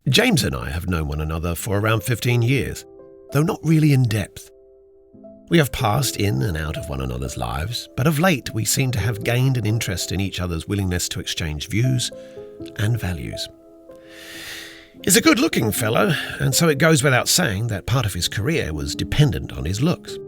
James and I have known one another for around 15 years, though not really in depth. We have passed in and out of one another's lives, but of late we seem to have gained an interest in each other's willingness to exchange views and values. He's a good-looking fellow, and so it goes without saying that part of his career was dependent on his looks.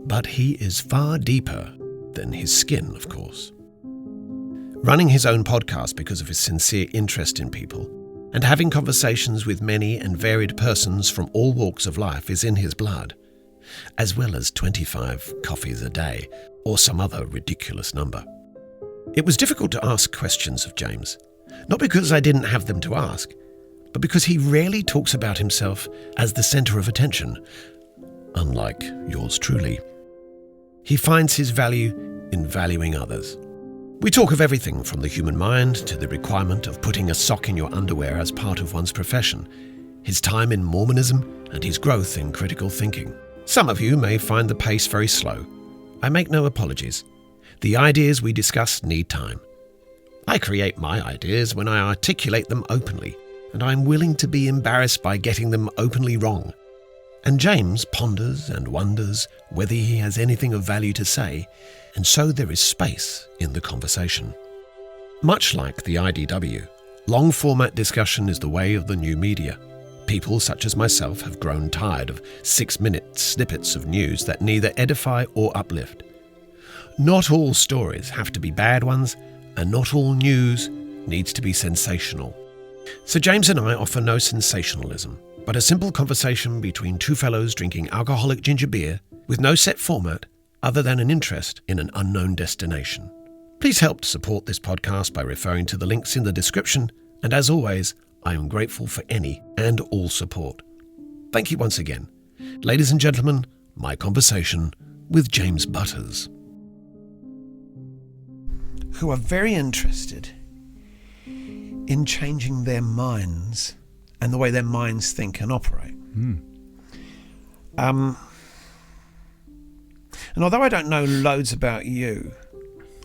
But he is far deeper than his skin, of course. Running his own podcast because of his sincere interest in people, and having conversations with many and varied persons from all walks of life is in his blood, as well as 25 coffees a day, or some other ridiculous number. It was difficult to ask questions of James, not because I didn't have them to ask, but because he rarely talks about himself as the centre of attention, unlike yours truly. He finds his value in valuing others. We talk of everything from the human mind to the requirement of putting a sock in your underwear as part of one's profession, his time in Mormonism and his growth in critical thinking. Some of you may find the pace very slow. I make no apologies. The ideas we discuss need time. I create my ideas when I articulate them openly, and I'm willing to be embarrassed by getting them openly wrong. And James ponders and wonders whether he has anything of value to say, and so there is space in the conversation. Much like the IDW, long-format discussion is the way of the new media. People such as myself have grown tired of 6-minute snippets of news that neither edify or uplift. Not all stories have to be bad ones, and not all news needs to be sensational. So James and I offer no sensationalism, but a simple conversation between two fellows drinking alcoholic ginger beer with no set format other than an interest in an unknown destination. Please help to support this podcast by referring to the links in the description, and as always, I am grateful for any and all support. Thank you once again. Ladies and gentlemen, my conversation with James Butters. Who are very interested in changing their minds and the way their minds think and operate. And although I don't know loads about you,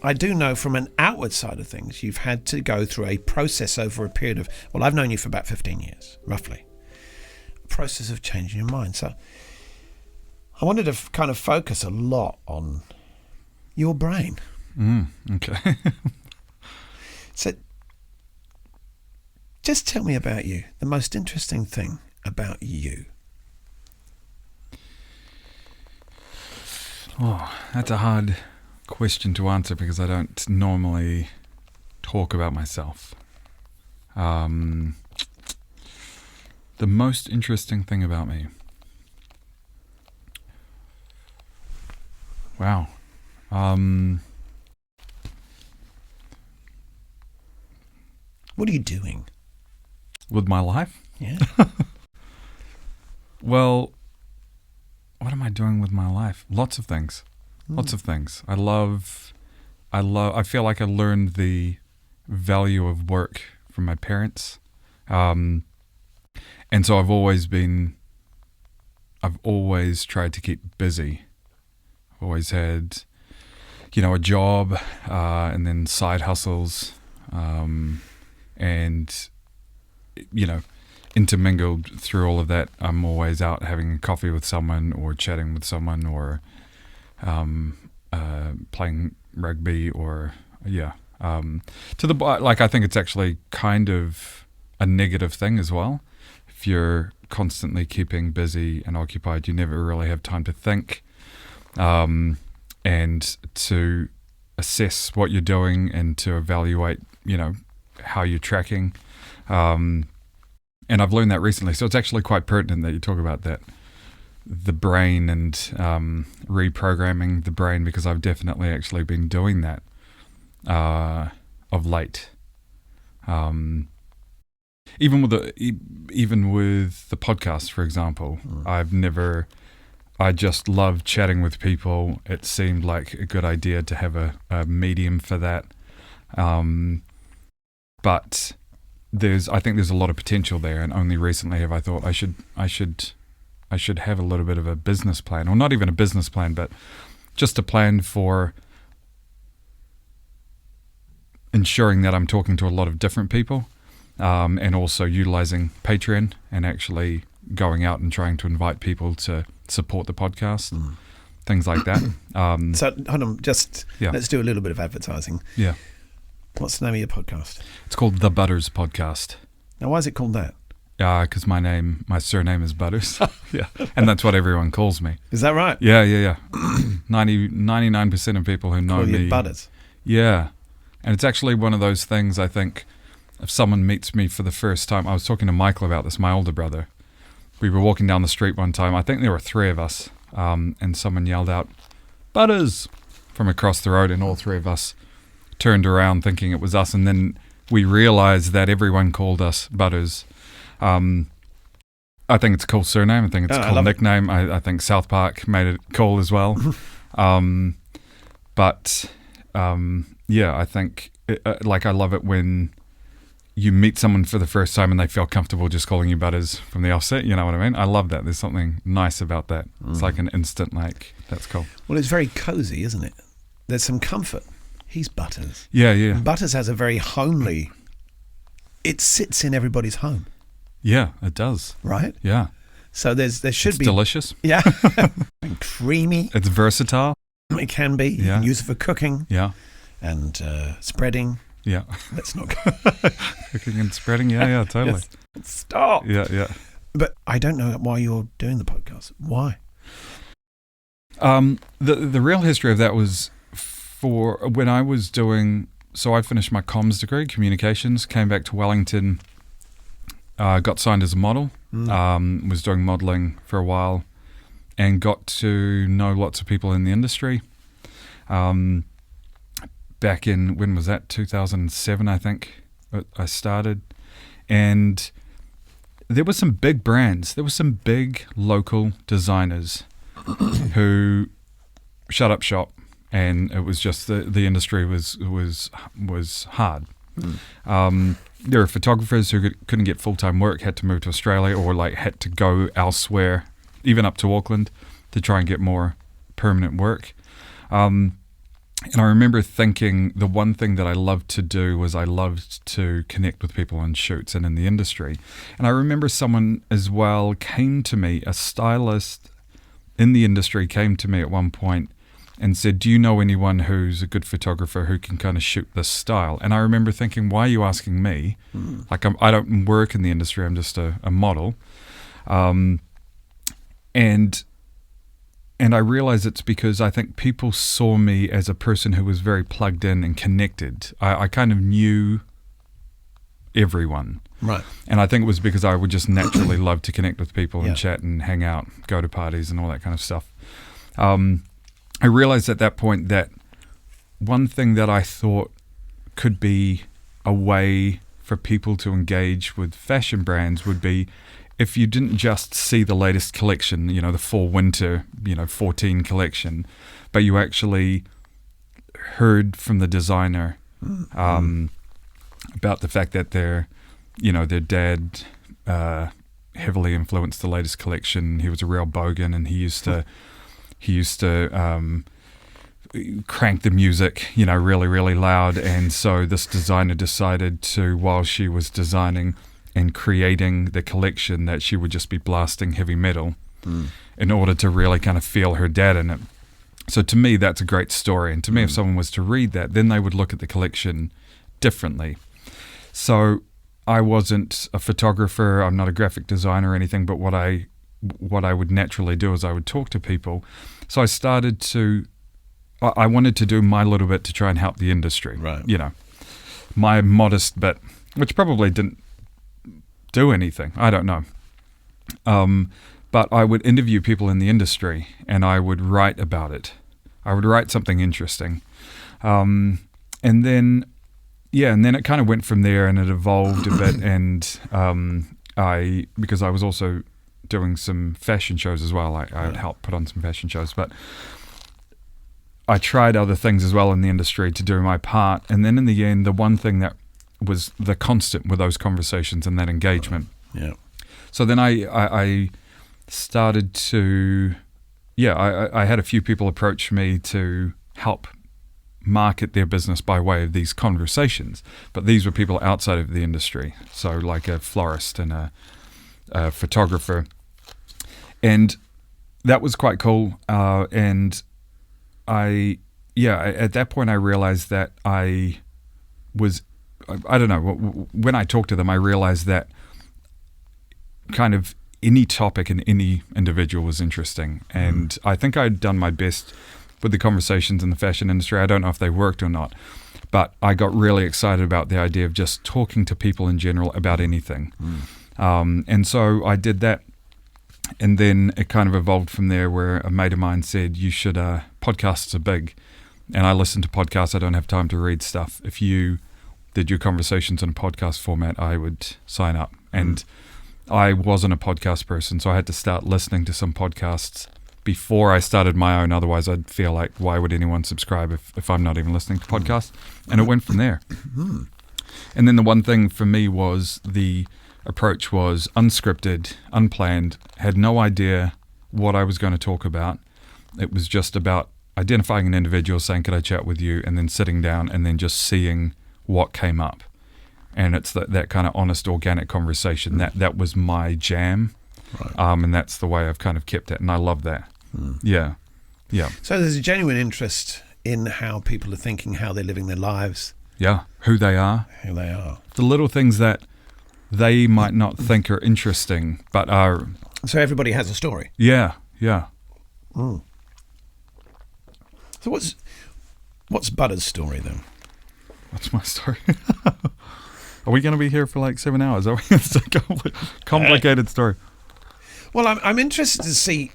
I do know from an outward side of things, you've had to go through a process over a period of, well, I've known you for about 15 years, roughly. A process of changing your mind. So I wanted to kind of focus a lot on your brain. Okay. So just tell me about you, the most interesting thing about you. Oh, that's a hard question to answer because I don't normally talk about myself. The most interesting thing about me. Wow. What are you doing? With my life? Yeah. Well, what am I doing with my life? Lots of things. Lots of things. I feel like I learned the value of work from my parents. And so I've always tried to keep busy. I've always had, a job, and then side hustles, and, intermingled through all of that. I'm always out having coffee with someone or chatting with someone or playing rugby or I think it's actually kind of a negative thing as well. If you're constantly keeping busy and occupied, you never really have time to think and to assess what you're doing and to evaluate how you're tracking. And I've learned that recently, so it's actually quite pertinent that you talk about that, the brain and reprogramming the brain, because I've definitely actually been doing that of late. Even with the podcast, for example, I just love chatting with people. It seemed like a good idea to have a medium for that. But I think there's a lot of potential there, and only recently have I thought I should have a little bit of a business plan, or not even a business plan, but just a plan for ensuring that I'm talking to a lot of different people, and also utilizing Patreon and actually going out and trying to invite people to support the podcast, things like that. So hold on, let's do a little bit of advertising. Yeah. What's the name of your podcast? It's called The Butters Podcast. Now, why is it called that? Because my surname is Butters. Yeah, and that's what everyone calls me. Is that right? Yeah. 99% of people who know Call you me. Butters. Yeah, and it's actually one of those things. I think if someone meets me for the first time, I was talking to Michael about this, my older brother. We were walking down the street one time. I think there were three of us, and someone yelled out, "Butters!" from across the road, and all three of us turned around thinking it was us, and then we realized that everyone called us Butters. I think it's a cool surname. I think it's a cool nickname. I think South Park made it cool as well. I think I love it when you meet someone for the first time and they feel comfortable just calling you Butters from the offset. You know what I mean? I love that. There's something nice about that. It's like an instant, that's cool. Well, it's very cozy, isn't it? There's some comfort. He's Butters. Yeah. Butters has a very homely... It sits in everybody's home. Yeah, it does. Right? Yeah. So there should be... It's delicious. Yeah. And creamy. It's versatile. It can be. You can use it for cooking. Yeah. And spreading. Yeah. Let's not go. Cooking and spreading. Yeah, totally. Yes. Stop. Yeah. But I don't know why you're doing the podcast. Why? The real history of that was for when I was doing... So I finished my comms degree, communications, came back to Wellington, got signed as a model, was doing modelling for a while, and got to know lots of people in the industry. Back in, when was that? 2007, I think, I started. And there were some big brands. There were some big local designers who shut up shop. And it was just the industry was hard. There were photographers who couldn't get full-time work, had to move to Australia, or had to go elsewhere, even up to Auckland, to try and get more permanent work. And I remember thinking the one thing that I loved to do was I loved to connect with people on shoots and in the industry. And I remember someone as well came to me, a stylist in the industry came to me at one point and said, "Do you know anyone who's a good photographer who can kind of shoot this style?" And I remember thinking, why are you asking me? I don't work in the industry, I'm just a model. And I realize it's because I think people saw me as a person who was very plugged in and connected. I kind of knew everyone. Right. And I think it was because I would just naturally love to connect with people and chat and hang out, go to parties and all that kind of stuff. I realized at that point that one thing that I thought could be a way for people to engage with fashion brands would be if you didn't just see the latest collection, the fall-winter, 14 collection, but you actually heard from the designer about the fact that their dad heavily influenced the latest collection. He was a real bogan, and he used to crank the music, really, really loud. And so this designer decided to, while she was designing and creating the collection, that she would just be blasting heavy metal in order to really kind of feel her dad in it. So to me, that's a great story. And to me, if someone was to read that, then they would look at the collection differently. So I wasn't a photographer, I'm not a graphic designer or anything, but what I would naturally do is I would talk to people. So I wanted to do my little bit to try and help the industry. Right. My modest bit, which probably didn't do anything. I don't know. But I would interview people in the industry and I would write about it. I would write something interesting. And then it kind of went from there and it evolved a bit. And because I was also doing some fashion shows as well, I would help put on some fashion shows, but I tried other things as well in the industry to do my part. And then in the end, the one thing that was the constant were those conversations and that engagement. Yeah. So then I started to, I had a few people approach me to help market their business by way of these conversations. But these were people outside of the industry, so like a florist and a photographer, and that was quite cool. And at that point I realized that I don't know, when I talked to them, I realized that kind of any topic and any individual was interesting. And I think I'd done my best with the conversations in the fashion industry. I don't know if they worked or not, but I got really excited about the idea of just talking to people in general about anything. And so I did that. And then it kind of evolved from there, where a mate of mine said, you should, podcasts are big. And I listen to podcasts. I don't have time to read stuff. If you did your conversations in a podcast format, I would sign up. And I wasn't a podcast person, so I had to start listening to some podcasts before I started my own. Otherwise, I'd feel like, why would anyone subscribe if I'm not even listening to podcasts? And it went from there. And then the one thing for me was the approach was unscripted, unplanned, had no idea what I was going to talk about. It was just about identifying an individual, saying, could I chat with you? And then sitting down and then just seeing what came up. And it's that kind of honest, organic conversation. That was my jam. Right. And that's the way I've kind of kept it. And I love that. Yeah. So there's a genuine interest in how people are thinking, how they're living their lives. Yeah. Who they are. The little things that they might not think are interesting, but are. So everybody has a story. Yeah. So what's Butter's story then? What's my story? Are we going to be here for like 7 hours? It's a complicated story. Well, I'm interested to see,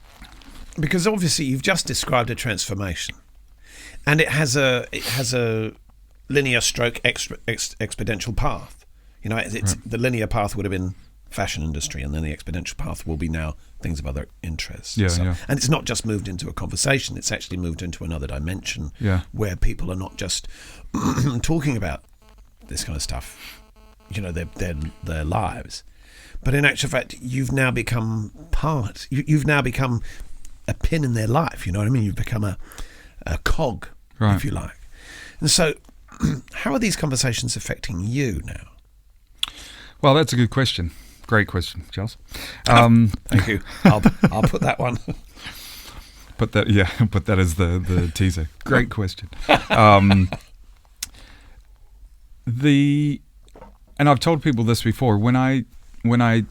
because obviously you've just described a transformation, and it has a linear stroke exponential path. You know, the linear path would have been fashion industry, and then the exponential path will be now things of other interests. Yeah. And it's not just moved into a conversation; it's actually moved into another dimension, where people are not just talking about this kind of stuff, you know, their lives, but in actual fact, you've now become you've now become a pin in their life. You know what I mean? You've become a cog, if you like. And so, how are these conversations affecting you now? Well, that's a good question. Great question, Charles. Thank you. I'll put that one. Put that as the teaser. Great question. And I've told people this before. When I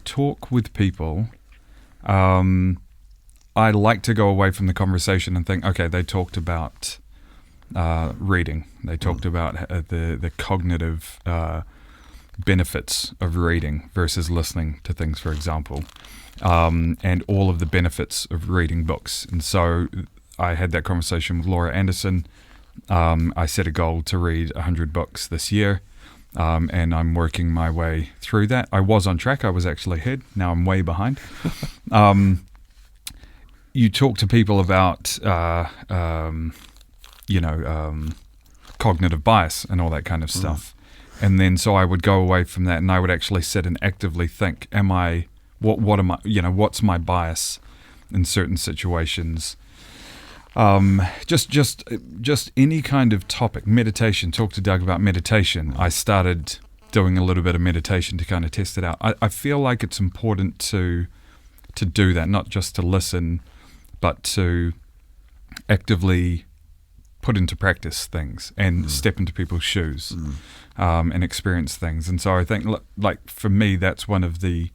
talk with people, I like to go away from the conversation and think, okay, they talked about reading. They talked about the cognitive benefits of reading versus listening to things, for example, and all of the benefits of reading books. And so I had that conversation with Laura Anderson. I set a goal to read 100 books this year, and I'm working my way through that. I was on track. I was actually ahead. Now I'm way behind. You talk to people about, cognitive bias and all that kind of stuff. And then so I would go away from that, and I would actually sit and actively think, what am I, what's my bias in certain situations? Just any kind of topic. Meditation. Talk to Doug about meditation. I started doing a little bit of meditation to kind of test it out. I feel like it's important to do that, not just to listen, but to actively put into practice things and step into people's shoes and experience things. And so I think, like, for me, that's one of the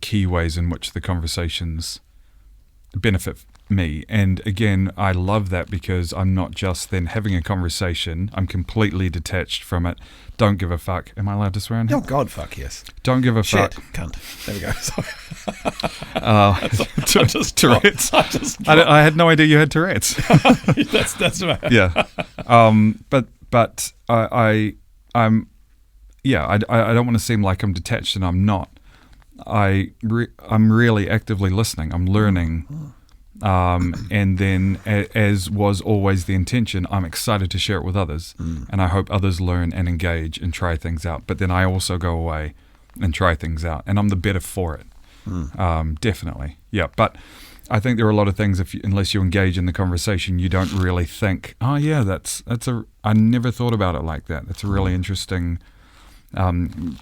key ways in which the conversations benefit me. And again, I love that because I'm not just then having a conversation. I'm completely detached from it. Don't give a fuck. Am I allowed to swear on here? Oh, God, fuck yes. Don't give a Shit, fuck. cunt. There we go. Tourette's. I had no idea you had Tourette's. that's right. Yeah. But I don't want to seem like I'm detached, and I'm not. I'm really actively listening. I'm learning. And then, as was always the intention, I'm excited to share it with others, and I hope others learn and engage and try things out. But then I also go away and try things out, and I'm the better for it. Definitely, yeah. But I think there are a lot of things, unless you engage in the conversation, you don't really think, oh yeah, I never thought about it like that. That's a really interesting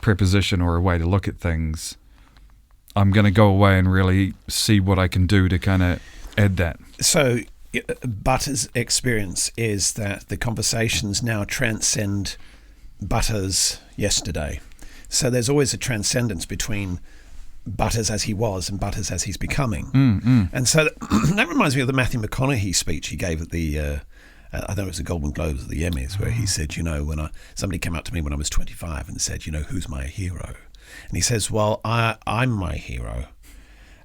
preposition or a way to look at things. I'm going to go away and really see what I can do to kind of add that. So Butter's experience is that the conversations now transcend Butter's yesterday. So there's always a transcendence between Butters as he was and Butters as he's becoming. And so that reminds me of the Matthew McConaughey speech he gave at the, I think it was the Golden Globes or the Emmys, where he said, when somebody came up to me when I was 25 and said, who's my hero? And he says, well, I'm my hero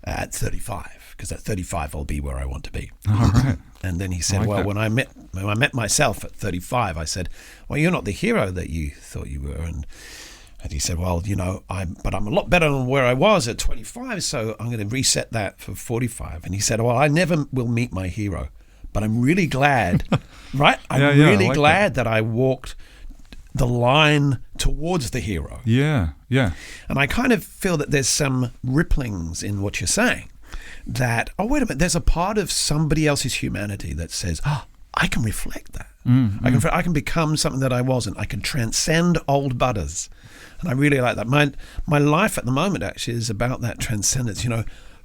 at 35, because at 35 I'll be where I want to be. All right. And then he said, when I met myself at 35, I said, well, you're not the hero that you thought you were. And he said, well, I'm a lot better than where I was at 25, so I'm going to reset that for 45. And he said, well, I never will meet my hero, but I'm really glad, right? I'm really glad that I walked the line towards the hero. Yeah. And I kind of feel that there's some ripplings in what you're saying, that, oh, wait a minute, there's a part of somebody else's humanity that says, I can reflect that. I can become something that I wasn't. I can transcend old Butters. And I really like that. My life at the moment actually is about that transcendence.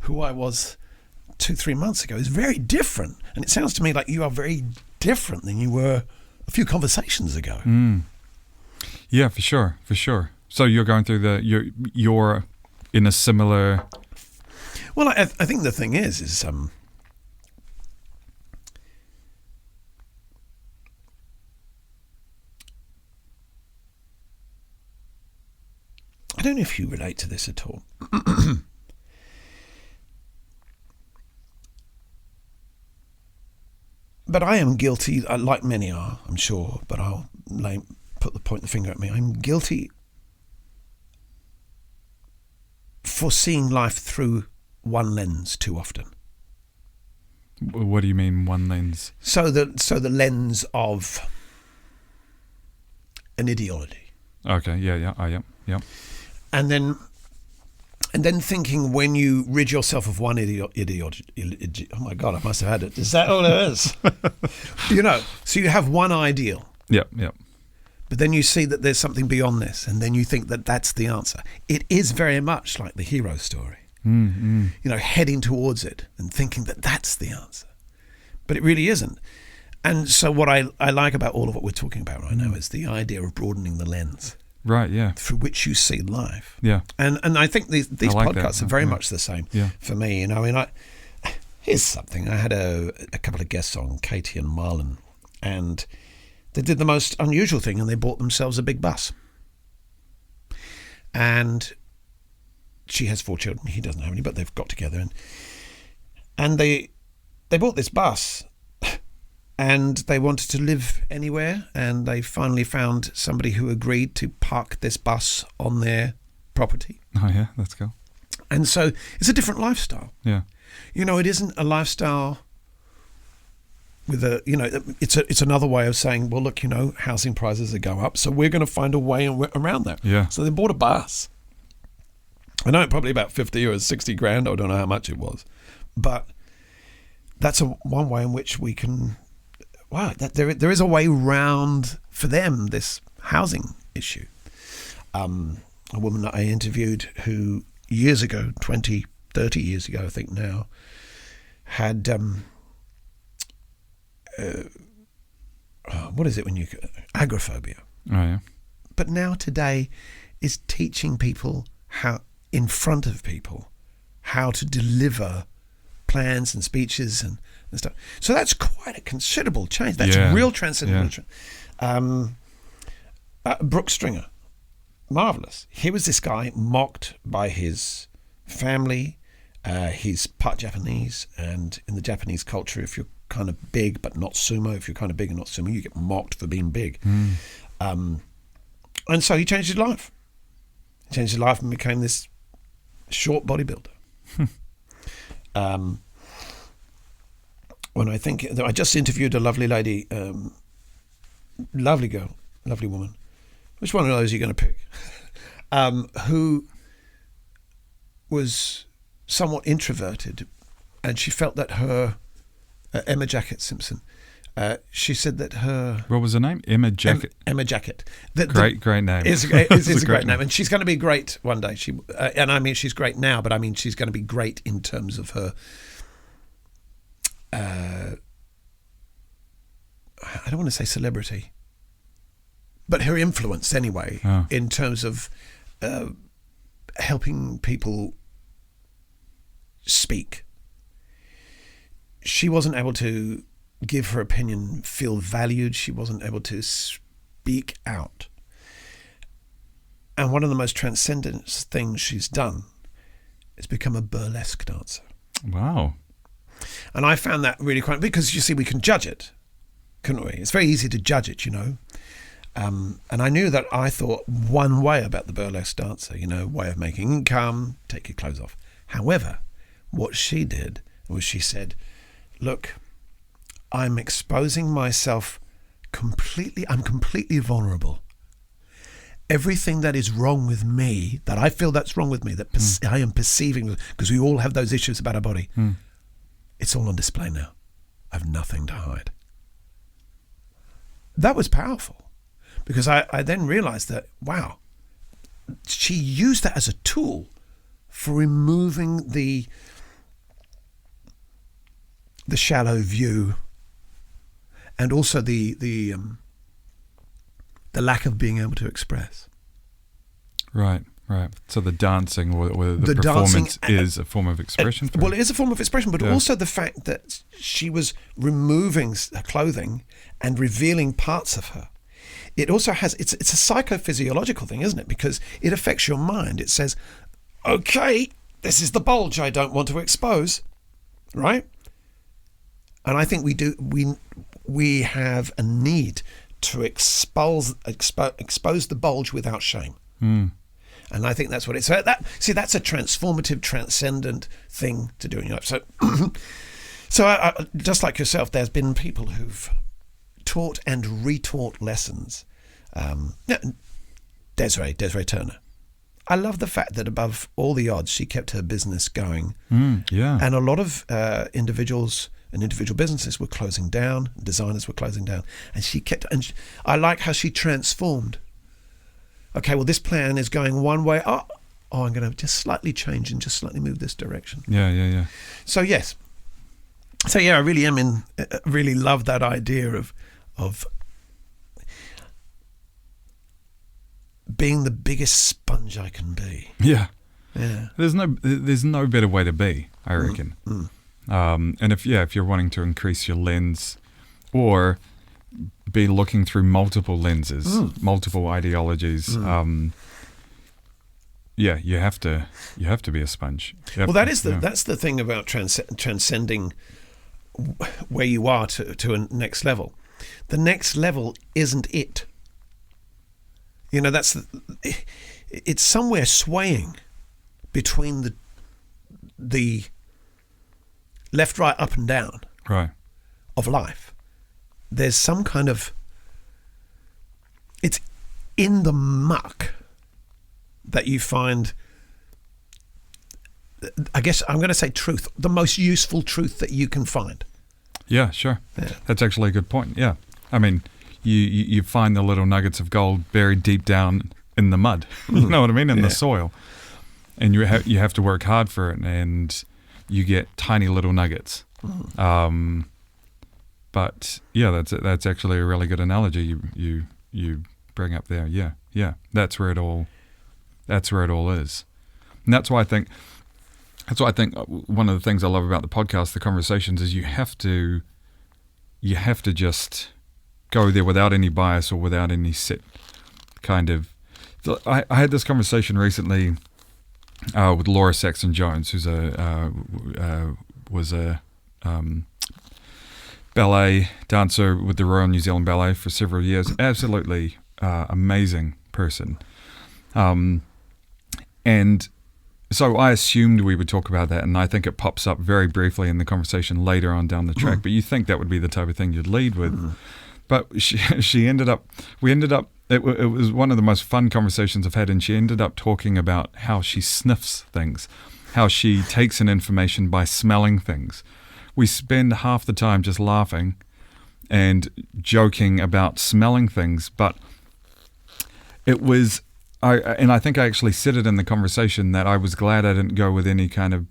Who I was 2-3 months ago is very different. And it sounds to me like you are very different than you were a few conversations ago. Yeah, for sure. So you're going through you're in a similar... Well, I think the thing is I don't know if you relate to this at all. But I am guilty, like many are, I'm sure, but I'll point the finger at me. I'm guilty for seeing life through one lens too often. What do you mean, one lens? So the lens of an ideology. Okay, yeah. And then thinking, when you rid yourself of one ideology, oh my God, I must have had it. Is that all it is? So you have one ideal. Yep. But then you see that there's something beyond this, and then you think that that's the answer. It is very much like the hero story. Heading towards it and thinking that that's the answer. But it really isn't. And so what I like about all of what we're talking about right now is the idea of broadening the lens. Right, yeah. Through which you see life. Yeah. And I think these podcasts are very much the same for me. Here's something. I had a couple of guests on, Katie and Marlon, and they did the most unusual thing, and they bought themselves a big bus. And she has 4 children. He doesn't have any, but they've got together. And they bought this bus, and they wanted to live anywhere, and they finally found somebody who agreed to park this bus on their property. Oh, yeah, that's cool. And so it's a different lifestyle. Yeah. It isn't a lifestyle with it's another way of saying, well, look, housing prices are going up, so we're going to find a way around that. Yeah. So they bought a bus. I know probably about 50 or 60 grand. I don't know how much it was, but that's one way in which we can. Wow, there is a way round for them this housing issue. A woman that I interviewed who years ago, 20, 30 years ago, I think now, had what is it when you agoraphobia? Oh yeah. But now today is teaching people how, in front of people, how to deliver plans and speeches and stuff. So that's quite a considerable change. That's real transcendental. Yeah. Brooke Stringer, marvelous. Here was this guy mocked by his family. He's part Japanese, and in the Japanese culture, if you're kind of big but not sumo, if you're kind of big and not sumo, you get mocked for being big. And so he changed his life. He changed his life and became this short bodybuilder. When I just interviewed a lovely lady, lovely girl, lovely woman. Which one of those are you going to pick? Who was somewhat introverted and she felt that her Emma Jacket Simpson. She said that her... What was her name? Emma Jacket. Emma Jacket. Great name. Is a great name. And she's going to be great one day. And I mean, she's great now, but I mean, she's going to be great in terms of her... I don't want to say celebrity, but her influence anyway, in terms of helping people speak. She wasn't able to give her opinion, feel valued. She wasn't able to speak out. And one of the most transcendent things she's done is become a burlesque dancer. Wow. And I found that really quite, because you see, we can judge it, couldn't we? It's very easy to judge it, you know. And I knew that I thought one way about the burlesque dancer, you know, way of making income, take your clothes off. However, what she did was she said, look, I'm exposing myself completely, I'm completely vulnerable. Everything that is wrong with me, that I feel that's wrong with me, that I am perceiving, because we all have those issues about our body, it's all on display now. I have nothing to hide. That was powerful, because I then realized that, wow, she used that as a tool for removing the shallow view, and also the lack of being able to express. Right. So the dancing or the performance is a form of expression? Well, it is a form of expression, but also the fact that she was removing her clothing and revealing parts of her. It also has, it's a psychophysiological thing, isn't it? Because it affects your mind. It says, okay, this is the bulge I don't want to expose, right? And I think we have a need to expose the bulge without shame. And I think that's what it's. So that's a transformative, transcendent thing to do in your life. So I, just like yourself, there's been people who've taught and retaught lessons. Desiree Turner. I love the fact that above all the odds, she kept her business going. And a lot of individuals and individual businesses were closing down, designers were closing down, and she kept. And I like how she transformed. Okay, well, this plan is going one way. Oh, I'm going to just slightly change and just slightly move this direction. Yeah. So yes. So yeah, I really am really love that idea of being the biggest sponge I can be. Yeah. There's no better way to be, I reckon. And if you're wanting to increase your lens, or be looking through multiple lenses, multiple ideologies, you have to be a sponge. Well, that's the thing about transcending where you are to a next level. The next level isn't it. You know, it's somewhere swaying between the left, right, up and down of life. There's some kind of, it's in the muck that you find, I guess I'm going to say truth, the most useful truth that you can find. Yeah, sure. Yeah. That's actually a good point. Yeah. I mean, you find the little nuggets of gold buried deep down in the mud, you know what I mean, in the soil. And you have to work hard for it, and you get tiny little nuggets. But yeah, that's actually a really good analogy you bring up there. Yeah. That's where it all is. And that's why I think one of the things I love about the podcast, the conversations, is you have to just go there without any bias or without any set kind of. I had this conversation recently with Laura Saxon Jones, who's was a ballet dancer with the Royal New Zealand Ballet for several years. Absolutely amazing person. And so I assumed we would talk about that, and I think it pops up very briefly in the conversation later on down the track. But you think that would be the type of thing you'd lead with. But we ended up, it was one of the most fun conversations I've had, and she ended up talking about how she sniffs things. how she takes in information by smelling things. We spend half the time just laughing and joking about smelling things, but it was, I think I actually said it in the conversation that I was glad I didn't go with any kind of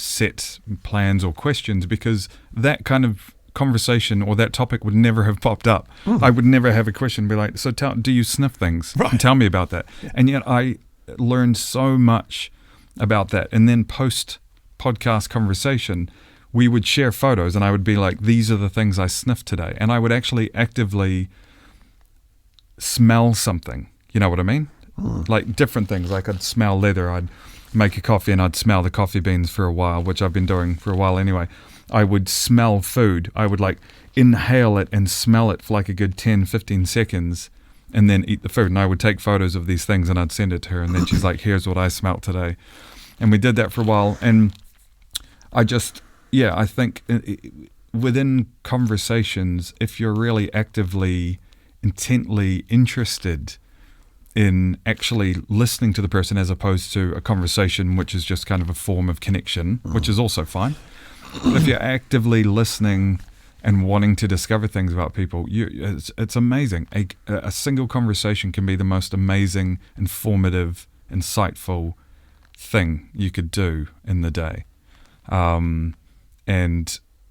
set plans or questions, because that kind of conversation or that topic would never have popped up. I would never have a question be like, so do you sniff things? Right. And tell me about that. Yeah. And yet I learned so much about that. And then post podcast conversation, we would share photos and I would be like, these are the things I sniffed today. And I would actually actively smell something. You know what I mean? Like different things. Like I'd smell leather. I'd make a coffee and I'd smell the coffee beans for a while, which I've been doing for a while anyway. I would smell food. I would like inhale it and smell it for like a good 10, 15 seconds and then eat the food. And I would take photos of these things and I'd send it to her. And then she's like, here's what I smelt today. And we did that for a while. And I think within conversations, if you're really actively, intently interested in actually listening to the person as opposed to a conversation, which is just kind of a form of connection, which is also fine. But if you're actively listening and wanting to discover things about people, it's amazing. A single conversation can be the most amazing, informative, insightful thing you could do in the day. And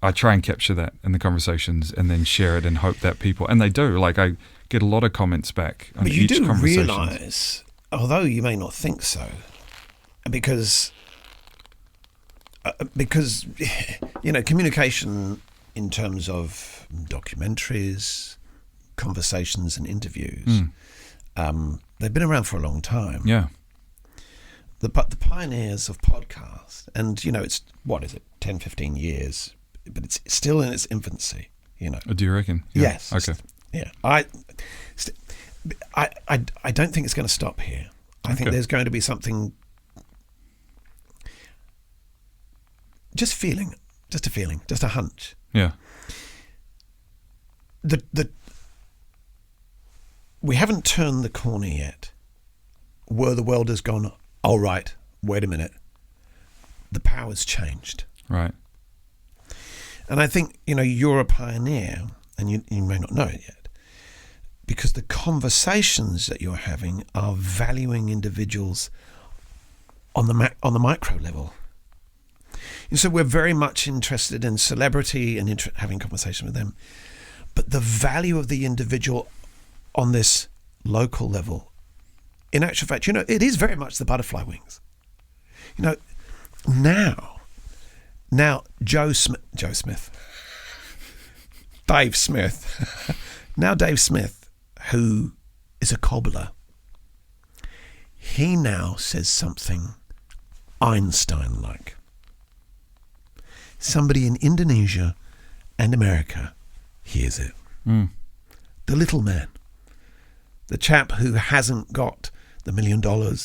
I try and capture that in the conversations and then share it and hope that people, and they do, like I get a lot of comments back on each conversation. But you do realise, although you may not think so, because communication in terms of documentaries, conversations and interviews, they've been around for a long time. Yeah. But the pioneers of podcasts, and it's, 10, 15 years, but it's still in its infancy, Do you reckon? Yeah. Yes. Okay. Yeah. I don't think it's going to stop here. I think there's going to be something, just a feeling, just a hunch. Yeah. We haven't turned the corner yet where the world has gone, oh, right, wait a minute. The power's changed. Right. And I think, you're a pioneer, and you may not know it yet, because the conversations that you're having are valuing individuals on the micro level. And so we're very much interested in celebrity and having conversation with them. But the value of the individual on this local level, in actual fact, it is very much the butterfly wings. Now Dave Smith. Now Dave Smith, who is a cobbler, he now says something Einstein-like. Somebody in Indonesia and America hears it. The little man. The chap who hasn't got the $1 million,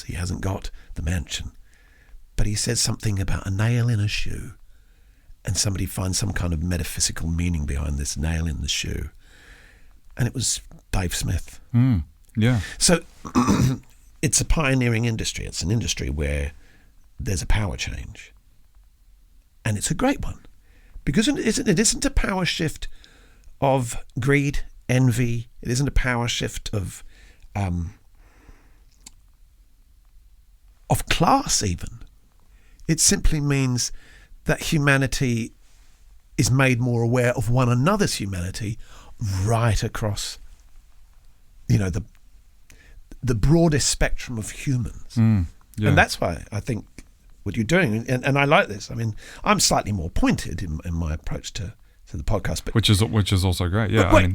he hasn't got the mansion, but he says something about a nail in a shoe, and somebody finds some kind of metaphysical meaning behind this nail in the shoe. And it was Dave Smith. Yeah. So it's a pioneering industry. It's an industry where there's a power change. And it's a great one. Because it isn't a power shift of greed, envy. It isn't a power shift of class even. It simply means that humanity is made more aware of one another's humanity right across, the broadest spectrum of humans. Yeah. And that's why I think what you're doing, and I like this. I mean, I'm slightly more pointed in my approach to the podcast, but which is also great. Yeah.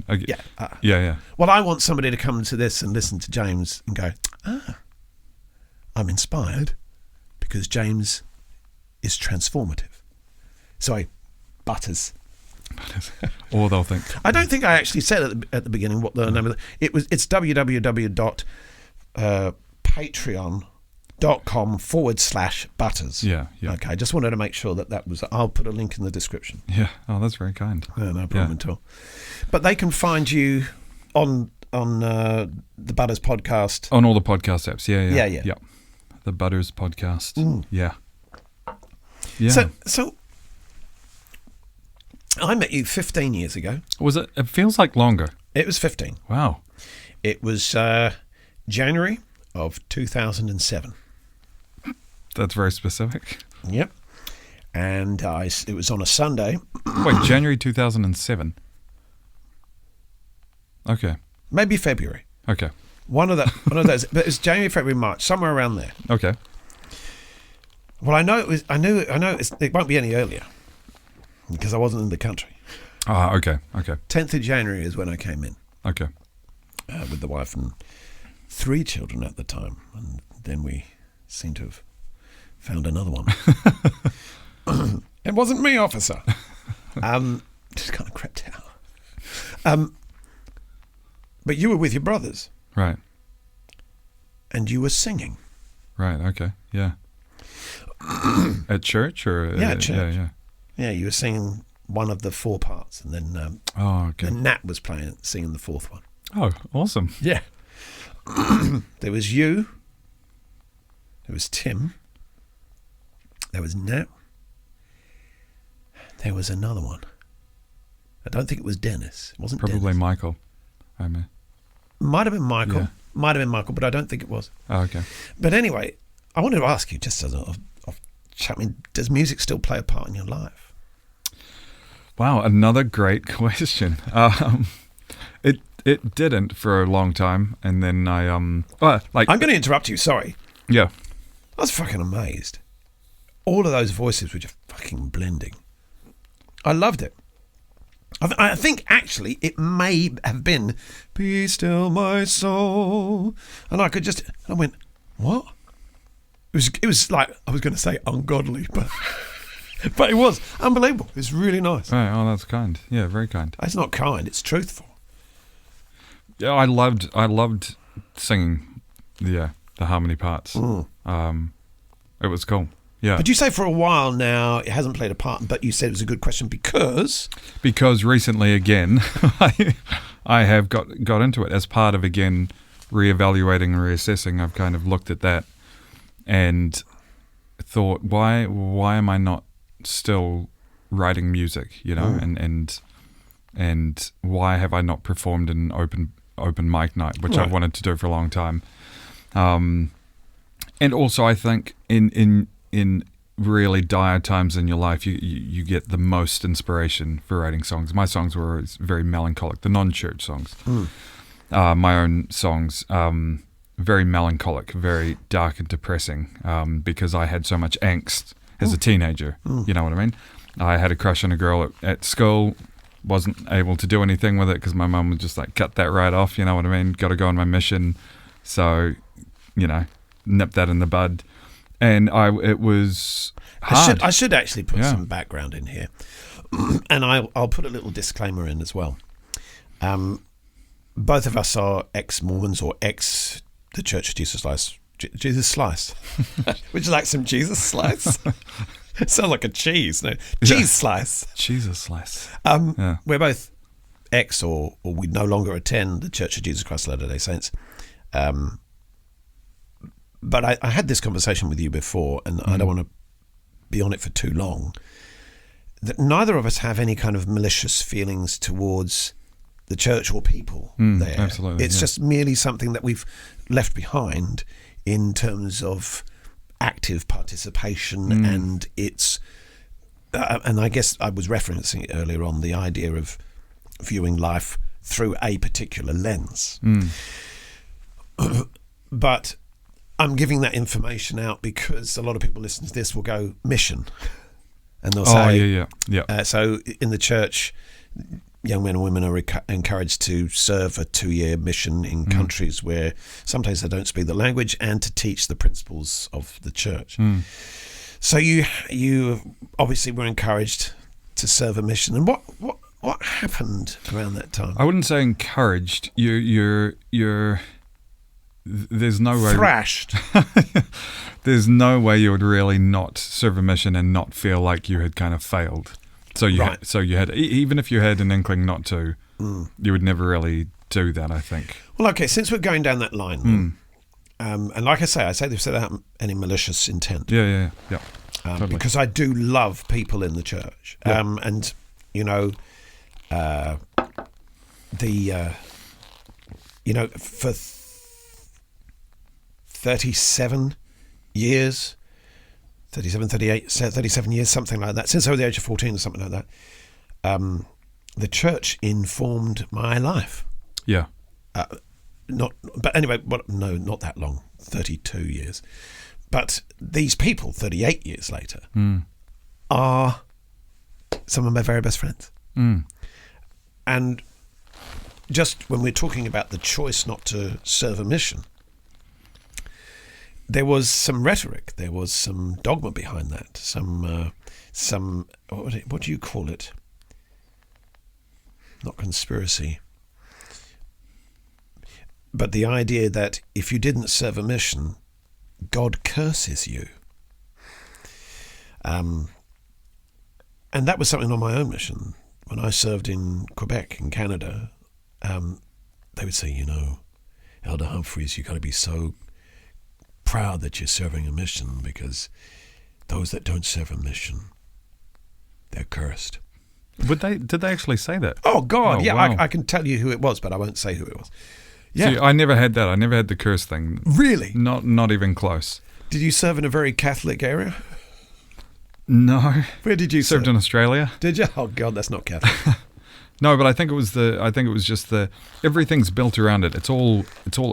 Yeah. Well, I want somebody to come to this and listen to James and go, I'm inspired because James is transformative. Sorry, Butters. Or they'll think. I don't think I actually said at the beginning what the name of it's www.patreon.com/Butters. Yeah. Okay, I just wanted to make sure that was. I'll put a link in the description. Yeah. Oh, that's very kind. No problem at all. But they can find you on the Butters podcast. On all the podcast apps. Yeah. Yeah. The Butters podcast. Yeah. Yeah. So I met you 15 years ago. Was it? It feels like longer. It was 15. Wow. It was January of 2007. That's very specific. Yep. And it was on a Sunday. Wait, January 2007. Okay. Maybe February. Okay. One of those. But it was January, February, March, somewhere around there. Okay. Well, I know it won't be any earlier because I wasn't in the country. Ah, okay. Okay. 10th of January is when I came in Okay. with the wife and 3 children at the time. And then we seem to have found another one. It wasn't me, officer. Just kind of crept out. But you were with your brothers Right. and you were singing. Right. Okay. Yeah. At church or Yeah, at church. Yeah. Yeah, you were singing one of the 4 parts, and then Oh, okay. and Nat was singing the 4th one. Oh, awesome. Yeah. There was you. There was Tim. There was Nat. There was another one. I don't think it was Dennis. It wasn't Probably Dennis. Michael. I mean. Might have been Michael. Yeah. Might have been Michael, but I don't think it was. Oh, okay. But anyway, I wanted to ask you, just as a chat, I mean, does music still play a part in your life? Wow, another great question. It didn't for a long time, and then I'm going to interrupt you. Sorry, yeah. I was fucking amazed. All of those voices were just fucking blending. I loved it. I think actually it may have been "Be Still My Soul," and I went, what? It was like, I was going to say ungodly, but but it was unbelievable. It was really nice. Right. Oh, that's kind. Yeah, very kind. It's not kind, it's truthful. Yeah, I loved singing. Yeah, the harmony parts. It was cool. Yeah. But you say for a while now it hasn't played a part, but you said it was a good question because recently again, I have got into it as part of again reevaluating and reassessing. I've kind of looked at that and thought, why am I not still writing music? You know, and why have I not performed in open mic night, which I've wanted to do for a long time. And also I think in really dire times in your life, you get the most inspiration for writing songs. My songs were very melancholic, the non-church songs. My own songs, very melancholic, very dark and depressing, because I had so much angst as a teenager. You know what I mean? I had a crush on a girl at school, wasn't able to do anything with it because my mum was just like, cut that right off, you know what I mean? Got to go on my mission. So, nip that in the bud. And it was hard. I should actually put some background in here, and I'll put a little disclaimer in as well. Both of us are ex-Mormons or the Church of Jesus Slice. Jesus Slice. Would you like some Jesus Slice? It sounds like a cheese. No, cheese slice. Jesus Slice. We're both ex, or we no longer attend the Church of Jesus Christ of Latter-day Saints. But I had this conversation with you before, and I don't want to be on it for too long, that neither of us have any kind of malicious feelings towards the church or people there. Absolutely. It's just merely something that we've left behind in terms of active participation, and it's and I guess I was referencing it earlier on, the idea of viewing life through a particular lens. But I'm giving that information out because a lot of people listening to this will go mission, and they'll say, so in the church, young men and women are encouraged to serve a 2-year mission in countries where sometimes they don't speak the language, and to teach the principles of the church. So you obviously were encouraged to serve a mission. And what happened around that time? I wouldn't say encouraged. You're there's no way thrashed. There's no way you would really not serve a mission and not feel like you had kind of failed. So you had even if you had an inkling not to, you would never really do that, I think. Well, okay, since we're going down that line, and like I say this without any malicious intent. Yeah. Totally. because I do love people in the church. Yeah. And, you know, for 37 years, 37 years, something like that, since I was the age of 14 or something like that, the church informed my life. Yeah. Not that long, 32 years. But these people, 38 years later, are some of my very best friends. And just when we're talking about the choice not to serve a mission, there was some rhetoric, there was some dogma behind that, some what do you call it? Not conspiracy, but the idea that if you didn't serve a mission, God curses you. And that was something on my own mission. When I served in Quebec, in Canada, they would say, Elder Humphreys, you've got to be so proud that you're serving a mission, because those that don't serve a mission, they're cursed. Did they actually say that? Oh, God, yeah. Wow. I can tell you who it was, but I won't say who it was. Yeah. See, I never had that. I never had the curse thing. Really? Not even close. Did you serve in a very Catholic area? No. Where did you serve? Served in Australia. Did you? Oh, God, that's not Catholic. No, but I think it was just everything's built around it. It's all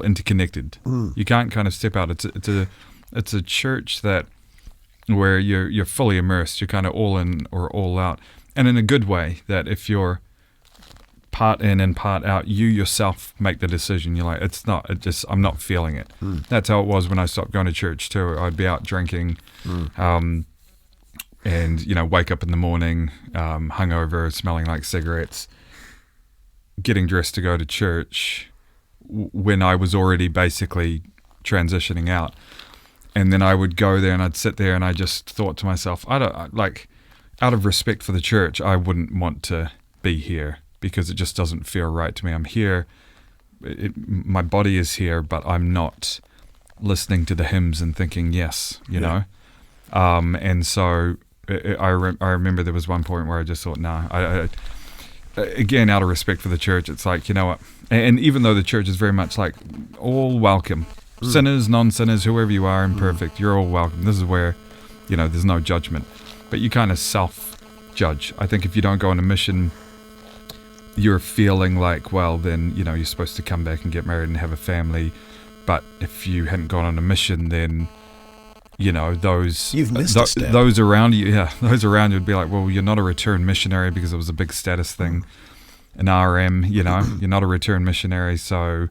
interconnected. You can't kind of step out. It's a church where you're fully immersed. You're kind of all in or all out, and in a good way. That if you're part in and part out, you yourself make the decision. You're like, I'm not feeling it. That's how it was when I stopped going to church too. I'd be out drinking, and wake up in the morning, hungover, smelling like cigarettes, getting dressed to go to church when I was already basically transitioning out. And then I would go there and I'd sit there and I just thought to myself, out of respect for the church, I wouldn't want to be here because it just doesn't feel right to me. I'm here, my body is here, but I'm not listening to the hymns and thinking, yes, you know. And so I remember there was one point where I just thought, I again, out of respect for the church, it's like, you know what? And even though the church is very much like all welcome, sinners, non-sinners, whoever you are, imperfect, you're all welcome. This is where, there's no judgment. But you kind of self-judge. I think if you don't go on a mission, you're feeling like, well, then, you're supposed to come back and get married and have a family. But if you hadn't gone on a mission, then those You've missed a step. Those around you would be like, well, you're not a return missionary, because it was a big status thing in RM. You're not a return missionary, so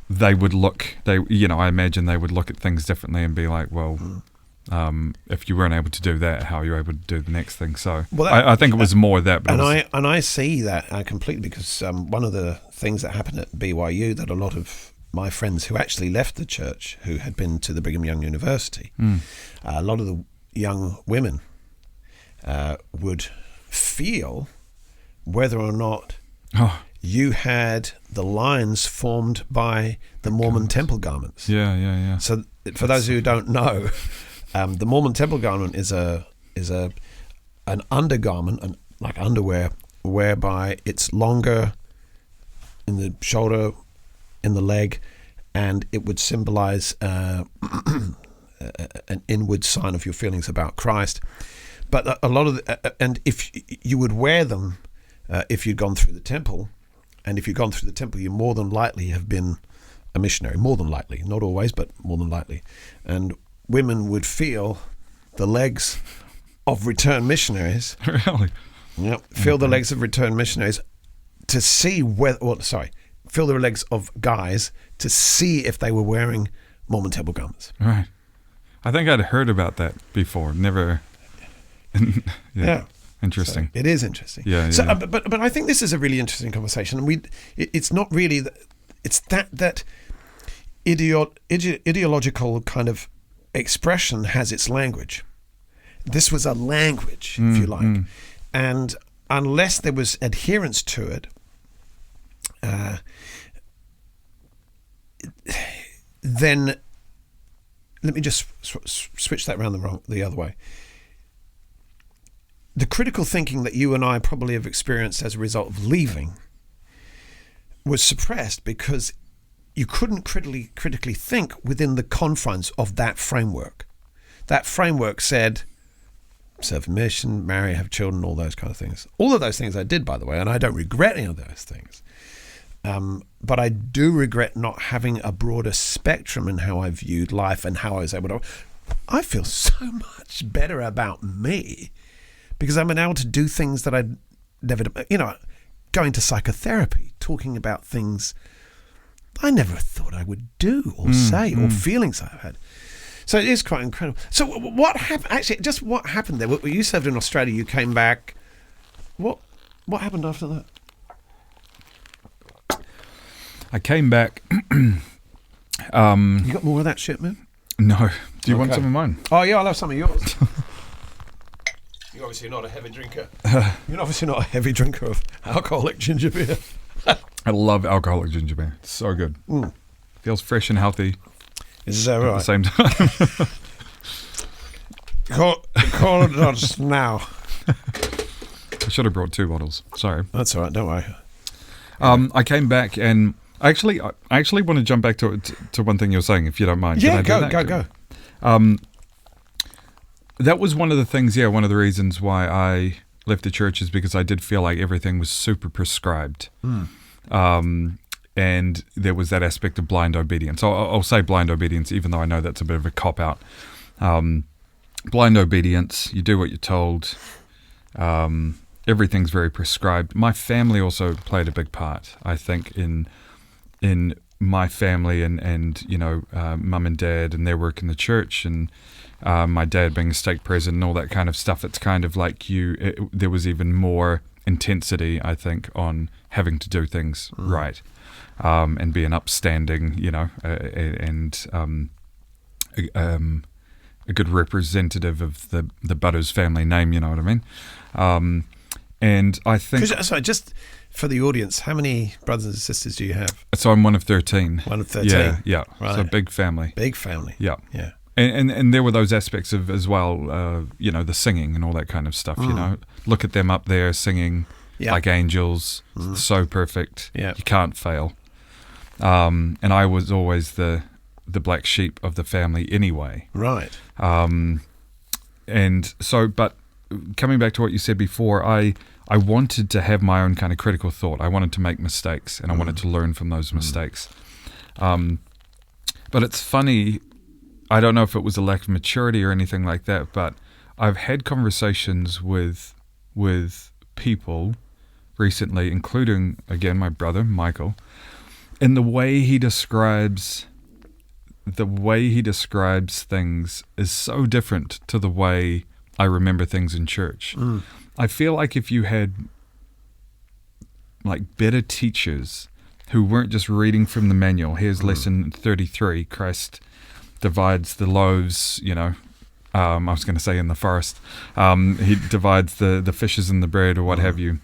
I imagine they would look at things differently and be like, well, if you weren't able to do that, how are you able to do the next thing? So I think it was more that. But I see that completely, because one of the things that happened at BYU that a lot of my friends who actually left the church, who had been to the Brigham Young University, a lot of the young women would feel whether or not you had the lines formed by the Mormon temple garments. Yeah. So for those who don't know, the Mormon temple garment is an undergarment, like underwear, whereby it's longer in the shoulder, in the leg, and it would symbolize an inward sign of your feelings about Christ. But a lot of and if you would wear them if you'd gone through the temple, and if you'd gone through the temple, you more than likely have been a missionary. More than likely, not always, but more than likely. And women would feel the legs of returned missionaries. Really? Yep. Feel the legs of returned missionaries to see feel the legs of guys to see if they were wearing Mormon temple garments. Right. I think I'd heard about that before. Never. Yeah. Interesting. So it is interesting. Yeah. So, but I think this is a really interesting conversation, and it's not really it's that ideological kind of expression has its language. This was a language, if you like, and unless there was adherence to it, then let me just switch that around the other way. The critical thinking that you and I probably have experienced as a result of leaving was suppressed because you couldn't critically think within the confines of that framework. That framework said, serve a mission, marry, have children, all those kind of things. All of those things I did, by the way, and I don't regret any of those things. But I do regret not having a broader spectrum in how I viewed life and how I was able to. I feel so much better about me because I'm able to do things that I'd never, going to psychotherapy, talking about things I never thought I would do or say, or feelings I've had. So it is quite incredible. So what happened? Actually, just what happened there? You served in Australia. You came back. What happened after that? I came back. You got more of that shit, man? No. Do you want some of mine? Oh yeah, I'll have some of yours. You're obviously not a heavy drinker. You're obviously not a heavy drinker of alcoholic ginger beer. I love alcoholic ginger beer. It's so good. Feels fresh and healthy. Is that right? At the same time. Call it us now. I should have brought 2 bottles. Sorry. That's all right. Don't worry. I came back and I actually want to jump back to one thing you were saying, if you don't mind. Yeah, go. That was one of the things, one of the reasons why I left the church is because I did feel like everything was super prescribed. And there was that aspect of blind obedience. I'll say blind obedience, even though I know that's a bit of a cop-out. Blind obedience, you do what you're told. Everything's very prescribed. My family also played a big part, I think, in my family and mum and dad and their work in the church and my dad being a stake president and all that kind of stuff. It's kind of like there was even more intensity, I think, on having to do things right and be an upstanding, and a good representative of the Butters family name, you know what I mean? And I think... Sorry, just for the audience, how many brothers and sisters do you have? So I'm one of 13. One of 13? Yeah. Right. So big family. Big family. Yeah. Yeah. And there were those aspects of as well, the singing and all that kind of stuff, Look at them up there singing like angels, so perfect. Yeah. You can't fail. And I was always the black sheep of the family anyway. Right. And so, but coming back to what you said before, I wanted to have my own kind of critical thought. I wanted to make mistakes and I wanted to learn from those mistakes. But it's funny, I don't know if it was a lack of maturity or anything like that, but I've had conversations with people recently, including, again, my brother, Michael, and the way he describes things is so different to the way I remember things in church. I feel like if you had like better teachers who weren't just reading from the manual, here's lesson 33, Christ divides the loaves, I was going to say in the forest, he divides the fishes and the bread or what have you.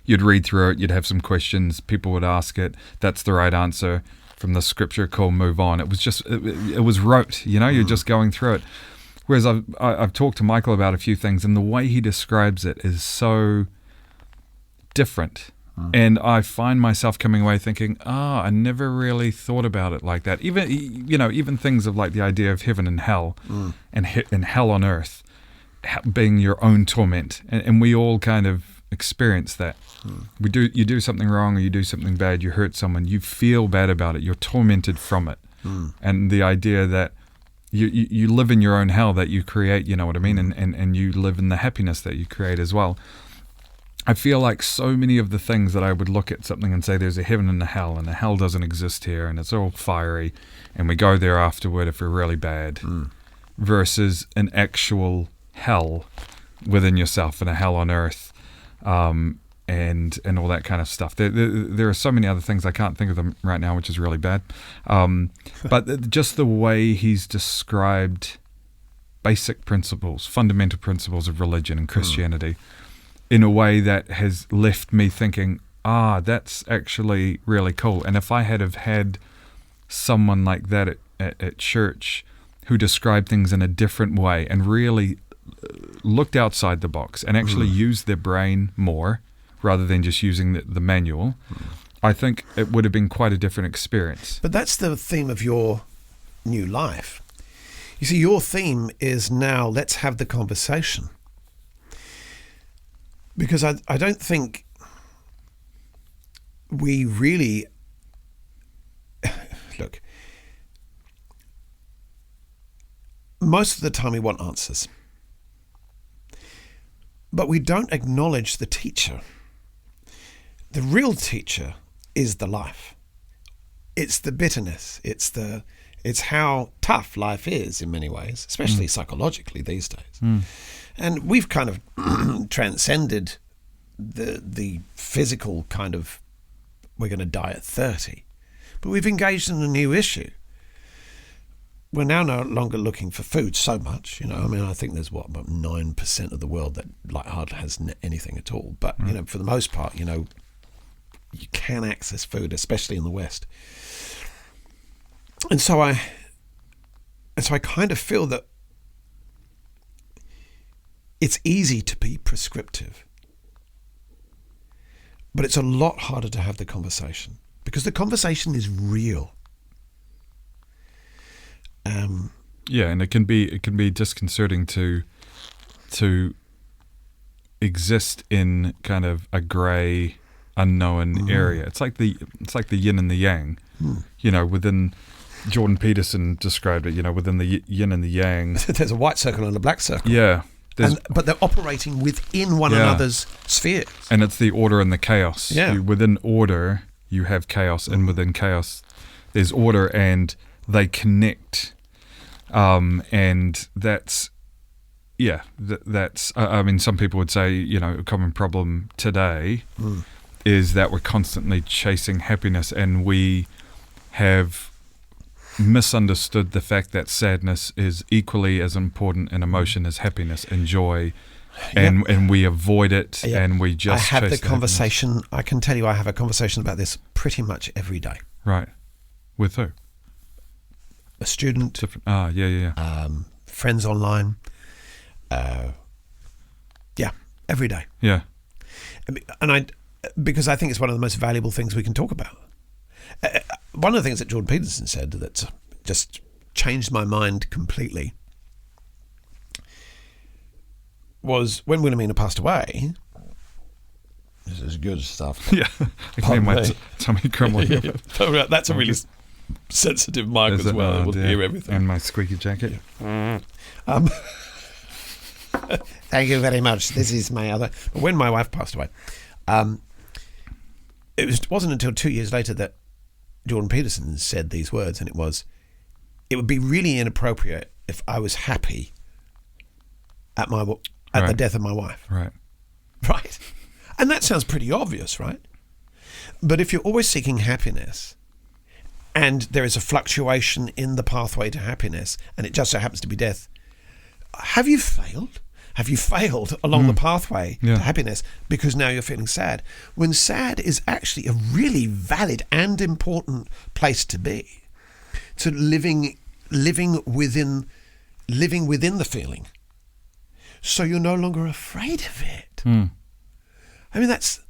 You'd read through it, you'd have some questions, people would ask it, that's the right answer from the scripture, cool, move on. It was just, it was rote, you're just going through it. Whereas I've talked to Michael about a few things, and the way he describes it is so different. And I find myself coming away thinking, I never really thought about it like that. Even things of like the idea of heaven and hell, and hell on earth being your own torment, and we all kind of experience that. You do something wrong or you do something bad, you hurt someone, you feel bad about it, you're tormented from it, and the idea that you live in your own hell that you create, you know what I mean, and you live in the happiness that you create as well. I feel like so many of the things that I would look at something and say there's a heaven and a hell, and the hell doesn't exist here, and it's all fiery, and we go there afterward if we're really bad, versus an actual hell within yourself and a hell on earth, and all that kind of stuff. There are so many other things, I can't think of them right now, which is really bad. But just the way he's described basic principles, fundamental principles of religion and Christianity, in a way that has left me thinking, that's actually really cool. And if I had someone like that at church who described things in a different way and really looked outside the box and actually used their brain more rather than just using the manual, I think it would have been quite a different experience. But that's the theme of your new life. You see, your theme is now, let's have the conversation. Because I don't think we really... Look, most of the time we want answers. But we don't acknowledge the teacher. The real teacher is the life. It's the bitterness. It's how tough life is in many ways, especially psychologically these days. And we've kind of transcended the physical kind of, we're going to die at 30. But we've engaged in a new issue. We're now no longer looking for food so much. I mean, I think there's about 9% of the world that hardly has anything at all. But, for the most part, you can access food, especially in the West. And so I kind of feel that it's easy to be prescriptive, but it's a lot harder to have the conversation because the conversation is real. Yeah, and it can be disconcerting to exist in kind of a grey, unknown area. It's like the yin and the yang. Within Jordan Peterson described it. Within the yin and the yang, there's a white circle and a black circle. Yeah, but they're operating within one another's spheres. And it's the order and the chaos. Yeah. Within order, you have chaos, and within chaos, there's order, and they connect. And that's, that's. I mean, some people would say, a common problem today is that we're constantly chasing happiness, and we have misunderstood the fact that sadness is equally as important an emotion as happiness and joy, and we avoid it, and we just I have chase the conversation. I can tell you, I have a conversation about this pretty much every day. Right. With who? A student. Friends online. Every day. Yeah. And because I think it's one of the most valuable things we can talk about. One of the things that Jordan Peterson said that just changed my mind completely was when Wilhelmina passed away. This is good stuff. Yeah. I can hear my tummy crumbling. That's a really sensitive mic as well. It will hear everything. And my squeaky jacket. Thank you very much. This is my other... When my wife passed away, it wasn't until 2 years later that Jordan Peterson said these words, and it would be really inappropriate if I was happy at the death of my wife. Right. And that sounds pretty obvious, right? But if you're always seeking happiness, and there is a fluctuation in the pathway to happiness, and it just so happens to be death, have you failed? Have you failed along the pathway to happiness because now you're feeling sad? When sad is actually a really valid and important place to be, to living within the feeling, so you're no longer afraid of it. I mean, that's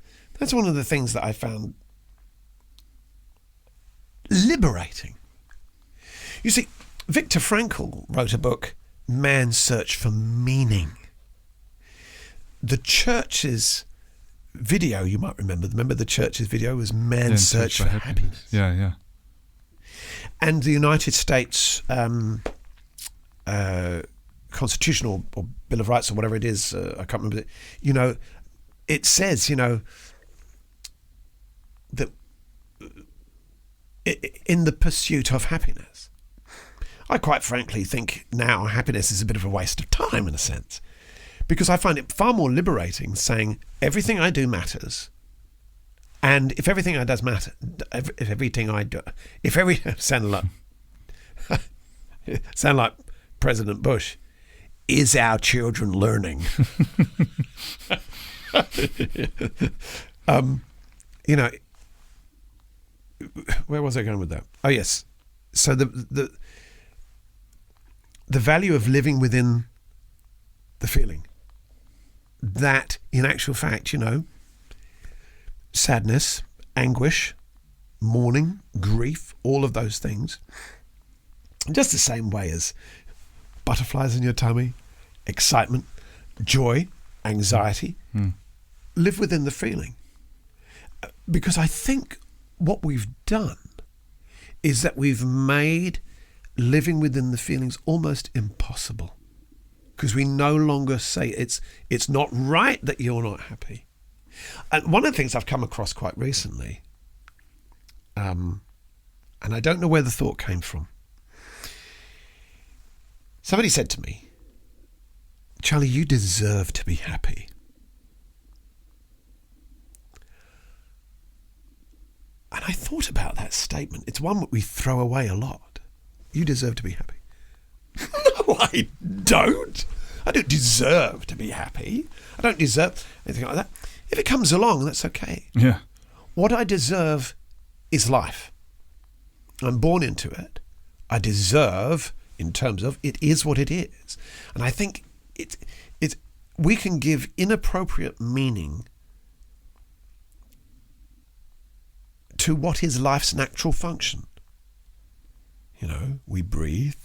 one of the things that I found liberating. You see, Viktor Frankl wrote a book, Man's Search for Meaning. The Church's video, you might remember the Church's video was Man's Search for Happiness. Yeah. And the United States Constitution or Bill of Rights or whatever it is, I can't remember it, it says, that in the pursuit of happiness. I quite frankly think now happiness is a bit of a waste of time in a sense, because I find it far more liberating saying everything I do matters, and if everything I does matter, sound like President Bush, is our children learning? Where was I going with that? Oh yes, so the the value of living within the feeling. That, in actual fact, sadness, anguish, mourning, grief, all of those things, just the same way as butterflies in your tummy, excitement, joy, anxiety, live within the feeling. Because I think what we've done is that we've made living within the feelings almost impossible, because we no longer say it's not right that you're not happy. And one of the things I've come across quite recently, and I don't know where the thought came from. Somebody said to me, Charlie, you deserve to be happy. And I thought about that statement. It's one that we throw away a lot. You deserve to be happy. No, I don't. I don't deserve to be happy. I don't deserve anything like that. If it comes along, that's okay. Yeah. What I deserve is life. I'm born into it. I deserve, in terms of, it is what it is. And I think we can give inappropriate meaning to what is life's natural function. We breathe.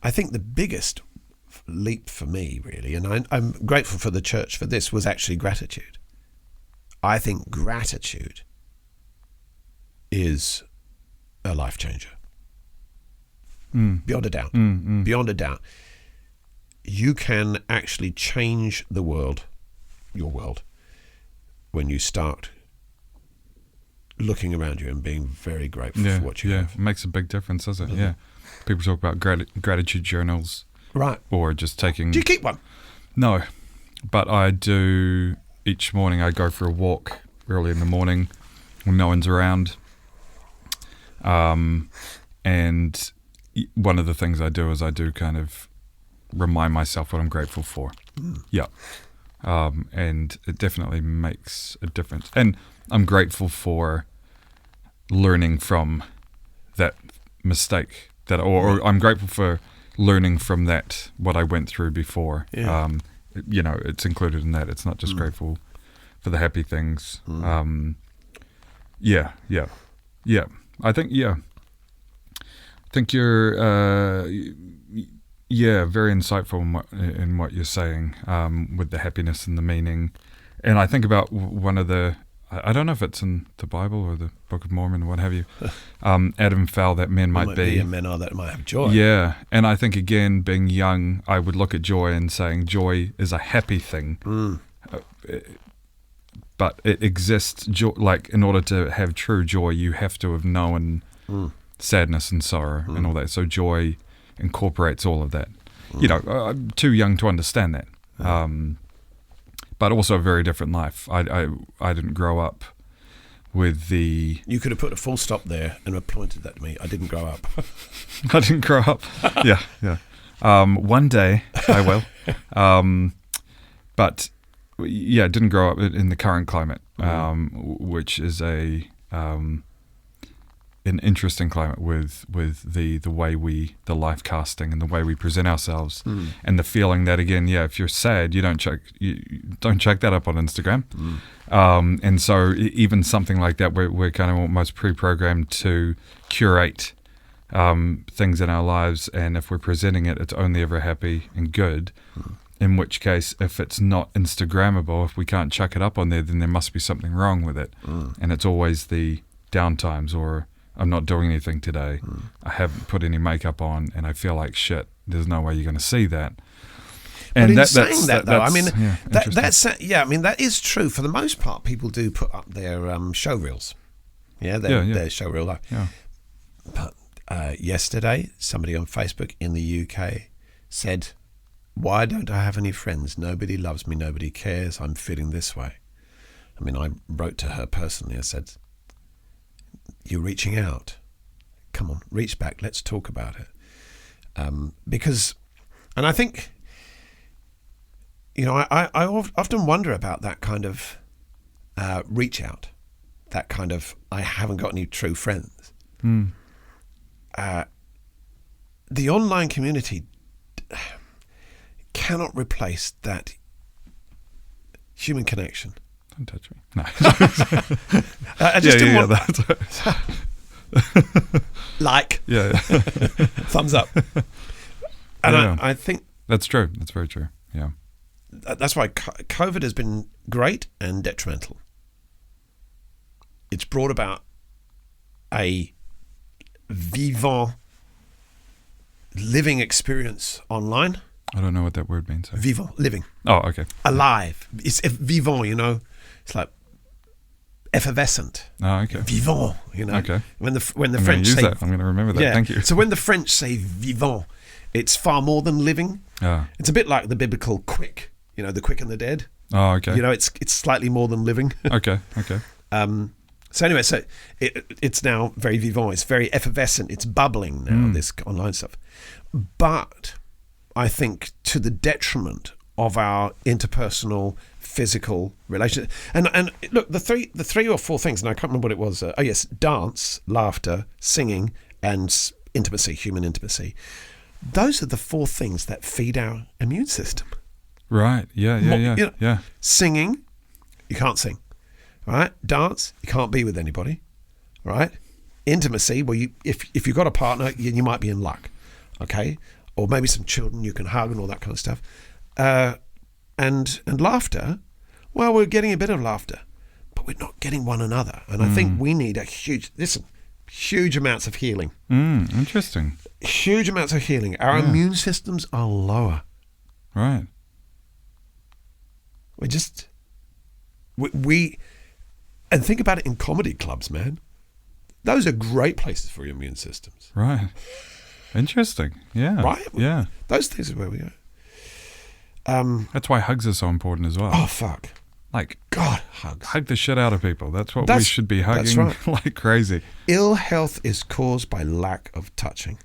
I think the biggest leap for me, really, and I'm grateful for the church for this, was actually gratitude. I think gratitude is a life changer. Beyond a doubt. Beyond a doubt. You can actually change the world, your world, when you start looking around you and being very grateful for what you have. It makes a big difference, doesn't it? Yeah. People talk about gratitude journals. Right. Or just taking... Do you keep one? No. But I do, each morning I go for a walk early in the morning when no one's around. And one of the things I do is I do kind of remind myself what I'm grateful for. Yeah. And it definitely makes a difference. And I'm grateful for learning from that mistake, or I'm grateful for learning from that, what I went through before. Yeah. It's included in that. It's not just grateful for the happy things. Yeah. I think you're very insightful in what you're saying, with the happiness and the meaning. And I think about one of the, I don't know if it's in the Bible or the Book of Mormon or what have you, Adam fell that men might be. And men are that might have joy. Yeah. And I think, again, being young, I would look at joy and saying joy is a happy thing. But it exists, like, in order to have true joy, you have to have known sadness and sorrow and all that. So joy incorporates all of that. I'm too young to understand that. But also a very different life. I didn't grow up with the... You could have put a full stop there and pointed that to me. I didn't grow up. I didn't grow up. Yeah. One day I will. But yeah, didn't grow up in the current climate, which is an interesting climate with the way the life casting and the way we present ourselves, and the feeling that, again, if you're sad, you don't check that up on Instagram, and so even something like that, we're kind of almost pre-programmed to curate things in our lives, and if we're presenting it, it's only ever happy and good. In which case, if it's not Instagrammable, if we can't chuck it up on there, then there must be something wrong with it, and it's always the downtimes, or I'm not doing anything today. I haven't put any makeup on, and I feel like shit. There's no way you're going to see that. And that is true. For the most part, people do put up their show reels. Their show reel life. Yeah. But yesterday, somebody on Facebook in the UK said, "Why don't I have any friends? Nobody loves me. Nobody cares. I'm feeling this way." I mean, I wrote to her personally. I said, "You're reaching out. Come on, reach back. Let's talk about it." Because I think, I often wonder about that kind of reach out, that kind of, I haven't got any true friends. The online community cannot replace that human connection. Don't touch me. No. I just didn't want That's like yeah. thumbs up. And Yeah. I think That's true. That's very true. Yeah. that's why COVID has been great and detrimental. It's brought about a vivant living experience online. I don't know what that word means. Sorry. Vivant, living, Oh, okay. alive. It's vivant, you know. It's like effervescent. Oh, okay. Vivant, you know. Okay. When the I'm going to French use say, that. I'm going to remember that. yeah. Thank you. So when the French say vivant, it's far more than living. It's a bit like the biblical quick, you know, the quick and the dead. Oh, okay. You know, it's slightly more than living. Okay. Okay. So anyway, so it's now very vivant. It's very effervescent. It's bubbling now, this online stuff. But I think to the detriment of our interpersonal, physical relationship. And look, the three or four things, and I can't remember what it was. Dance, laughter, singing, and intimacy, human intimacy. Those are the four things that feed our immune system. Right. Yeah. Yeah. Yeah. You know, Yeah. Singing, you can't sing. Right? Dance, you can't be with anybody. Right? Intimacy, well, if you've got a partner, you might be in luck. Okay? Or maybe some children you can hug and all that kind of stuff. And laughter, well, we're getting a bit of laughter, but we're not getting one another. And I think we need huge amounts of healing. Interesting. Huge amounts of healing. Our immune systems are lower. Right. And think about it in comedy clubs, man. Those are great places for your immune systems. Right. Interesting. Yeah. Right? Yeah. Those things are where we go. That's why hugs are so important as well. Oh, fuck. Like, God, hugs. hug the shit out of people. That's what we should be hugging that's right. like crazy. Ill health is caused by lack of touching.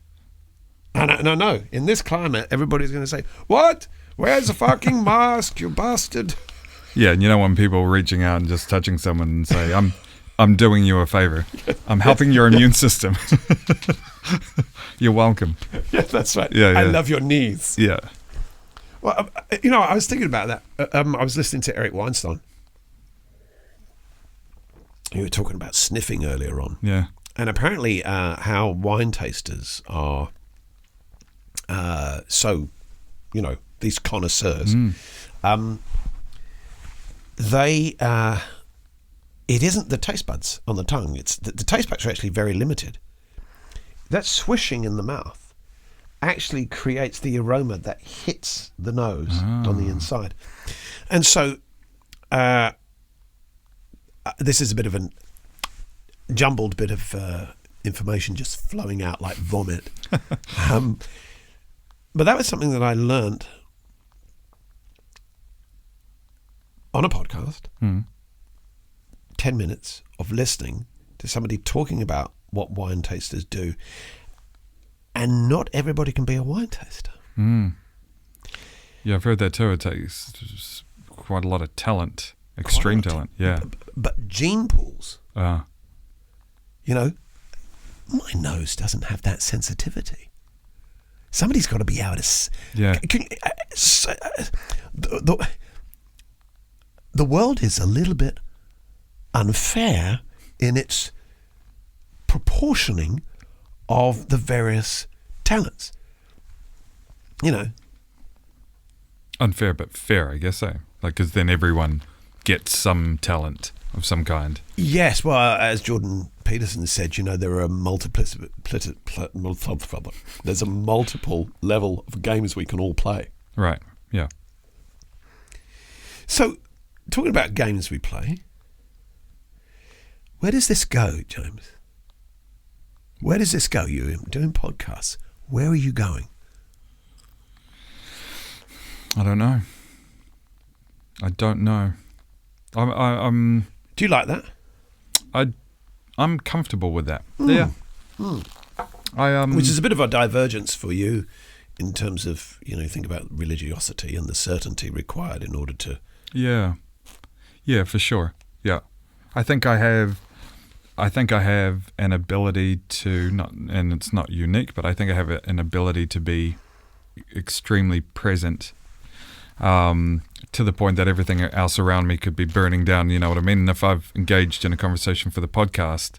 And I know, in this climate, everybody's going to say, what? Where's the fucking mask, you bastard? Yeah, and you don't want people reaching out and just touching someone and say, I'm doing you a favor. I'm helping your immune system. You're welcome. Yeah, that's right. Yeah, I yeah. love your knees. Yeah. Well, you know, I was thinking about that. I was listening to Eric Weinstein. You were talking about sniffing earlier on. Yeah. And apparently how wine tasters are so, you know, these connoisseurs, they, it isn't the taste buds on the tongue. It's the taste buds are actually very limited. That swishing in the mouth actually creates the aroma that hits the nose on the inside. And so this is a bit of a jumbled bit of information just flowing out like vomit. But that was something that I learned on a podcast. 10 minutes of listening to somebody talking about what wine tasters do. And not everybody can be a wine taster. Yeah, I've heard that too. It takes quite a lot of talent, extreme talent. Yeah. But gene pools, you know, my nose doesn't have that sensitivity. Somebody's got to be able to... Yeah. The world is a little bit unfair in its proportioning of the various talents. You know. Unfair but fair, I guess so. Like, because then everyone gets some talent of some kind. Yes, well, as Jordan Peterson said, you know, there are there's a multiple level of games we can all play. Right, yeah. So, talking about games we play, where does this go, James? Where does this go? You're doing podcasts. Where are you going? I don't know. I'm Do you like that? I'm comfortable with that. Yeah. Which is a bit of a divergence for you in terms of, you know, think about religiosity and the certainty required in order to... Yeah. Yeah, for sure. Yeah. I think I have an ability to not, and it's not unique, but I think I have an ability to be extremely present to the point that everything else around me could be burning down. You know what I mean? And if I've engaged in a conversation for the podcast,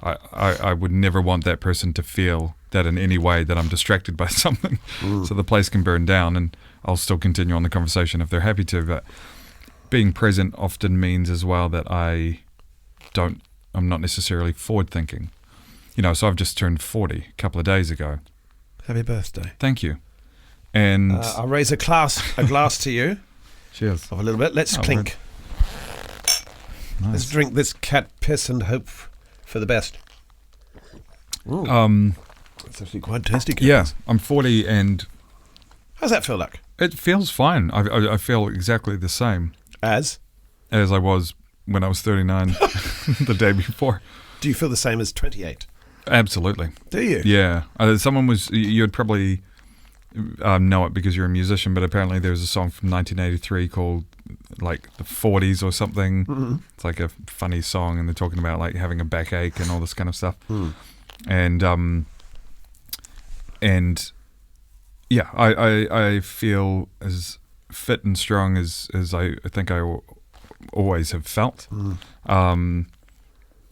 I would never want that person to feel that in any way that I'm distracted by something. So the place can burn down and I'll still continue on the conversation if they're happy to. But being present often means as well that I'm not necessarily forward thinking. You know, so I've just turned 40 a couple of days ago. Happy birthday. Thank you. And I'll raise a glass to you. Cheers. Of a little bit. Let's clink. Nice. Let's drink this cat piss and hope for the best. It's actually quite tasty. Yeah, I'm 40 and How's that feel like? it feels fine. I feel exactly the same As? as I was when I was 39 the day before. Do you feel the same as 28? Absolutely. Do you? Yeah. You'd probably know it because you're a musician, but apparently there's a song from 1983 called like the 40s or something. Mm-hmm. It's like a funny song and they're talking about like having a backache and all this kind of stuff. And yeah, I feel as fit and strong as I think I always have felt.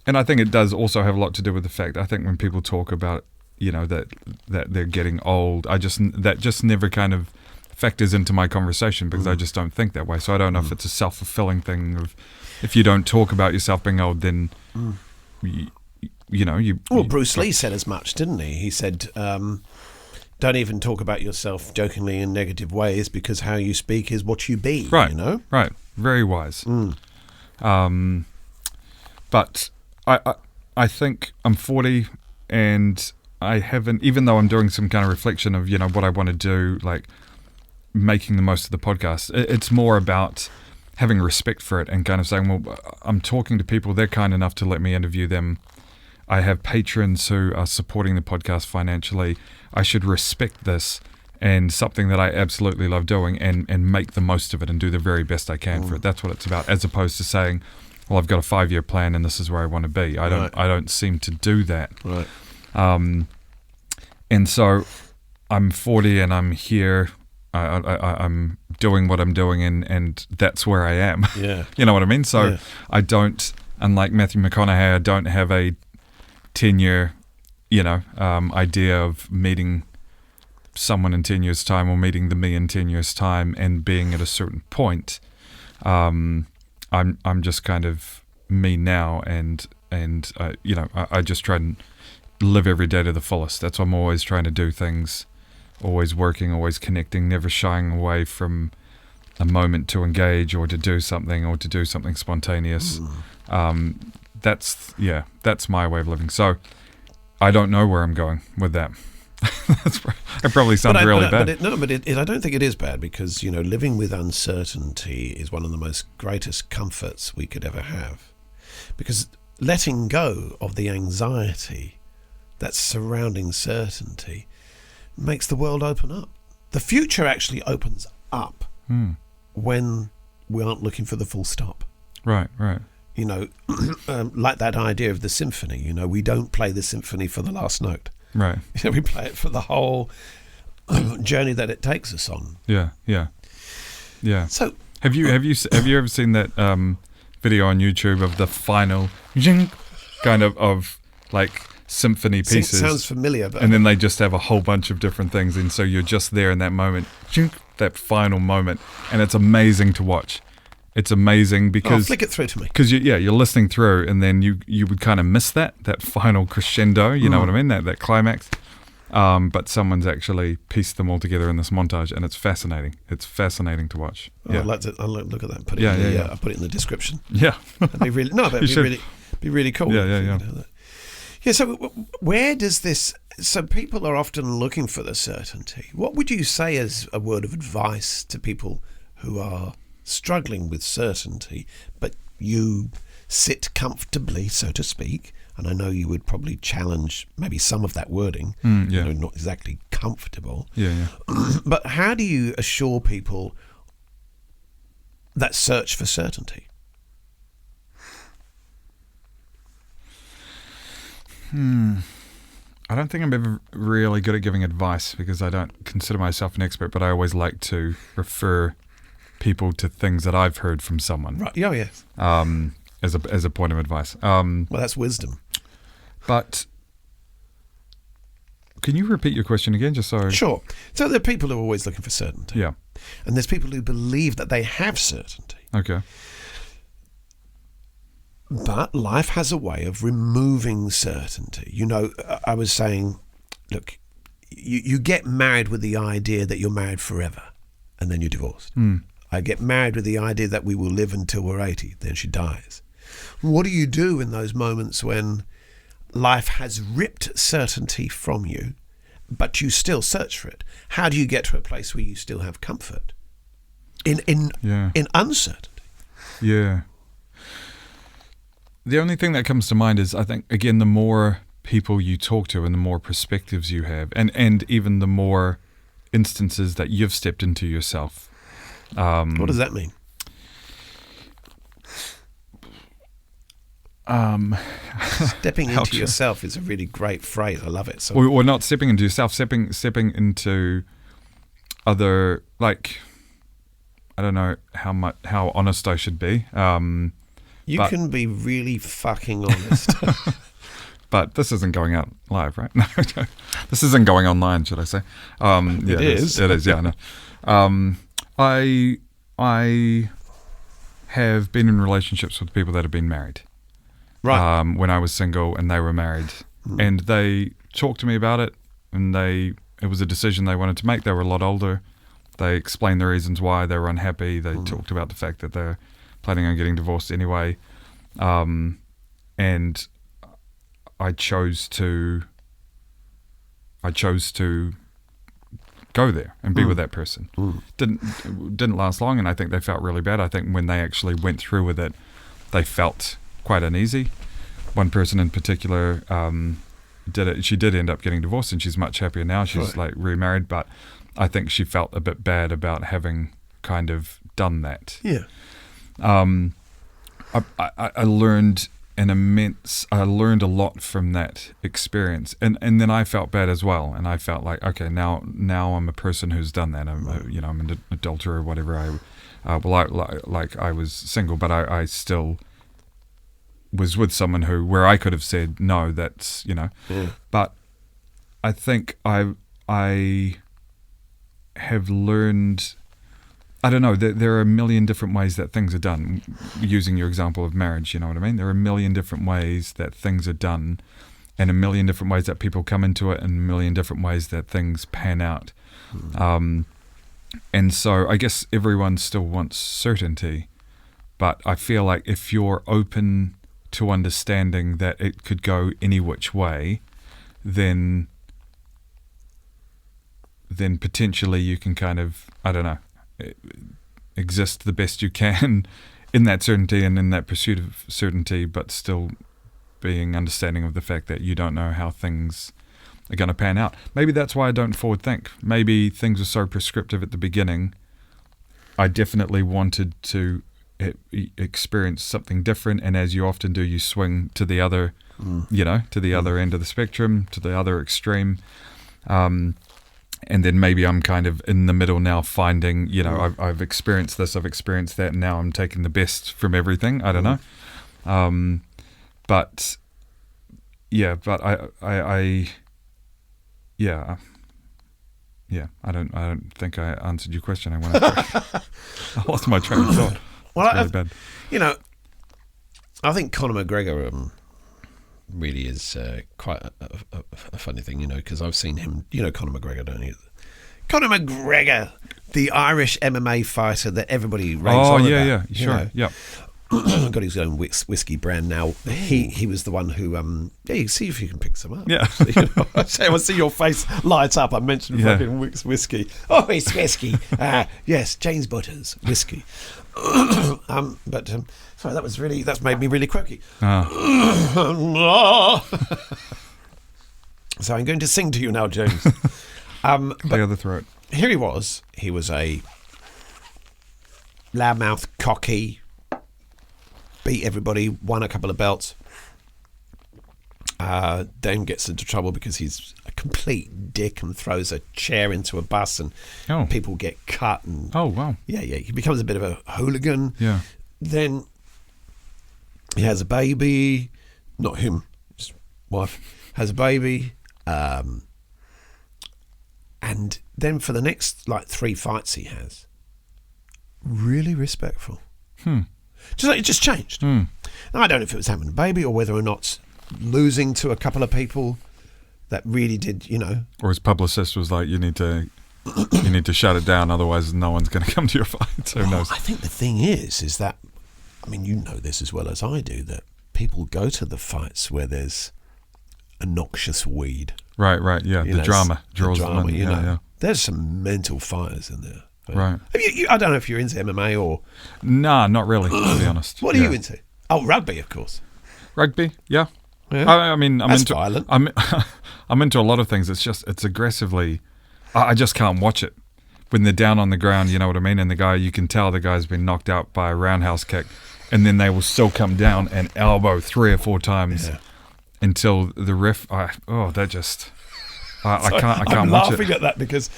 And I think it does also have a lot to do with the fact, I think when people talk about, you know, that they're getting old, that just never kind of factors into my conversation because I just don't think that way. So I don't know if it's a self-fulfilling thing of if you don't talk about yourself being old, then you know. Well, Bruce Lee said as much, didn't he? He said, don't even talk about yourself jokingly in negative ways because how you speak is what you be, Right, you know? right. Very wise. But I think I'm 40 and I haven't, even though I'm doing some kind of reflection of, you know, what I want to do, like making the most of the podcast, it's more about having respect for it and kind of saying, well, I'm talking to people, they're kind enough to let me interview them. I have patrons who are supporting the podcast financially. I should respect this and something that I absolutely love doing and make the most of it and do the very best I can for it. That's what it's about, as opposed to saying, well, I've got a 5-year plan and this is where I want to be. I don't seem to do that. Right. And so I'm 40 and I'm here. I'm doing what I'm doing and that's where I am. Yeah. You know what I mean? So Yeah. I don't, unlike Matthew McConaughey, I don't have a 10-year, you know, idea of meeting someone in 10 years' time or meeting the me in 10 years' time and being at a certain point. I'm just kind of me now and you know, I just try and live every day to the fullest. That's why I'm always trying to do things, always working, always connecting, never shying away from a moment to engage or to do something spontaneous. That's my way of living. So I don't know where I'm going with that. It probably sounds really bad. I don't think it is bad because, you know, living with uncertainty is one of the most greatest comforts we could ever have. Because letting go of the anxiety that's surrounding certainty makes the world open up. The future actually opens up when we aren't looking for the full stop. Right. You know, like that idea of the symphony, you know, we don't play the symphony for the last note. Right. We play it for the whole journey that it takes us on. Yeah. So have you ever seen that video on YouTube of the final kind of like symphony pieces? Sounds familiar, but and then they just have a whole bunch of different things, and so you're just there in that moment, that final moment, and it's amazing to watch. It's amazing because flick it through to me. Because you're listening through, and then you would kind of miss that final crescendo. You know what I mean? That climax. But someone's actually pieced them all together in this montage, and it's fascinating. It's fascinating to watch. I'd like to look at that. And I'll put it in the description. Yeah, that'd be really be really cool. Yeah. Yeah. So where does this? So people are often looking for the certainty. What would you say as a word of advice to people who are struggling with certainty, but you sit comfortably, so to speak? And I know you would probably challenge maybe some of that wording. You know, not exactly comfortable. Yeah. But how do you assure people that search for certainty? I don't think I'm ever really good at giving advice because I don't consider myself an expert, but I always like to refer people to things that I've heard from someone. Right. Oh, yes. As a point of advice. Well, that's wisdom. But can you repeat your question again, just so? Sure. So there are people who are always looking for certainty. Yeah. And there's people who believe that they have certainty. Okay. But life has a way of removing certainty. You know, I was saying, look, you get married with the idea that you're married forever, and then you're divorced. I get married with the idea that we will live until we're 80, then she dies. What do you do in those moments when life has ripped certainty from you, but you still search for it? How do you get to a place where you still have comfort in uncertainty? Yeah. The only thing that comes to mind is, I think, again, the more people you talk to and the more perspectives you have, and even the more instances that you've stepped into yourself. What does that mean? Stepping into yourself is a really great phrase. I love it. So, or not stepping into yourself, stepping into other, like, I don't know how honest I should be. You can be really fucking honest. But this isn't going out live, right? No, this isn't going online, should I say? It is. It is, yeah, I know. I have been in relationships with people that have been married. Right. When I was single and they were married. And they talked to me about it, and it was a decision they wanted to make. They were a lot older. They explained the reasons why they were unhappy. They talked about the fact that they're planning on getting divorced anyway. And I chose to go there and be with that person. Didn't last long, and I think they felt really bad. I think when they actually went through with it, they felt quite uneasy. One person in particular did it. She did end up getting divorced, and she's much happier now. She's like remarried, but I think she felt a bit bad about having kind of done that. Yeah. I learned I learned a lot from that experience, and then I felt bad as well, and I felt like, okay, now I'm a person who's done that. I'm an adulterer or whatever. I was single, but I still was with someone where I could have said no. That's but I think I have learned. I don't know, there are a million different ways that things are done. Using your example of marriage, you know what I mean? There are a million different ways that things are done, and a million different ways that people come into it, and a million different ways that things pan out. And so I guess everyone still wants certainty, but I feel like if you're open to understanding that it could go any which way, then potentially you can kind of, I don't know, exist the best you can in that certainty and in that pursuit of certainty, but still being understanding of the fact that you don't know how things are going to pan out. Maybe that's why I don't forward think. Maybe things were so prescriptive at the beginning. I definitely wanted to experience something different, and as you often do, you swing to the other, to the other end of the spectrum, to the other extreme. And then maybe I'm kind of in the middle now, finding, I've experienced this, I've experienced that, and now I'm taking the best from everything. I don't know. But I don't think I answered your question. I lost my train of thought. Well, really bad. I think Conor McGregor really is quite a funny thing, because I've seen him. You know Conor McGregor, don't you? Conor McGregor, the Irish MMA fighter that everybody raves on about. Yeah, sure, yeah. Got his own whiskey brand now. He was the one who you see if you can pick some up. Yeah. I see your face light up. I mentioned fucking whiskey. Oh, it's whiskey. Yes, James Butter's whiskey. Sorry, that's made me really croaky. So I'm going to sing to you now, James. Clear the throat. Here he was. He was a loudmouth, cocky, beat everybody, won a couple of belts. then gets into trouble because he's a complete dick and throws a chair into a bus and Oh. people get cut. And Oh, wow. yeah, he becomes a bit of a hooligan. Yeah. Then he has a baby, not him, his wife, has a baby. And then for the next 3 fights he has, really respectful. It just changed. Now, I don't know if it was having a baby or whether or not losing to a couple of people that really did, Or his publicist was like, you need to shut it down, otherwise no one's going to come to your fight. Who knows? I think the thing is that, you know this as well as I do, that people go to the fights where there's a noxious weed. Right, yeah. The drama draws them in. Yeah. There's some mental fighters in there. Right. I don't know if you're into MMA or... Nah, not really, to be honest. What are you into? Oh, rugby, of course. Rugby, yeah. Yeah. I'm That's into violent. I'm into a lot of things. It's aggressively. I just can't watch it when they're down on the ground. You know what I mean? And you can tell the guy's been knocked out by a roundhouse kick, and then they will still come down and elbow 3 or 4 times until the ref. I can't I'm watch laughing it. at that because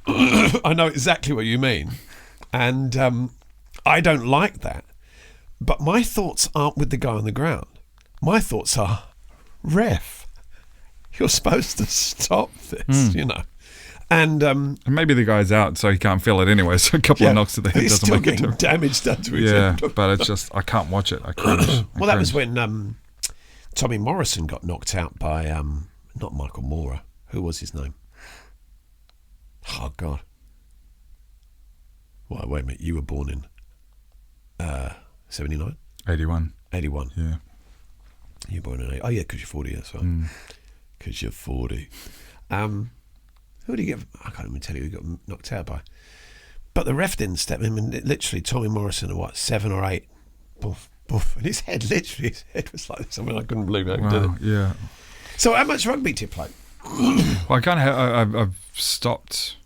I know exactly what you mean, and I don't like that. But my thoughts aren't with the guy on the ground. My thoughts are, ref, you're supposed to stop this, And And maybe the guy's out, so he can't feel it anyway. So a couple of knocks to the head he's doesn't still make a getting difference. damage done to his Yeah, head. but it's just I can't watch it. I cringe. Well, that was when Tommy Morrison got knocked out by not Michael Moorer. Who was his name? Oh God! Wait a minute. You were born in 79? 81. 81. Yeah. You were born in 80. Oh yeah, because you're 40. That's right. Because you're 40. Who did he get? I can't even tell you who he got knocked out by. But the ref didn't step in, and literally Tommy Morrison, 7 or 8, boof, boof, and his head was like this. I couldn't believe how he did it. Wow. Yeah. So how much rugby do you play? Well, I've stopped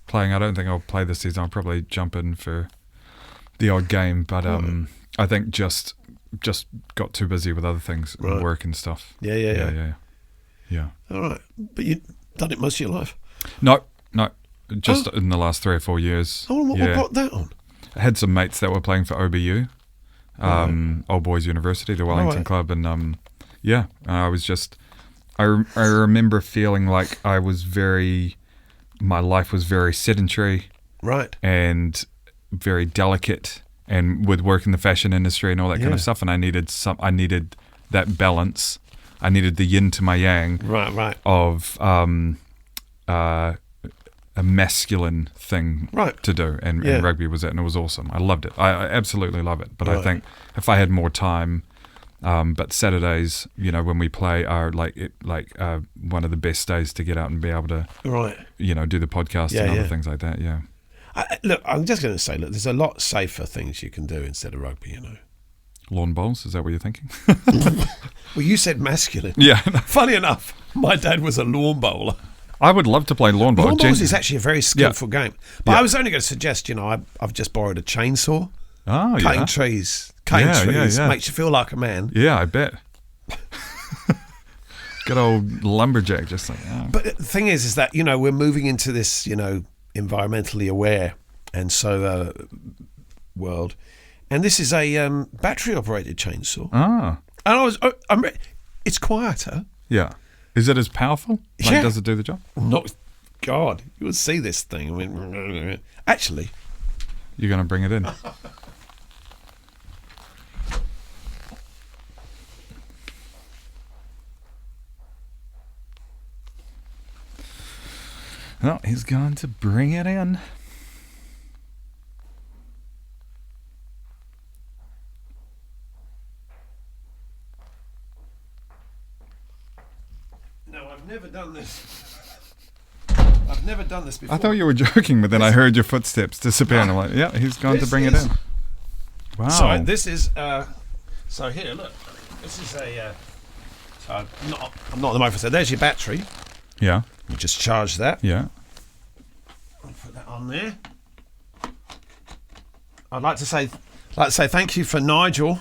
playing. I don't think I'll play this season. I'll probably jump in for the odd game, but I think just got too busy with other things, Right. work and stuff. Yeah. Yeah. All right, but you've done it most of your life. No, just in the last 3 or 4 years. Oh, what yeah. brought that on? I had some mates that were playing for OBU, Old Boys University, the Wellington Right. club, and I was just. I remember feeling like my life was very sedentary Right. and very delicate, and with work in the fashion industry and all that kind Yeah. of stuff, and I needed that balance. I needed the yin to my yang Right. of a masculine thing Right. to do, and rugby was it, and it was awesome. I loved it. I absolutely love it. But I Right. think if I had more time, but Saturdays, when we play, are one of the best days to get out and be able to, Right. do the podcast Yeah, and other yeah. thing like that. Yeah, Look, I'm just going to say, there's a lot safer things you can do instead of rugby. lawn bowls. Is that what you're thinking? Well, you said masculine. Yeah, Funny enough, my dad was a lawn bowler. I would love to play lawn bowls. Lawn bowls is actually a very skillful game. But Yeah. I was only going to suggest, I've just borrowed a chainsaw. Oh Cutting yeah, trees Yeah. makes you feel like a man. yeah. I bet. Good old lumberjack, just like. Oh. But the thing is that, we're moving into this, environmentally aware and so world. And this is a battery operated chainsaw. Ah, And it's quieter. yeah. Is it as powerful? Yeah. Does it do the job? Not, God, you would see this thing. Actually, You're going to bring it in. Well, he's going to bring it in. no, I've never done this. I've never done this before. I thought you were joking, but then I heard your footsteps disappear, and I'm like, yeah, he's going to This bring it is- in. Wow. So this is so here, look. This is a so I'm not the microphone. So there's your battery. Yeah, You just charge that. yeah. I'll put that on there. I'd like to say thank you for Nigel,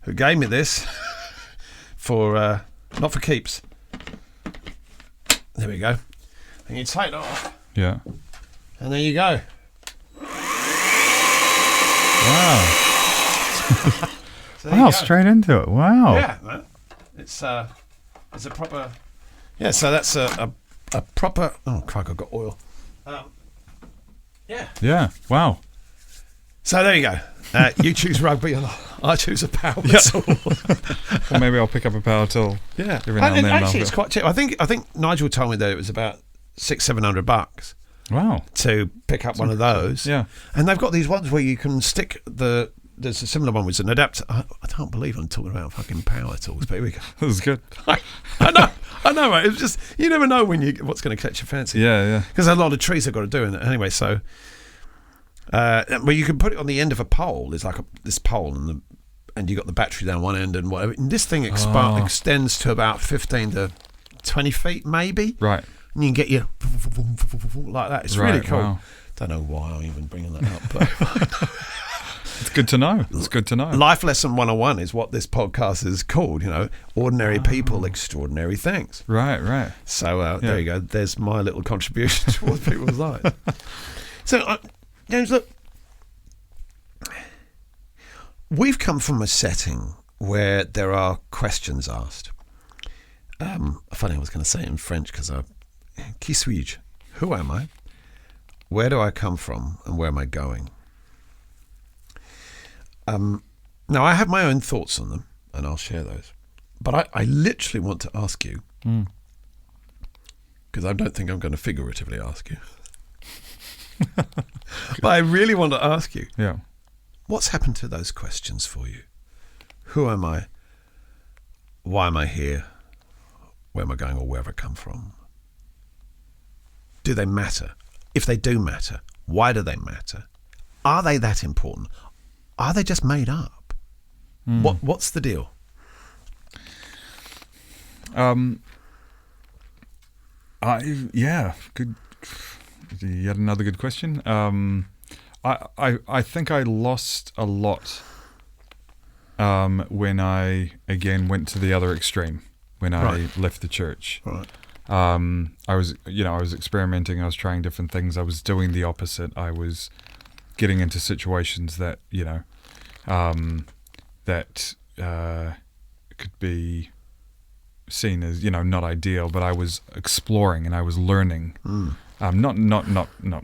who gave me this for not for keeps. There we go. And you take it off, Yeah. and there you go. Wow. So there you go. Straight into it. Wow. Yeah, man. It's a proper. Yeah, so that's a proper. Oh, crap! I've got oil. Yeah. Yeah. Wow. So there you go. You choose rugby, and I choose a power whistle. Well, maybe I'll pick up a power tool. Yeah. Every now and then. Actually, it's quite cheap. I think Nigel told me that it was about $600-700 Wow. to pick up one of those. Yeah. And they've got these ones where you can stick the. There's a similar one with an adapter. I can't believe I'm talking about fucking power tools, but here we go. That was good. I know, mate. It's just you never know what's going to catch your fancy. Yeah. Yeah. Because a lot of trees have got to do it anyway. So, well, you can put it on the end of a pole. There's like this pole, and you got the battery down one end and whatever. And this thing extends to about 15 to 20 feet, maybe. Right. And you can get your like that. It's really cool. Wow. Don't know why I'm even bringing that up, but It's good to know. It's good to know. Life Lesson 101 is what this podcast is called. Ordinary people, extraordinary things. Right. So there you go. There's my little contribution towards people's lives. So, James, look, we've come from a setting where there are questions asked. Funny, I was going to say it in French because qui suis-je? Who am I? Where do I come from and where am I going? Now, I have my own thoughts on them, and I'll share those. But I literally want to ask you, because I don't think I'm going to figuratively ask you. But I really want to ask you, what's happened to those questions for you? Who am I? Why am I here? Where am I going, or where have I come from? Do they matter? If they do matter, why do they matter? Are they that important? Are they just made up? What's the deal? Good. Yet another good question. I think I lost a lot when I again went to the other extreme when I left the church. Right. I was experimenting. I was trying different things. I was doing the opposite. I was getting into situations that could be seen as not ideal, but I was exploring and I was learning. Not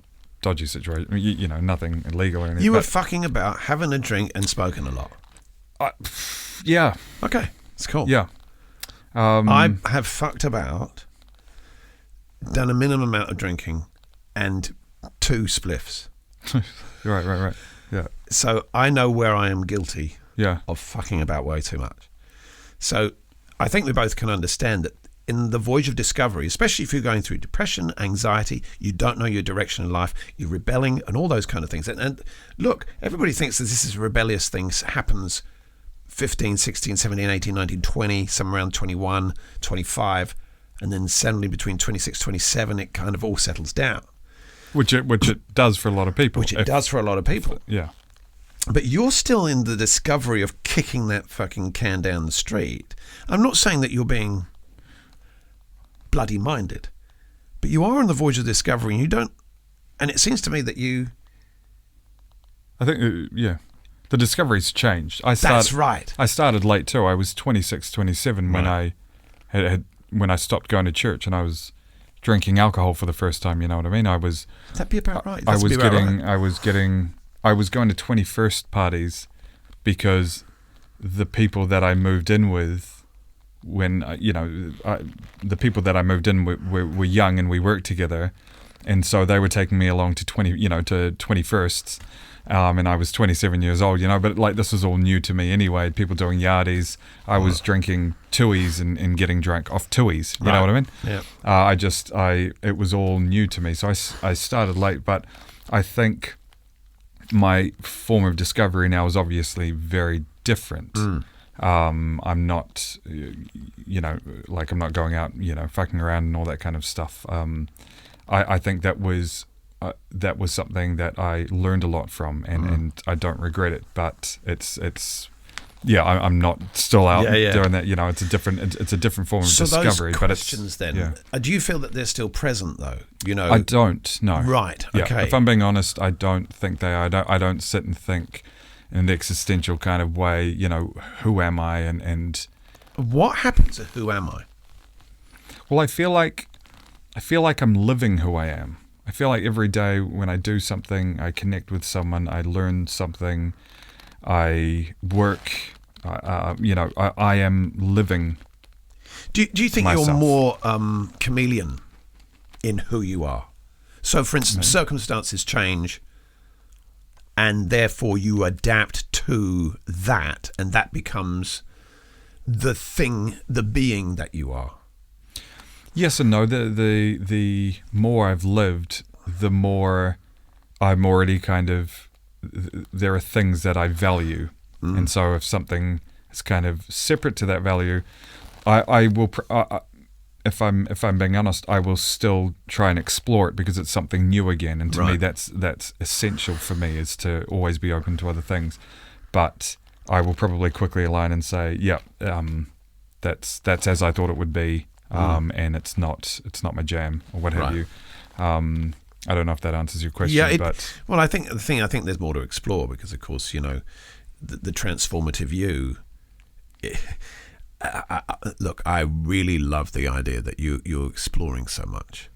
dodgy situation. Nothing illegal or anything. You were fucking about, having a drink and smoking a lot. Yeah. Okay, it's cool. Yeah. I have fucked about, done a minimum amount of drinking, and 2 spliffs. Right. Yeah. So I know where I am guilty Yeah. of fucking about way too much. So I think we both can understand that in the voyage of discovery, especially if you're going through depression, anxiety, you don't know your direction in life, you're rebelling and all those kind of things. And look, everybody thinks that this is rebellious things happens 15, 16, 17, 18, 19, 20, somewhere around 21, 25, and then suddenly between 26, 27, it kind of all settles down. Which it does for a lot of people. Does for a lot of people. Yeah. But you're still in the discovery of kicking that fucking can down the street. I'm not saying that you're being bloody minded, but you are on the voyage of discovery, and you don't. And it seems to me that you. I think the discovery's changed. That's right. I started late too. I was 26, 27 when I when I stopped going to church and I was drinking alcohol for the first time. You know what I mean? That'd be about right. I was going to 21st parties because the people that I moved in with, the people that I moved in with were young and we worked together, and so they were taking me along to 21sts, and I was 27 years old, but like this was all new to me anyway. People doing yardies, I was drinking Tuies and getting drunk off Tuies. You know what I mean? Yeah. It was all new to me, so I started late, but I think my form of discovery now is obviously very different. I'm not, I'm not going out, fucking around and all that kind of stuff. I think that was something that I learned a lot from, and I don't regret it. But it's I'm not still out Yeah. doing that. It's a different form of discovery. Those questions, but then, do you feel that they're still present, though? I don't. No. Right. Okay. Yeah, if I'm being honest, I don't think they are. I don't sit and think in an existential kind of way. Who am I? And what happened to who am I? well, I feel like I'm living who I am. I feel like every day when I do something, I connect with someone, I learn something, I work. I am living. Do you think myself. you're more chameleon in who you are? So, for instance, circumstances change, and therefore you adapt to that, and that becomes the thing, the being that you are. Yes and no. The more I've lived, the more I'm already kind of. There are things that I value, and so if something is kind of separate to that value, I will. If I'm being honest, I will still try and explore it because it's something new again, and to me that's essential for me, is to always be open to other things. But I will probably quickly align and say, that's as I thought it would be, and it's not my jam or what have you. I don't know if that answers your question, but well, I think there's more to explore because, of course, the transformative you. Look, I really love the idea that you're exploring so much.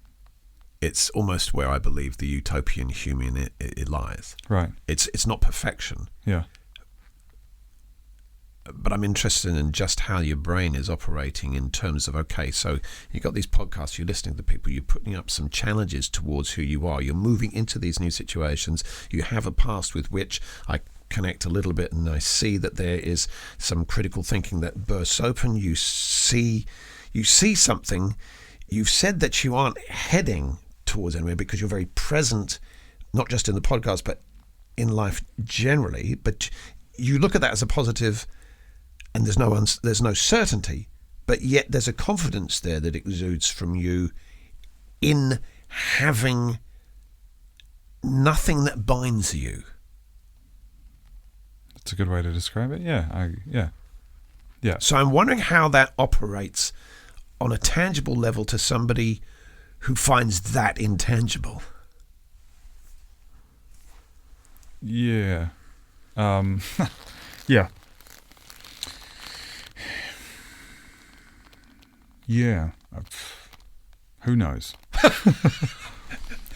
It's almost where I believe the utopian human it lies. Right. It's not perfection. Yeah. But I'm interested in just how your brain is operating in terms of, okay, so you've got these podcasts, you're listening to people, you're putting up some challenges towards who you are, you're moving into these new situations, you have a past with which I connect a little bit, and I see that there is some critical thinking that bursts open. You see something. You've said that you aren't heading towards anywhere because you're very present, not just in the podcast, but in life generally. But you look at that as a positive, and there's no certainty, but yet there's a confidence there that exudes from you in having nothing that binds you. That's a good way to describe it. Yeah. So I'm wondering how that operates on a tangible level to somebody who finds that intangible. Yeah. Yeah. Yeah. Who knows?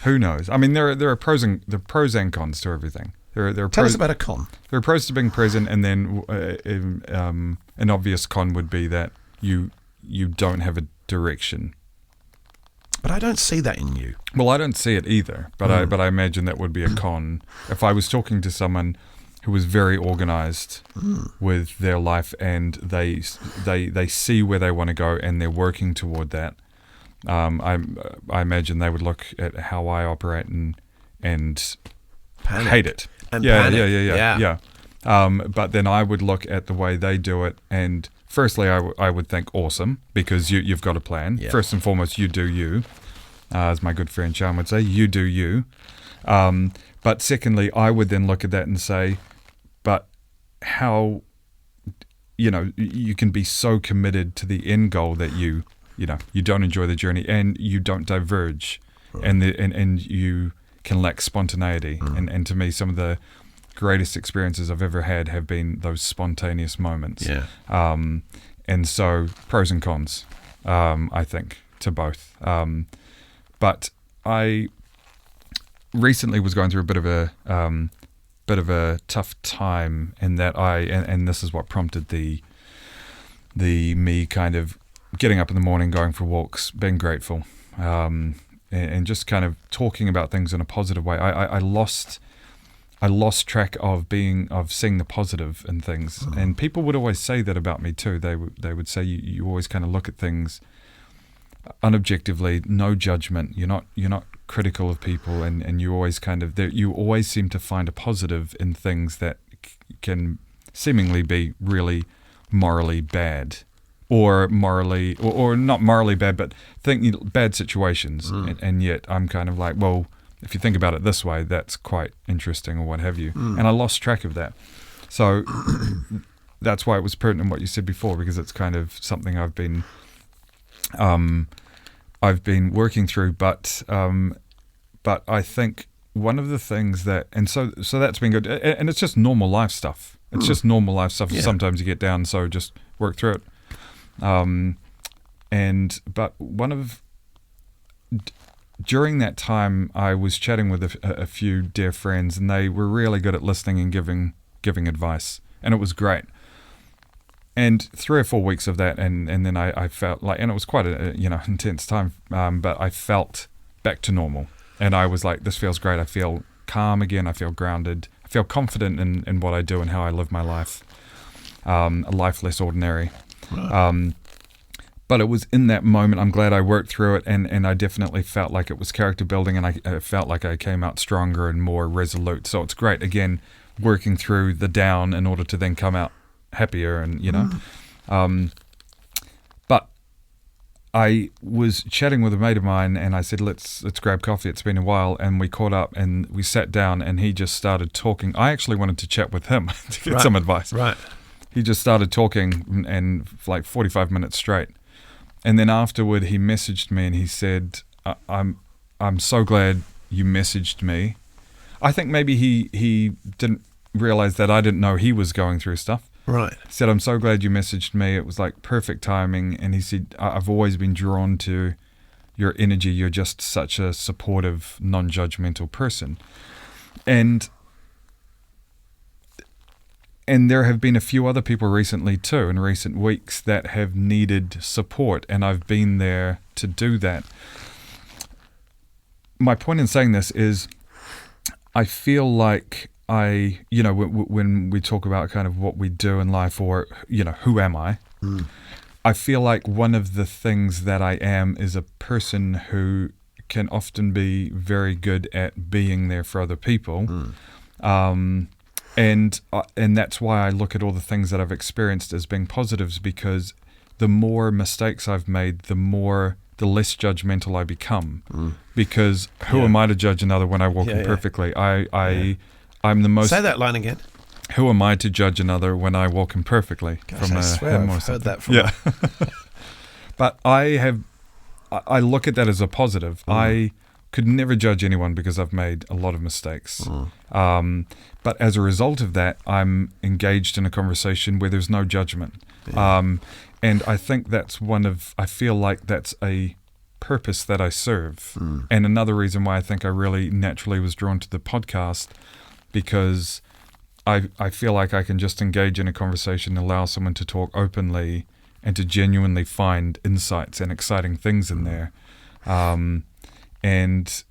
Who knows? I mean, there are pros and cons to everything. Tell us about a con. There are pros to being present, and then an obvious con would be that you don't have a direction. But I don't see that in you. Well, I don't see it either, but I imagine that would be a con. If I was talking to someone who was very organized with their life, and they see where they want to go and they're working toward that, I imagine they would look at how I operate and Panic. hate it. And yeah. But then I would look at the way they do it, and firstly, I would think awesome, because you've got a plan. Yeah. First and foremost, you do you, as my good friend Sean would say, you do you. But secondly, I would then look at that and say, but how, you can be so committed to the end goal that you don't enjoy the journey and you don't diverge, right. and you can lack spontaneity. And to me, some of the greatest experiences I've ever had have been those spontaneous moments. Yeah. And so pros and cons, I think, to both. But I recently was going through a bit of a tough time, in that and this is what prompted the me kind of getting up in the morning, going for walks, being grateful, and just kind of talking about things in a positive way. I lost track of seeing the positive in things, and people would always say that about me too. They would say you always kind of look at things unobjectively, no judgment. You're not critical of people, and you always you always seem to find a positive in things that can seemingly be really morally bad, or not morally bad, but bad situations. And yet I'm kind of like, well, if you think about it this way, that's quite interesting, or what have you. And I lost track of that. So that's why it was pertinent what you said before, because it's kind of something I've been working through. But I think one of the things that, and so that's been good, and it's just normal life stuff. It's just normal life stuff. Yeah. Sometimes you get down, so just work through it. During that time, I was chatting with a few dear friends, and they were really good at listening and giving advice, and it was great. And 3 or 4 weeks of that, and then I felt like, and it was quite a intense time, but I felt back to normal, and I was like, this feels great. I feel calm again. I feel grounded. I feel confident in what I do and how I live my life, a life less ordinary. Right. But it was in that moment, I'm glad I worked through it, and I definitely felt like it was character building, and I felt like I came out stronger and more resolute. So it's great, again, working through the down in order to then come out happier, and but I was chatting with a mate of mine, and I said, let's grab coffee. It's been a while, and we caught up, and we sat down, and he just started talking. I actually wanted to chat with him to get some advice. Right. He just started talking, and for like 45 minutes straight. And then afterward, he messaged me and he said, I'm so glad you messaged me. I think maybe he didn't realize that I didn't know he was going through stuff. Right. He said, I'm so glad you messaged me. It was like perfect timing. And he said, I've always been drawn to your energy. You're just such a supportive, non-judgmental person. And there have been a few other people recently too, in recent weeks, that have needed support, and I've been there to do that. My point in saying this is, I feel like when we talk about kind of what we do in life, or, who am I? I feel like one of the things that I am is a person who can often be very good at being there for other people. And that's why I look at all the things that I've experienced as being positives, because the more mistakes I've made, the less judgmental I become. Because who am I to judge another when I walk in perfectly? I'm the most. Say that line again. Who am I to judge another when I walk in perfectly? Gosh, I swear I've heard that from. Yeah. But I look at that as a positive. I could never judge anyone because I've made a lot of mistakes. But as a result of that, I'm engaged in a conversation where there's no judgment. And I think I feel like that's a purpose that I serve. And another reason why I think I really naturally was drawn to the podcast, because I feel like I can just engage in a conversation, allow someone to talk openly and to genuinely find insights and exciting things in there. And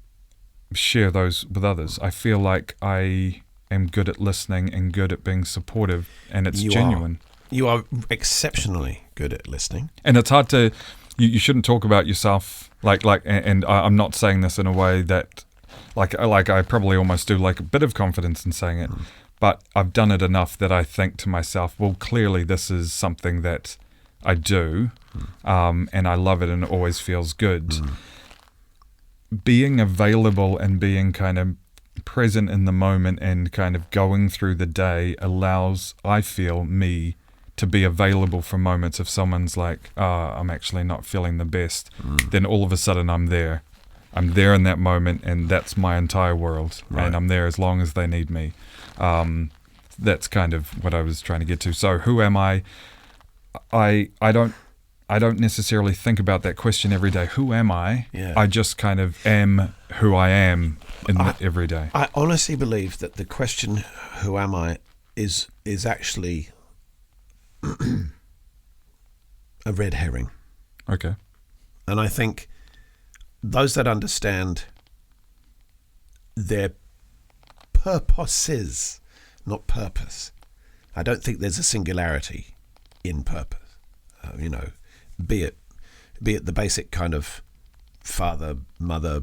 share those with others. I feel like I am good at listening and good at being supportive, and it's genuine. You are exceptionally good at listening. And it's hard to, you shouldn't talk about yourself and I'm not saying this in a way that, like I probably almost do, like a bit of confidence in saying it, but I've done it enough that I think to myself, well, clearly this is something that I do, and I love it, and it always feels good. Being available and being kind of present in the moment and kind of going through the day allows, I feel, me to be available for moments. If someone's like, I'm actually not feeling the best, then all of a sudden I'm there in that moment, and that's my entire world. Right. And I'm there as long as they need me. That's kind of what I was trying to get to. So who am I? I don't necessarily think about that question every day. Who am I? Yeah. I just kind of am who I am every day. I honestly believe that the question, who am I, is actually a red herring. Okay. And I think those that understand their purposes, not purpose. I don't think there's a singularity in purpose. Be it the basic kind of father, mother,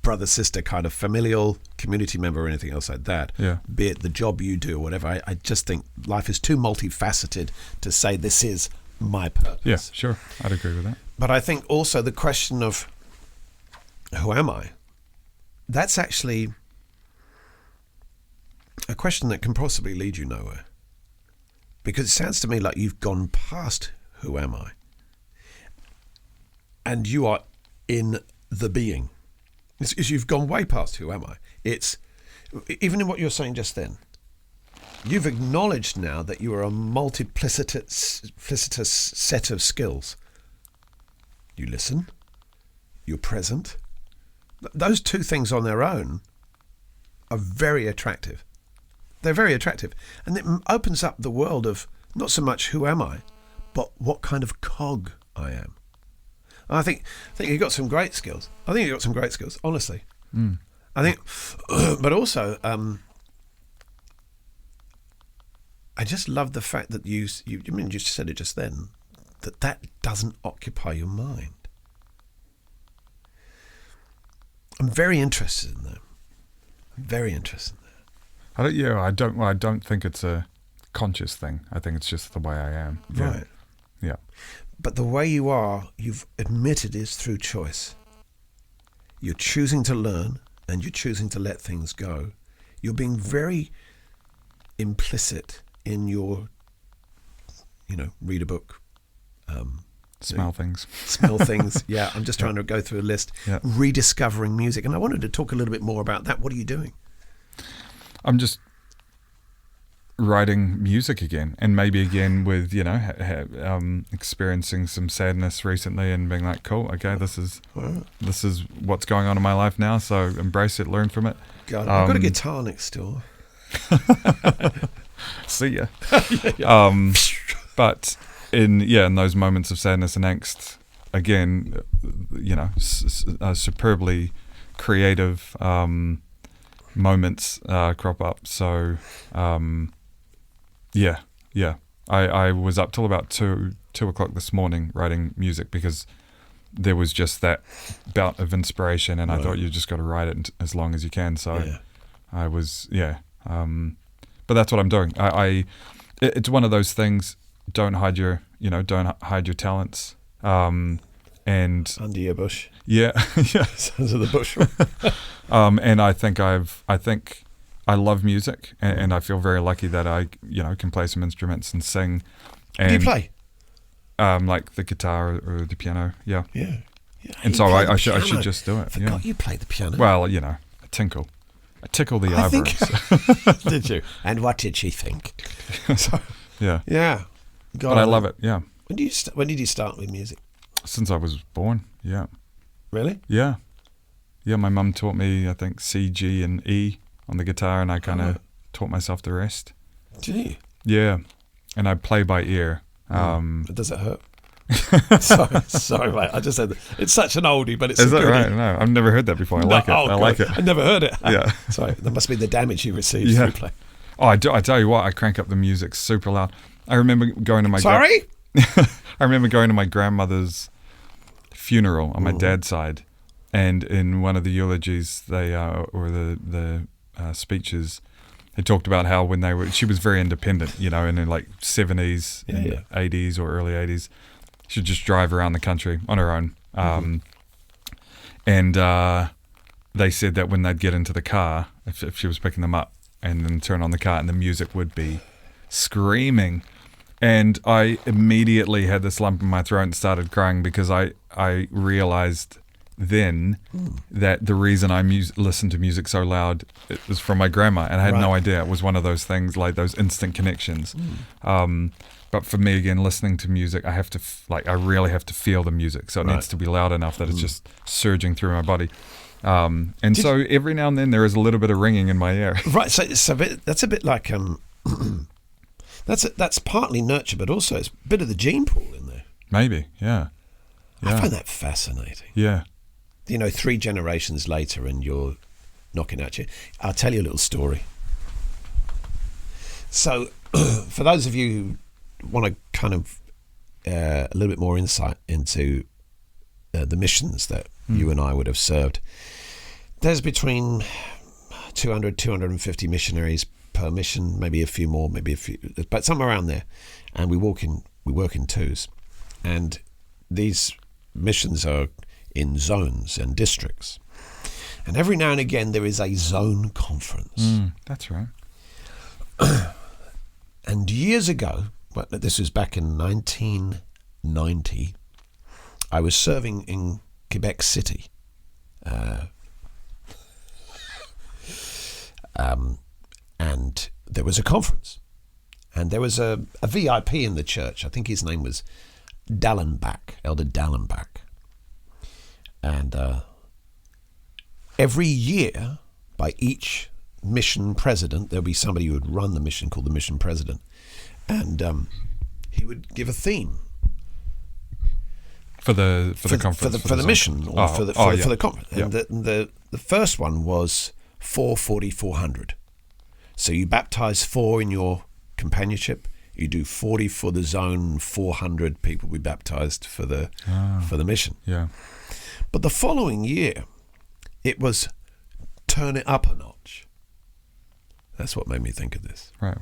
brother, sister kind of familial community member or anything else like that. Yeah. Be it the job you do or whatever. I just think life is too multifaceted to say this is my purpose. Yeah, sure. I'd agree with that. But I think also the question of who am I? That's actually a question that can possibly lead you nowhere. because it sounds to me like you've gone past who am I, and you are in the being. You've gone way past who am I. It's even in what you're saying just then. You've acknowledged now that you are a multiplicitous set of skills. You listen. You're present. Those two things on their own are very attractive. They're very attractive. And it opens up the world of not so much who am I, but what kind of cog I am. And I think you've got some great skills. Honestly. I think, but also, I just love the fact that you just said it just then, that doesn't occupy your mind. I'm very interested in that. I don't think it's a conscious thing. I think it's just the way I am. Yeah. Right. Yeah. But the way you are, you've admitted, is through choice. You're choosing to learn and you're choosing to let things go. You're being very implicit in your, read a book. Smell things. Smell things. Yeah, I'm just trying to go through a list. Yeah. Rediscovering music. And I wanted to talk a little bit more about that. What are you doing? I'm just writing music again, and maybe again with experiencing some sadness recently and being like, cool, okay, this is what's going on in my life now, so embrace it, learn from it. God, I've got a guitar next door. See ya. Yeah. But in those moments of sadness and angst, again, superbly creative moments crop up. So I was up till about 2 o'clock this morning writing music, because there was just that bout of inspiration, and I thought you just got to write it as long as you can. So I was but that's what I'm doing. It's one of those things. Don't hide your talents. And under your bush. Yeah. Sounds of the bush. And I think I love music, and I feel very lucky that I can play some instruments and sing. And, do you play? Like the guitar or the piano. Yeah. Yeah. And so I should just do it. I forgot you played the piano. Well, I tinkle. I tickle the eyebrows. Did you? And what did she think? Yeah. Yeah. God, but I love it. Yeah. When did you start with music? Since I was born. Yeah. Really? Yeah. Yeah. My mum taught me, I think, C, G, and E on the guitar, and I kind of taught myself the rest. Gee. Yeah. And I play by ear. Does it hurt? Sorry, mate. I just said that. It's such an oldie, but it's is that right? No, I've never heard that before. I like it. I like it. I never heard it. Yeah. Sorry, that must be the damage you received through play. Oh, I tell you what, I crank up the music super loud. I remember going to my I remember going to my grandmother's funeral on my dad's side, and in one of the eulogies, they the speeches, they talked about how when she was very independent, in the like 70s, 80s or early 80s. She'd just drive around the country on her own. And they said that when they'd get into the car, if she was picking them up, and then turn on the car, and the music would be screaming. And I immediately had this lump in my throat and started crying, because I realized then that the reason I listened to music so loud, it was from my grandma, and I had no idea. It was one of those things, like those instant connections. But for me, again, listening to music, I have to I really have to feel the music, so it needs to be loud enough that it's just surging through my body. So every now and then there is a little bit of ringing in my ear. Right. So that's a bit like that's partly nurture, but also it's a bit of the gene pool in there. Maybe, yeah. I find that fascinating. Yeah. 3 generations later, and you're knocking at you. I'll tell you a little story. So, for those of you who want to kind of a little bit more insight into the missions that you and I would have served, there's between 200, 250 missionaries per mission, maybe a few more, but somewhere around there. And we work in twos. And these missions are in zones and districts. And every now and again there is a zone conference. That's right. And years ago, well, this was back in 1990, I was serving in Quebec City. And there was a conference. And there was a VIP in the church. I think his name was Dallenbach, Elder Dallenbach. And every year, by each mission president, there'll be somebody who would run the mission called the mission president. And he would give a theme. For the conference? For the mission, or for the conference. And the first one was 440-400. So you baptize 4 in your companionship, you do 40 for the zone, 400 people we baptized for the mission. Yeah. But the following year, it was turn it up a notch. That's what made me think of this. Right.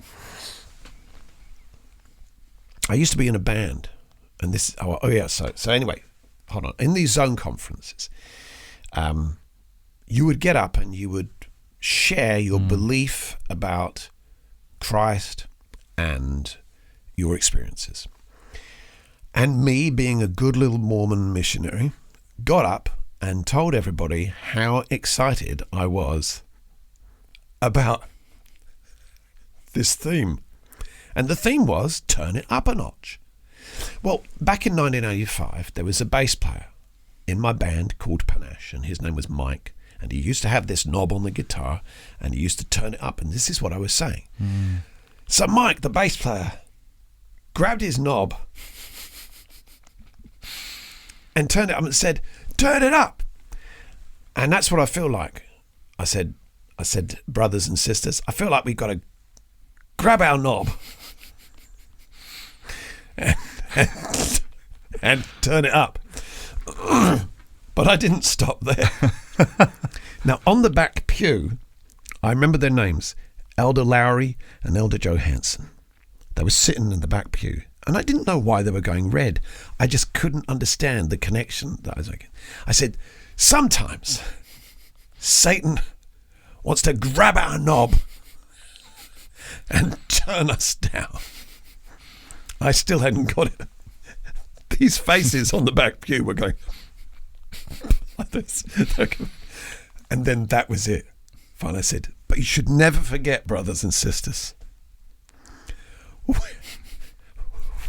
I used to be in a band, and this. So anyway, hold on. In these zone conferences, you would get up and you would share your belief about Christ and your experiences. And me, being a good little Mormon missionary, got up and told everybody how excited I was about this theme. And the theme was turn it up a notch. Well, back in 1985, there was a bass player in my band called Panache, and his name was Mike. And he used to have this knob on the guitar, and he used to turn it up. And this is what I was saying. So Mike, the bass player, grabbed his knob and turned it up and said, "Turn it up." And that's what I feel like. I said, brothers and sisters, I feel like we've got to grab our knob and turn it up. But I didn't stop there. Now, on the back pew, I remember their names, Elder Lowry and Elder Johansson. They were sitting in the back pew, and I didn't know why they were going red. I just couldn't understand the connection that I was making. I said, sometimes Satan wants to grab our knob and turn us down. I still hadn't got it. These faces on the back pew were going like this. And then that was it. Finally I said, but you should never forget, brothers and sisters,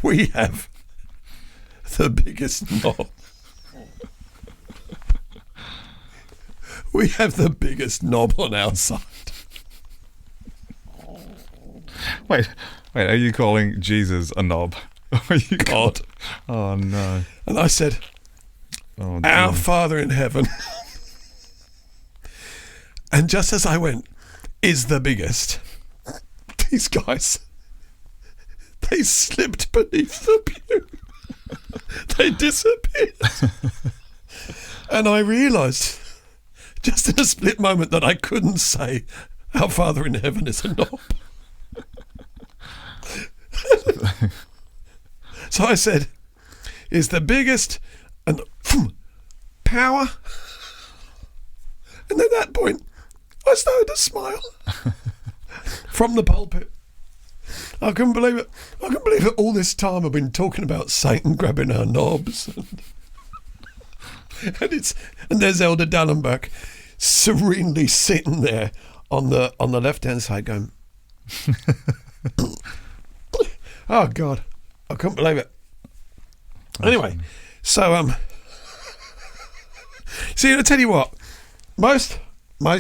we have the biggest knob. We have the biggest knob on our side. Wait, are you calling Jesus a knob? Are you God. Oh, no. And I said, our Father in heaven. And just as I went, is the biggest, these guys, they slipped beneath the pew. They disappeared. And I realised, just in a split moment, that I couldn't say, our Father in heaven is a knob. So I said, is the biggest and power. And at that point, I started to smile from the pulpit. I couldn't believe it. I couldn't believe it. All this time I've been talking about Satan grabbing our knobs. And there's Elder Dallenbach serenely sitting there on the left-hand side going, oh, God. I couldn't believe it. Anyway, so see, I'll tell you what, most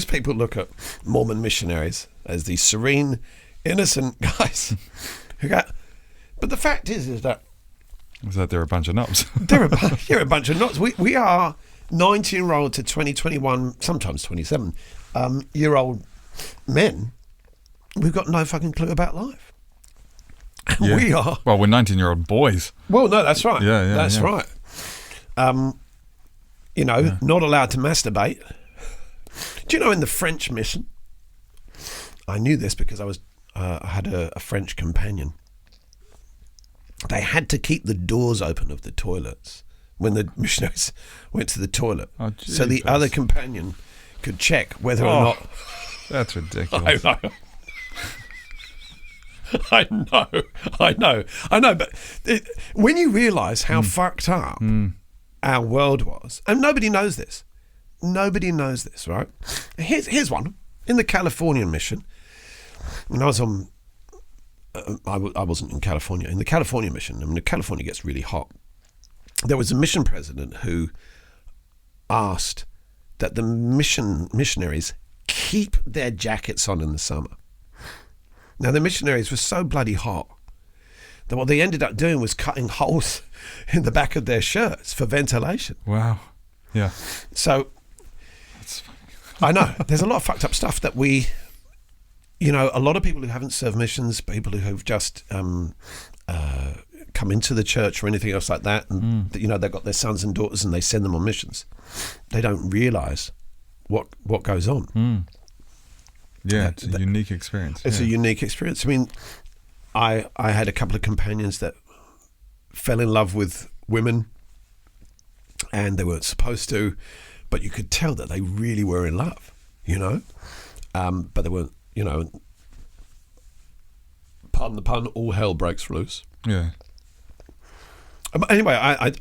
people look at Mormon missionaries as these serene, innocent guys but the fact is that they're a bunch of knobs. they're a bunch of knots. We are 19-year-old to 20, 21, sometimes 27 year old men. We've got no fucking clue about life. Yeah. We are. Well, we're 19-year-old boys. Well, no, that's right. Yeah, that's right. Not allowed to masturbate. Do you know in the French mission? I knew this because I had a French companion. They had to keep the doors open of the toilets when the missionaries went to the toilet, so the other companion could check whether or not. That's ridiculous. I know. I know. But when you realise how fucked up our world was, and nobody knows this, right? Here's one. In the Californian mission, when I was on, I wasn't in California. In the California mission, I mean, California gets really hot. There was a mission president who asked that the missionaries keep their jackets on in the summer. Now, the missionaries were so bloody hot that what they ended up doing was cutting holes in the back of their shirts for ventilation. Wow. Yeah. So, I know, there's a lot of fucked up stuff that we, a lot of people who haven't served missions, people who have just come into the church or anything else like that, and they've got their sons and daughters and they send them on missions. They don't realise what goes on. Yeah, it's a unique experience. It's a unique experience. I mean, I had a couple of companions that fell in love with women, and they weren't supposed to, but you could tell that they really were in love, but they weren't, pardon the pun, all hell breaks loose. Yeah. Anyway, I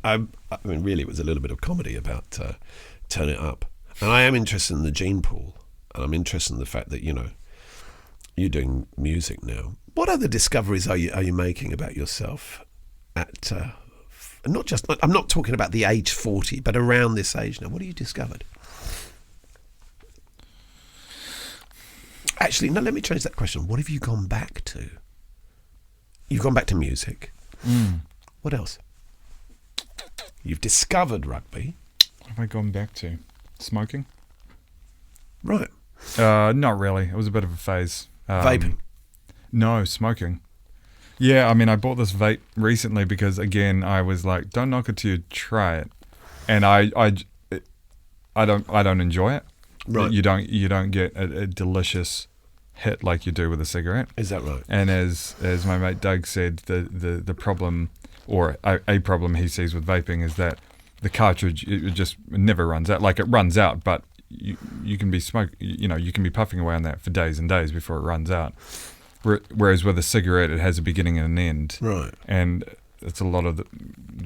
mean, really, it was a little bit of comedy about Turn It Up. And I am interested in the gene pool, and I'm interested in the fact that, you're doing music now. What other discoveries are you making about yourself at, not just, I'm not talking about the age 40, but around this age now? What have you discovered? Actually, no, let me change that question. What have you gone back to? You've gone back to music. What else? You've discovered rugby. What have I gone back to? Smoking? Right. Not really. It was a bit of a phase. Vaping? No, smoking. Yeah, I mean, I bought this vape recently because, again, I was like, don't knock it till you try it. And I don't enjoy it. Right. You don't get a delicious hit like you do with a cigarette. Is that right? And as my mate Doug said, the problem, or a problem he sees with vaping, is that the cartridge, it just never runs out. Like, it runs out, but you can be you can be puffing away on that for days and days before it runs out. Whereas with a cigarette, it has a beginning and an end. Right. And it's a lot of the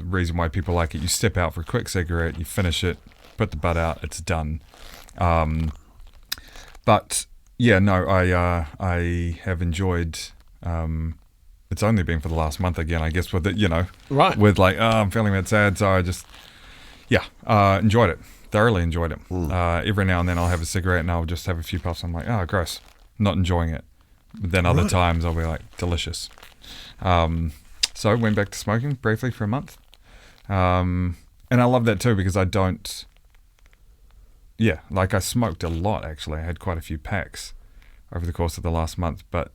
reason why people like it. You step out for a quick cigarette, you finish it, put the butt out, it's done. But yeah, no, I have enjoyed. It's only been for the last month again, I guess, with it, Right. with like, I'm feeling a bit sad, so I just, enjoyed it, thoroughly enjoyed it. Every now and then I'll have a cigarette and I'll just have a few puffs. I'm like, oh, gross, not enjoying it. But then other times I'll be like, delicious. So went back to smoking briefly for a month, and I love that too because I don't. Yeah, like I smoked a lot actually. I had quite a few packs over the course of the last month, but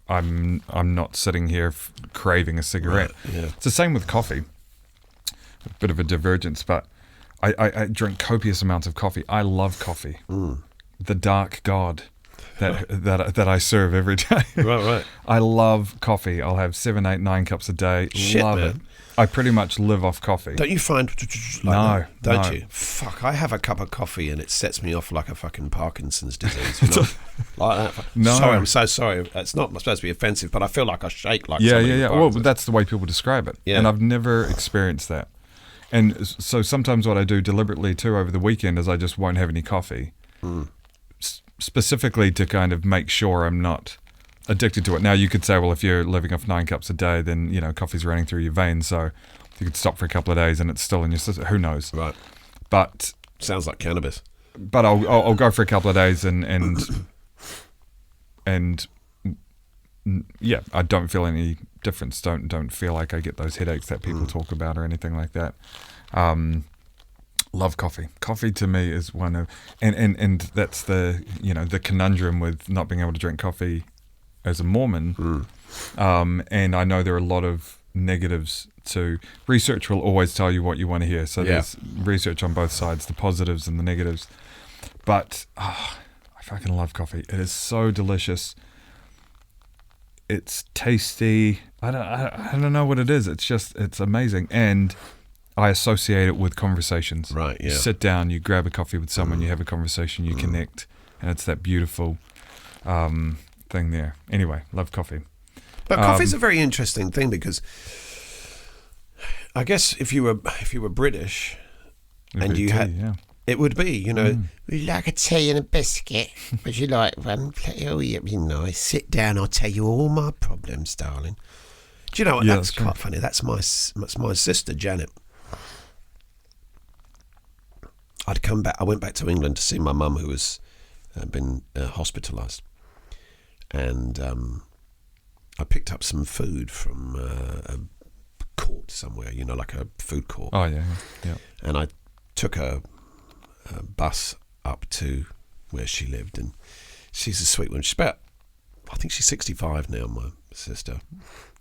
I'm not sitting here craving a cigarette. Right, yeah. It's the same with coffee. A bit of a divergence, but I drink copious amounts of coffee. I love coffee. The dark god that I serve every day. Right. I love coffee. I'll have 7, 8, 9 cups a day. Shit, love man. it. I pretty much live off coffee. Don't you find No, don't no. you? Fuck, I have a cup of coffee and it sets me off like a fucking Parkinson's disease. Like that. No. Sorry, I'm so sorry. It's not supposed to be offensive, but I feel like I shake like Yeah. somebody with Well, Parkinson's. that's the way people describe it. Yeah. And I've never experienced that. And so sometimes what I do deliberately too over the weekend is I just won't have any coffee. Specifically to kind of make sure I'm not addicted to it. Now you could say, well, if you're living off 9 cups a day, then, coffee's running through your veins. So you could stop for a couple of days and it's still in your system. Who knows? Right. But Sounds like cannabis. I'll go for a couple of days and yeah, I don't feel any difference. Don't feel like I get those headaches that people talk about or anything like that. Love coffee. Coffee to me is one of, and that's the the conundrum with not being able to drink coffee as a Mormon. And I know there are a lot of negatives to research. Will always tell you what you want to hear. So there's research on both sides, the positives and the negatives. But I fucking love coffee. It is so delicious. It's tasty. I don't know what it is. It's amazing. And I associate it with conversations. Right, yeah. You sit down, you grab a coffee with someone, you have a conversation, you connect, and it's that beautiful thing there. Anyway, love coffee. But coffee's a very interesting thing because I guess if you were British and you had, yeah. it would be, you know, would you like a tea and a biscuit? Would you like one? Oh, yeah, be nice. Sit down. I'll tell you all my problems, darling. Do you know what? Yeah, that's that's true. quite funny. That's my sister Janet. I'd come back. I went back to England to see my mum, who was been hospitalised, and I picked up some food from a court somewhere, you know, like a food court. Oh yeah. And I took a bus up to where she lived, and she's a sweet one. I think she's 65 now, my sister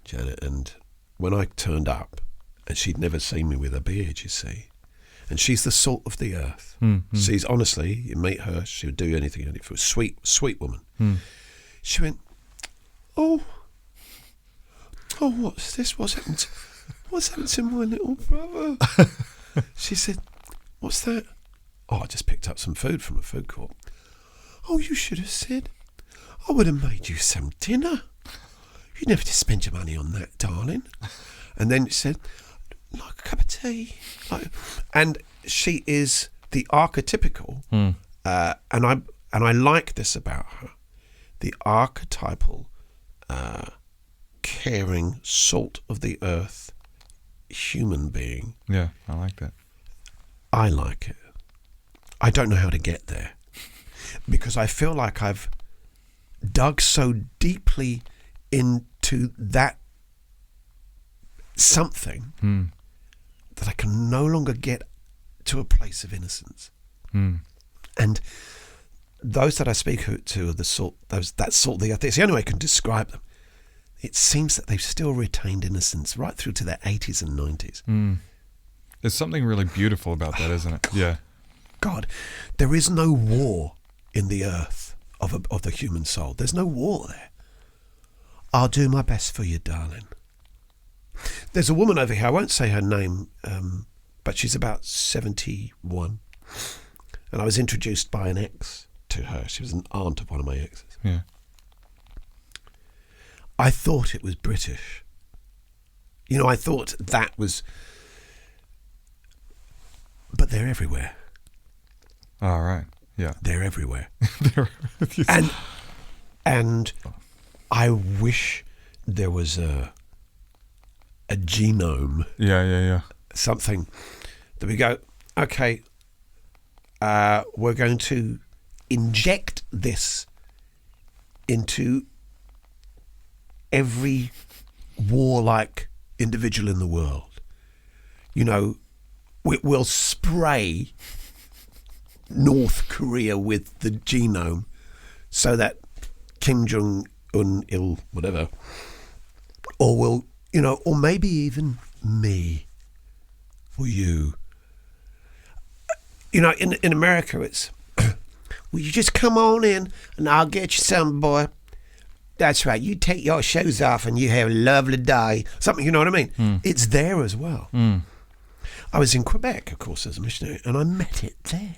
Janet. And when I turned up, and she'd never seen me with a beard, you see. And she's the salt of the earth. She's honestly, you meet her, she would do anything. And if it was sweet woman. She went, oh, what's this? What's happened to my little brother? She said, what's that? Oh, I just picked up some food from a food court. Oh, you should have said, I would have made you some dinner. You never to spend your money on that, darling. And then she said, like a cup of tea. And she is the archetypical, and I like this about her, the archetypal, caring, salt of the earth human being. Yeah, I like that. I like it. I don't know how to get there because I feel like I've dug so deeply into that something that I can no longer get to a place of innocence. And those that I speak to are the salt, that salt of the earth. It's the only way I can describe them. It seems that they've still retained innocence right through to their 80s and 90s. There's something really beautiful about that, isn't it? Yeah. God, there is no war in the earth of the human soul. There's no war there. I'll do my best for you, darling. There's a woman over here, I won't say her name, but she's about 71. And I was introduced by an ex to her. She was an aunt of one of my exes. Yeah. I thought it was British. You know, I thought that was... But they're everywhere. All right. Yeah. They're everywhere. And I wish there was a genome. Yeah. Something that we go, okay, we're going to inject this into every warlike individual in the world. You know, we'll spray North Korea with the genome so that Kim Jong-un, whatever, or will, you know, or maybe even me or you. You know, in America it's, will you just come on in and I'll get you some, boy. That's right, you take your shoes off and you have a lovely day. Something, you know what I mean? It's there as well. I was in Quebec, of course, as a missionary, and I met it there.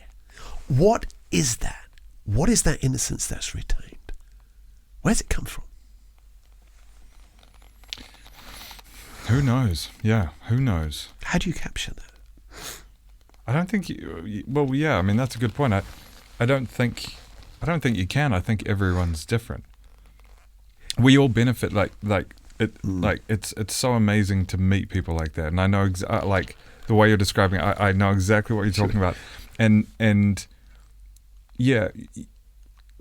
What is that? What is that innocence that's retained? Where's it come from? Who knows? Yeah, who knows? How do you capture that? I don't think well, yeah, I mean, that's a good point. I don't think you can. I think everyone's different. We all benefit, like it's so amazing to meet people like that. And I know like the way you're describing it, I know exactly what you're talking about. And yeah,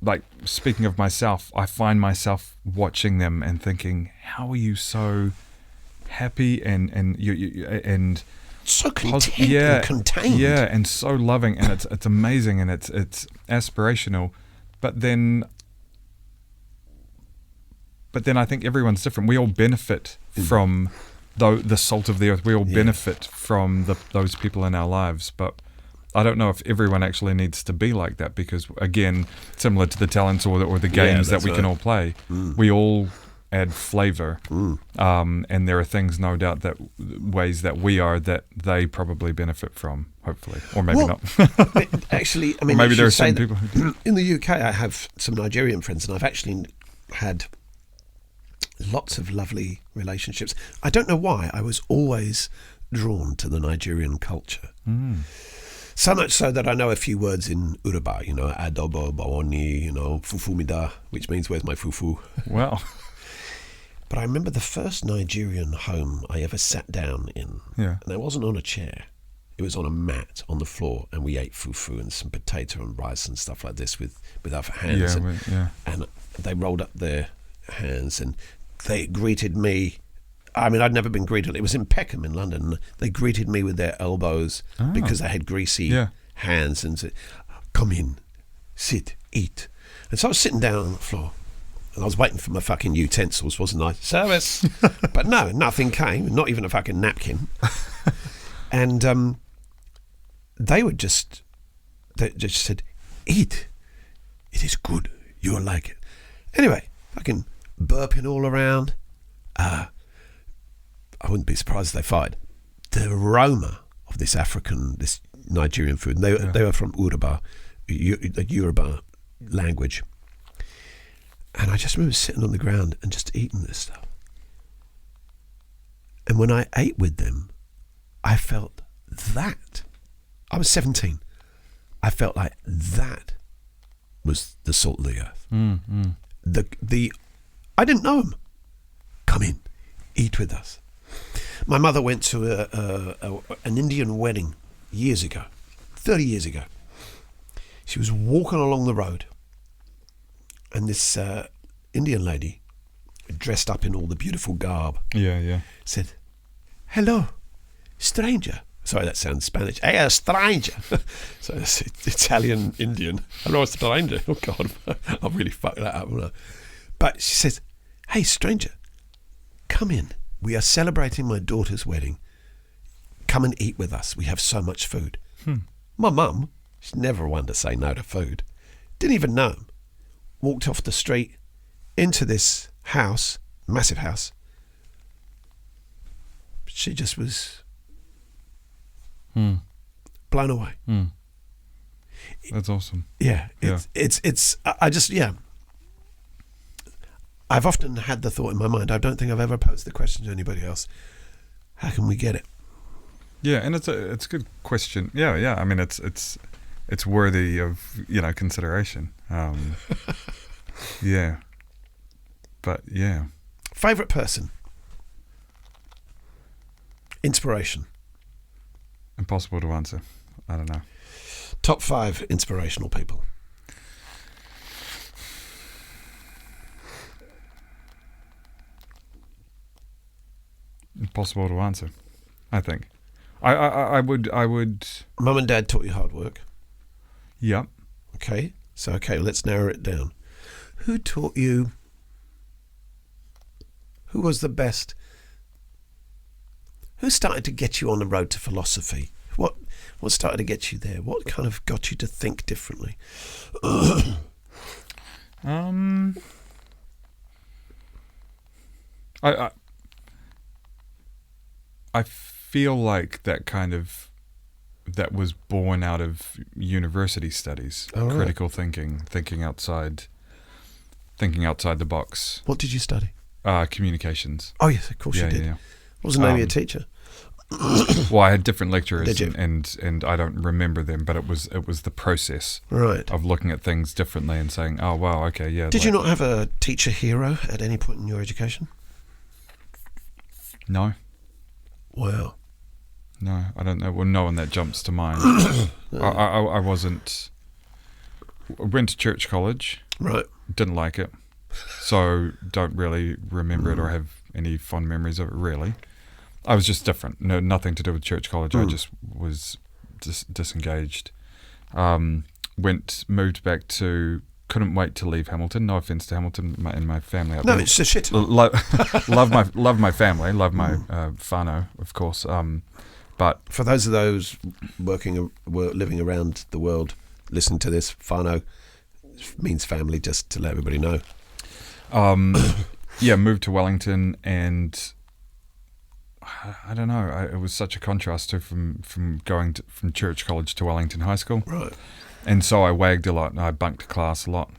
like speaking of myself, I find myself watching them and thinking, how are you so happy and you and so content and contained. Yeah, and so loving, and it's amazing, and it's aspirational. But then I think everyone's different. We all benefit from the salt of the earth. We all benefit from those people in our lives. But I don't know if everyone actually needs to be like that, because again, similar to the talents or the games that we can all play, we all add flavor, and there are things, no doubt, that ways that we are that they probably benefit from, hopefully, or maybe not. Actually, I mean, maybe there are some people who do. In the UK, I have some Nigerian friends, and I've actually had lots of lovely relationships. I don't know why. I was always drawn to the Nigerian culture. So much so that I know a few words in Yoruba, adobo, bawoni, fufu mida, which means where's my fufu? Well, But I remember the first Nigerian home I ever sat down in. yeah. And it wasn't on a chair. It was on a mat on the floor, and we ate fufu and some potato and rice and stuff like this with our hands. And they rolled up their hands and they greeted me. I mean, I'd never been greeted. It was in Peckham in London. They greeted me with their elbows because they had greasy hands and said, "Come in, sit, eat." And so I was sitting down on the floor. And I was waiting for my fucking utensils, wasn't I? Service. But no, nothing came, not even a fucking napkin. And they just said, "Eat. It is good. You will like it." Anyway, fucking burping all around. I wouldn't be surprised if they fired. The aroma of this Nigerian food, and they were from Yoruba, the Yoruba language. And I just remember sitting on the ground and just eating this stuff. And when I ate with them, I felt that. I was 17. I felt like that was the salt of the earth. I didn't know them. Come in, eat with us. My mother went to an Indian wedding years ago, 30 years ago. She was walking along the road, and this Indian lady, dressed up in all the beautiful garb, said, "Hello, stranger." Sorry, that sounds Spanish. "Hey, a stranger." So it's Italian Indian. "Hello, stranger." Oh God, I've really fucked that up. But she says, "Hey, stranger, come in. We are celebrating my daughter's wedding. Come and eat with us. We have so much food." My mum, she's never one to say no to food, didn't even know him. Walked off the street into this house, massive house. She just was blown away. That's awesome. Yeah, I've often had the thought in my mind. I don't think I've ever posed the question to anybody else. How can we get it? Yeah, and it's a good question. Yeah. I mean, it's worthy of consideration. Yeah, but yeah. Favorite person? Inspiration? Impossible to answer. I don't know. Top 5 inspirational people? Impossible to answer, I think. I would. Mum and Dad taught you hard work. Yeah. Okay, let's narrow it down. Who taught you? Who was the best? Who started to get you on the road to philosophy? What started to get you there? What kind of got you to think differently? I feel like that was born out of university studies, right. Critical thinking outside the box. What did you study? Communications. Oh yes, of course you did. Yeah. What was the name of your teacher? Well, I had different lecturers, Did you? and I don't remember them, but it was the process Right. of looking at things differently and saying, "Oh wow, okay, yeah." Did you not have a teacher hero at any point in your education? No, Wow. I don't know. Well, no one that jumps to mind. I wasn't. I went to church college. Right. Didn't like it, so don't really remember it or have any fond memories of it. Really, I was just different. No, nothing to do with church college. I just was disengaged. Moved back to. Couldn't wait to leave Hamilton. No offense to Hamilton and my family up No, there. it's a shit. Love my family. Love my whānau, of course. But For those living around the world, listen to this. Whānau means family, just to let everybody know. moved to Wellington, and I don't know. It was such a contrast to from going from church college to Wellington High School. Right. And so I wagged a lot, and I bunked class a lot.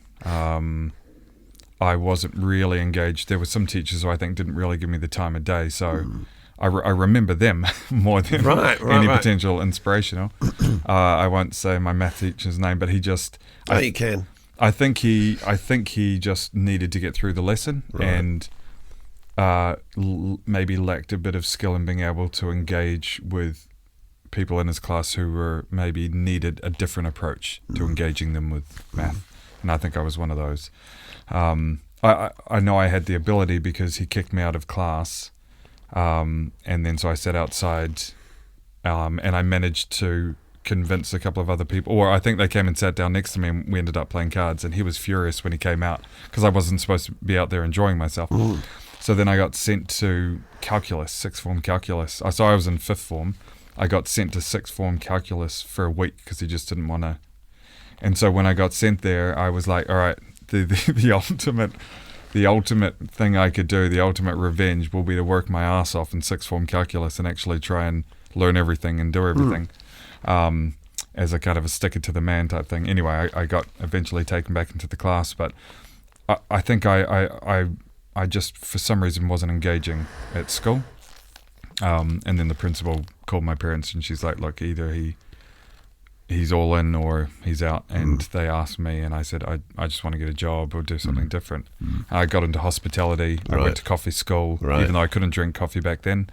I wasn't really engaged. There were some teachers who I think didn't really give me the time of day, so I remember them more than any potential inspirational. I won't say my math teacher's name, but he just. You can. I think he just needed to get through the lesson and maybe lacked a bit of skill in being able to engage with people in his class who were maybe needed a different approach to engaging them with math. And I think I was one of those. I know I had the ability because he kicked me out of class. And then so I sat outside and I managed to convince a couple of other people, or I think they came and sat down next to me and we ended up playing cards, and he was furious when he came out because I wasn't supposed to be out there enjoying myself. So then I got sent to calculus, sixth form calculus. So I was in fifth form. I got sent to sixth form calculus for a week because he just didn't want to. And so when I got sent there, I was like, all right, the ultimate thing I could do, the ultimate revenge will be to work my ass off in sixth form calculus and actually try and learn everything and do everything. As a kind of a stick it to the man type thing. Anyway, I got eventually taken back into the class, but I think I just for some reason wasn't engaging at school. And then the principal called my parents and she's like, look, either he's all in or he's out. And they asked me and I said, I just want to get a job or do something different. I got into hospitality. I went to coffee school, even though I couldn't drink coffee back then.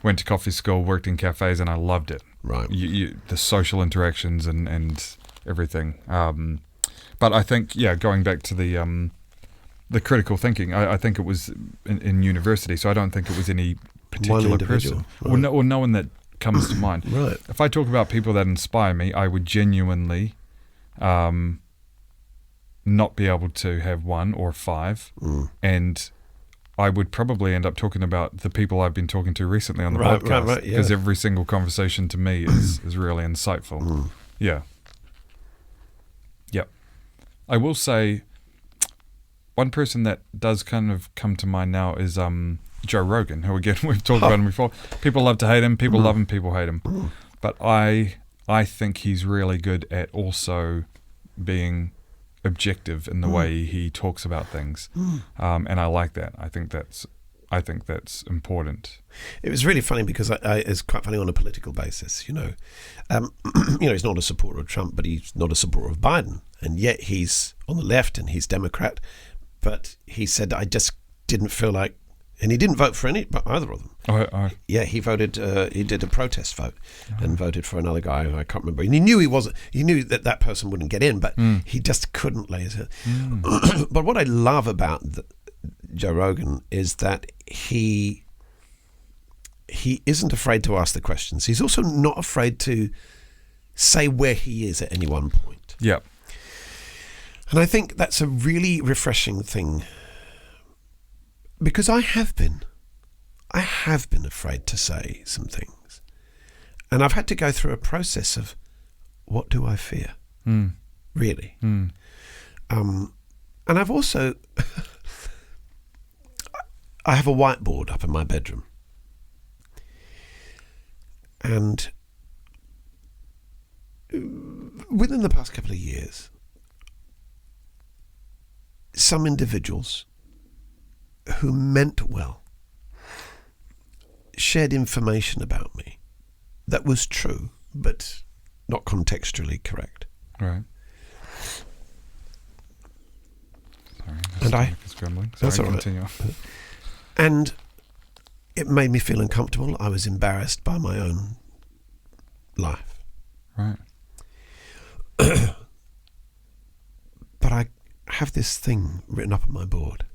Went to coffee school, worked in cafes, and I loved it. The social interactions and everything. But I think, going back to the critical thinking, I think it was in university, so I don't think it was any particular person or no one that comes to mind. If I talk about people that inspire me, I would genuinely not be able to have one or five, and I would probably end up talking about the people I've been talking to recently on the podcast, because every single conversation to me is really insightful. Yep. I will say one person that does kind of come to mind now is Joe Rogan, who again we've talked about him before. People love to hate him, people love him, people hate him. But I think he's really good at also being objective in the way he talks about things, and I like that. I think that's important. It was really funny because it's quite funny on a political basis. He's not a supporter of Trump, but he's not a supporter of Biden, and yet he's on the left and he's Democrat. But he said, I just didn't feel like, and he didn't vote for either of them. He voted. He did a protest vote and voted for another guy who I can't remember. And he knew he knew that person wouldn't get in, but he just couldn't lay his head. But what I love about Joe Rogan is that he isn't afraid to ask the questions. He's also not afraid to say where he is at any one point. Yep. And I think that's a really refreshing thing. Because I have been afraid to say some things. And I've had to go through a process of, what do I fear? Really? And I've also, I have a whiteboard up in my bedroom. And within the past couple of years, some individuals who meant well shared information about me that was true, but not contextually correct. Right. And that's all right. And it made me feel uncomfortable. I was embarrassed by my own life. Right. But I have this thing written up on my board.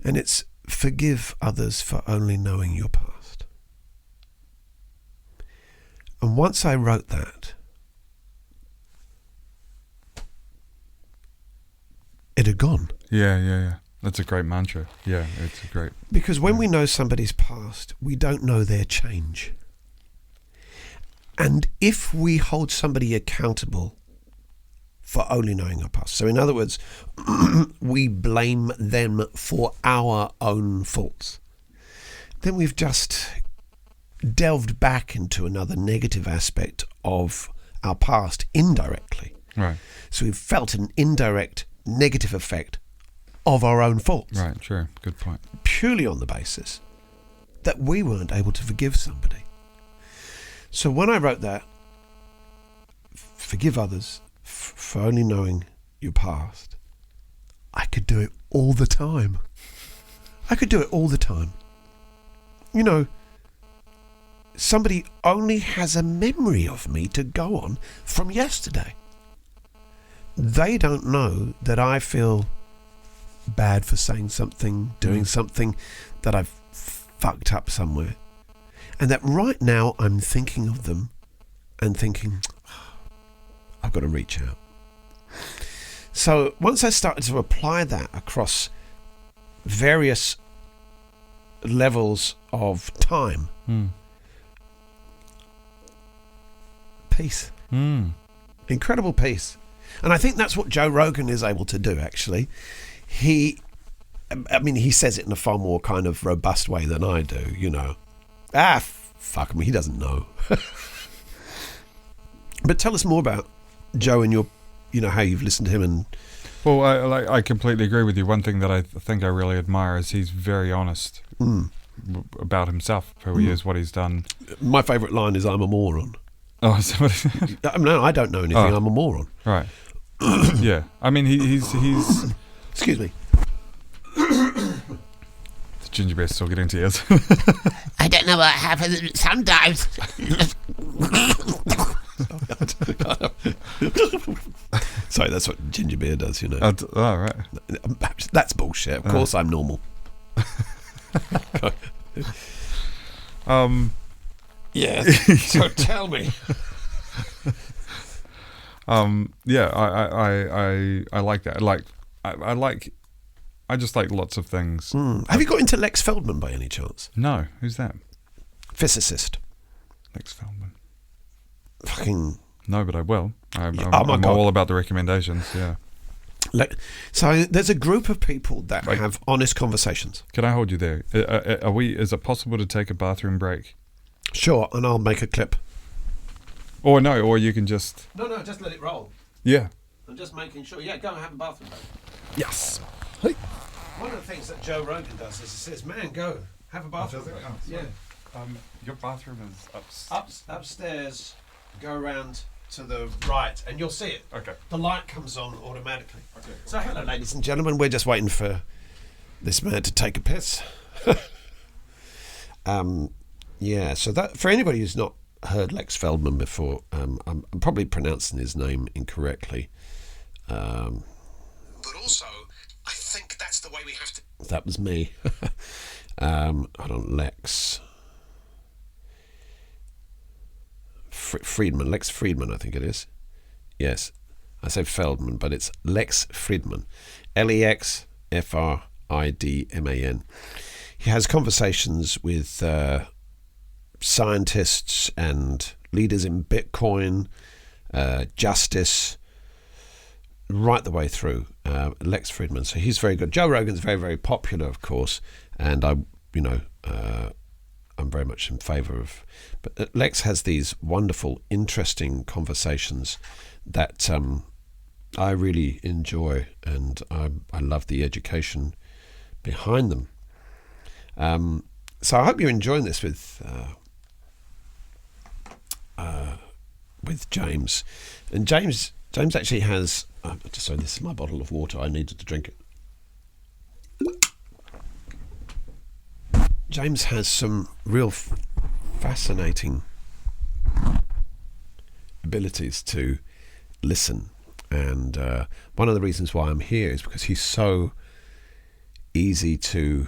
And it's, forgive others for only knowing your past. And once I wrote that, it had gone. Yeah. That's a great mantra. Yeah, it's a great... Because when we know somebody's past, we don't know their change. And if we hold somebody accountable for only knowing our past, so in other words, we blame them for our own faults, then we've just delved back into another negative aspect of our past indirectly. Right. So we've felt an indirect negative effect of our own faults. Right, sure. Good point. Purely on the basis that we weren't able to forgive somebody. So when I wrote that, forgive others for only knowing your past, I could do it all the time. I could do it all the time. You know, somebody only has a memory of me to go on from yesterday. They don't know that I feel bad for saying something, doing something, that I've fucked up somewhere. And that right now I'm thinking of them and thinking, I've got to reach out. So once I started to apply that across various levels of time, peace. Incredible peace. And I think that's what Joe Rogan is able to do, actually. He says it in a far more kind of robust way than I do, you know. Fuck him, he doesn't know. But tell us more about Joe and your, you know, how you've listened to him and... Well, I completely agree with you. One thing that I think I really admire is he's very honest about himself, who he is, what he's done. My favourite line is, I'm a moron. Oh, somebody... No, I don't know anything, I'm a moron. Right. Yeah. I mean, he's... Excuse me. The ginger beer's still getting tears. I don't know what happens sometimes. Sorry, that's what ginger beer does, you know. Oh, right. That's bullshit. Of course I'm normal. Yeah. So tell me. Yeah, I like that. I just like lots of things. Have you got into Lex Feldman by any chance? No, who's that? Physicist. Lex Feldman. Fucking... No, but I will. I'm God. all about the recommendations, yeah. So there's a group of people that have honest conversations. Can I hold you there? Is it possible to take a bathroom break? Sure, and I'll make a clip. Or no, or you can just... No, just let it roll. Yeah. I'm just making sure. Yeah, go and have a bathroom break. Yes. One of the things that Joe Rogan does is he says, man, go, have a bathroom break. Yeah. Your bathroom is Upstairs, go around to the right, and you'll see it. Okay. The light comes on automatically. Okay. So hello, ladies and gentlemen. We're just waiting for this man to take a piss. Yeah, so that for anybody who's not heard Lex Feldman before, I'm probably pronouncing his name incorrectly. But also, I think that's the way we have to... That was me. Hold on, Lex... Friedman, Lex Friedman, I think it is. Yes, I say Feldman, but it's Lex Friedman. Lexfridman. He has conversations with scientists and leaders in Bitcoin, justice, right the way through. Lex Friedman. So he's very good. Joe Rogan's very, very popular, of course, and I'm very much in favour of. But Lex has these wonderful, interesting conversations that I really enjoy, and I love the education behind them. So I hope you're enjoying this with James. And James actually has. So this is my bottle of water. I needed to drink it. James has some real fascinating abilities to listen, and one of the reasons why I'm here is because he's so easy to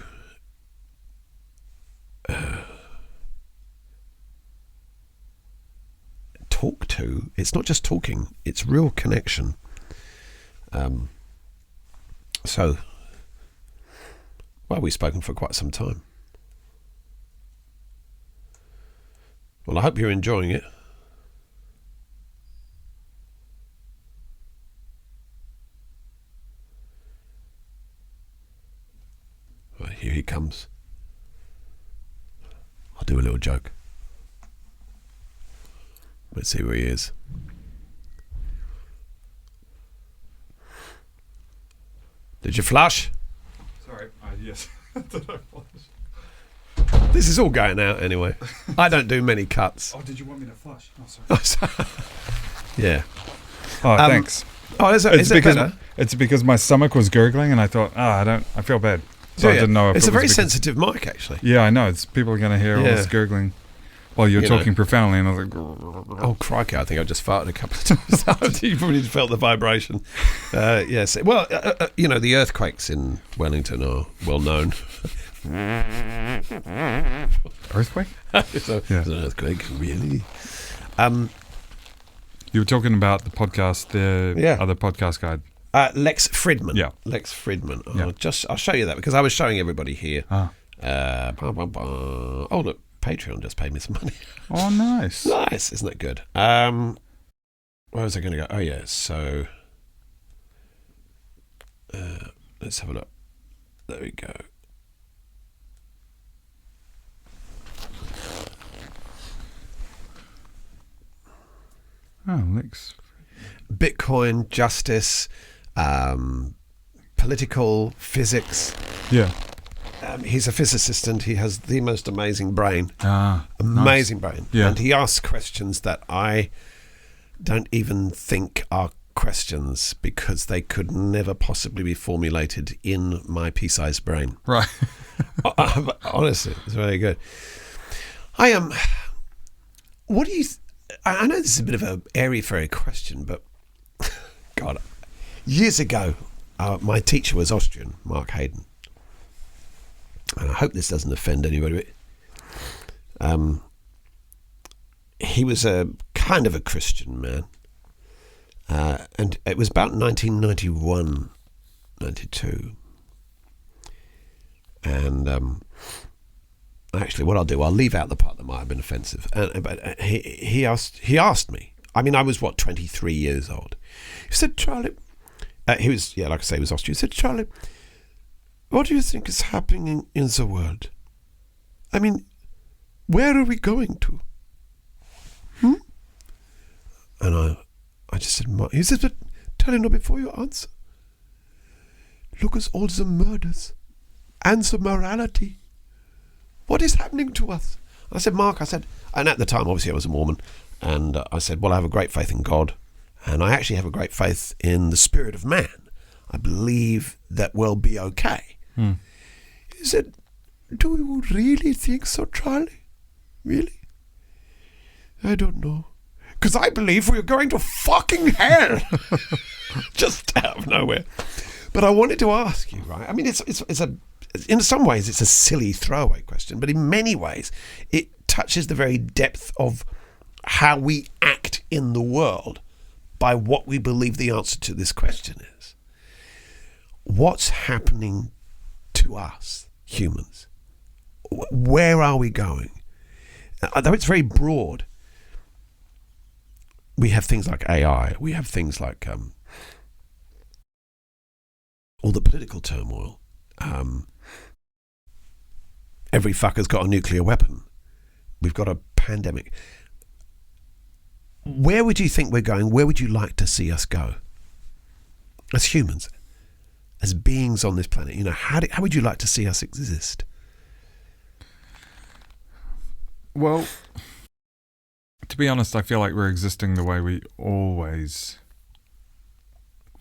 talk to. It's not just talking, it's real connection. We've spoken for quite some time. Well, I hope you're enjoying it. Right, here he comes. I'll do a little joke. Let's see where he is. Did you flush? Sorry. Yes. This is all going out anyway. I don't do many cuts. Oh, did you want me to flush? Oh, sorry. Yeah. Oh, thanks. Oh, is it better? It's because my stomach was gurgling, and I thought, I feel bad. So I didn't know if it's it a very was because- sensitive mic, actually. Yeah, I know. It's people are going to hear all this gurgling while you're You talking know. profoundly, and I was like, Oh, crikey, I think I just farted a couple of times. You probably felt the vibration. Yes. Well, the earthquakes in Wellington are well known. earthquake? So, Yeah. It's an earthquake, really. You were talking about the podcast, the other podcast guide. Lex Fridman. Yeah. Lex Fridman. Yeah. I'll show you that because I was showing everybody here. Ah. Oh, look, Patreon just paid me some money. Oh, nice. Nice, isn't that good? Where was I going to go? Oh, yeah, so let's have a look. There we go. Oh, Lex. Bitcoin, justice, political, physics. Yeah. He's a physicist and he has the most amazing brain. nice. Amazing brain. Yeah. And he asks questions that I don't even think are questions because they could never possibly be formulated in my pea-sized brain. Right. Honestly, it's very good. I am. What do you? I know this is a bit of an airy-fairy question, but God, years ago, my teacher was Austrian, Mark Hayden, and I hope this doesn't offend anybody. He was a kind of a Christian man, and it was about 1991, 92. And actually, what I'll do, I'll leave out the part that might have been offensive. But he asked me. I mean, I was 23 years old. He said, Charlie, he was, like I say, he was Austrian. He said, Charlie, what do you think is happening in the world? I mean, where are we going to? And I just said, he said, but Charlie, no, before you answer, look at all the murders and the morality. What is happening to us? I said, Mark, and at the time, obviously, I was a Mormon, and I said, well, I have a great faith in God, and I actually have a great faith in the spirit of man. I believe that we'll be okay. He said, do you really think so, Charlie? Really? I don't know. Because I believe we're going to fucking hell. Just out of nowhere. But I wanted to ask you, right? I mean, it's in some ways, it's a silly throwaway question, but in many ways, it touches the very depth of how we act in the world by what we believe the answer to this question is. What's happening to us, humans? Where are we going? Although it's very broad, we have things like AI, we have things like all the political turmoil. Every fucker's got a nuclear weapon. We've got a pandemic. Where would you think we're going? Where would you like to see us go? As humans, as beings on this planet, how would you like to see us exist? Well, to be honest, I feel like we're existing the way we always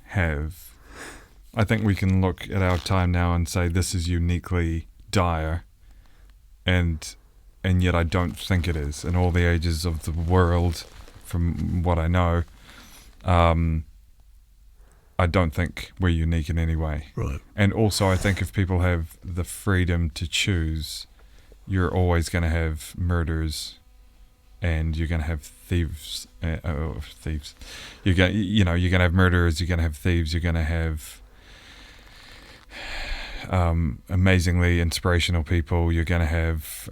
have. I think we can look at our time now and say this is uniquely dire, and yet I don't think it is. In all the ages of the world, from what I know, I don't think we're unique in any way. Right. And also, I think if people have the freedom to choose, you're always going to have murders, and you're going to have thieves. Thieves. You're going to have murderers. You're going to have thieves. You're going to have amazingly inspirational people. You're going to have,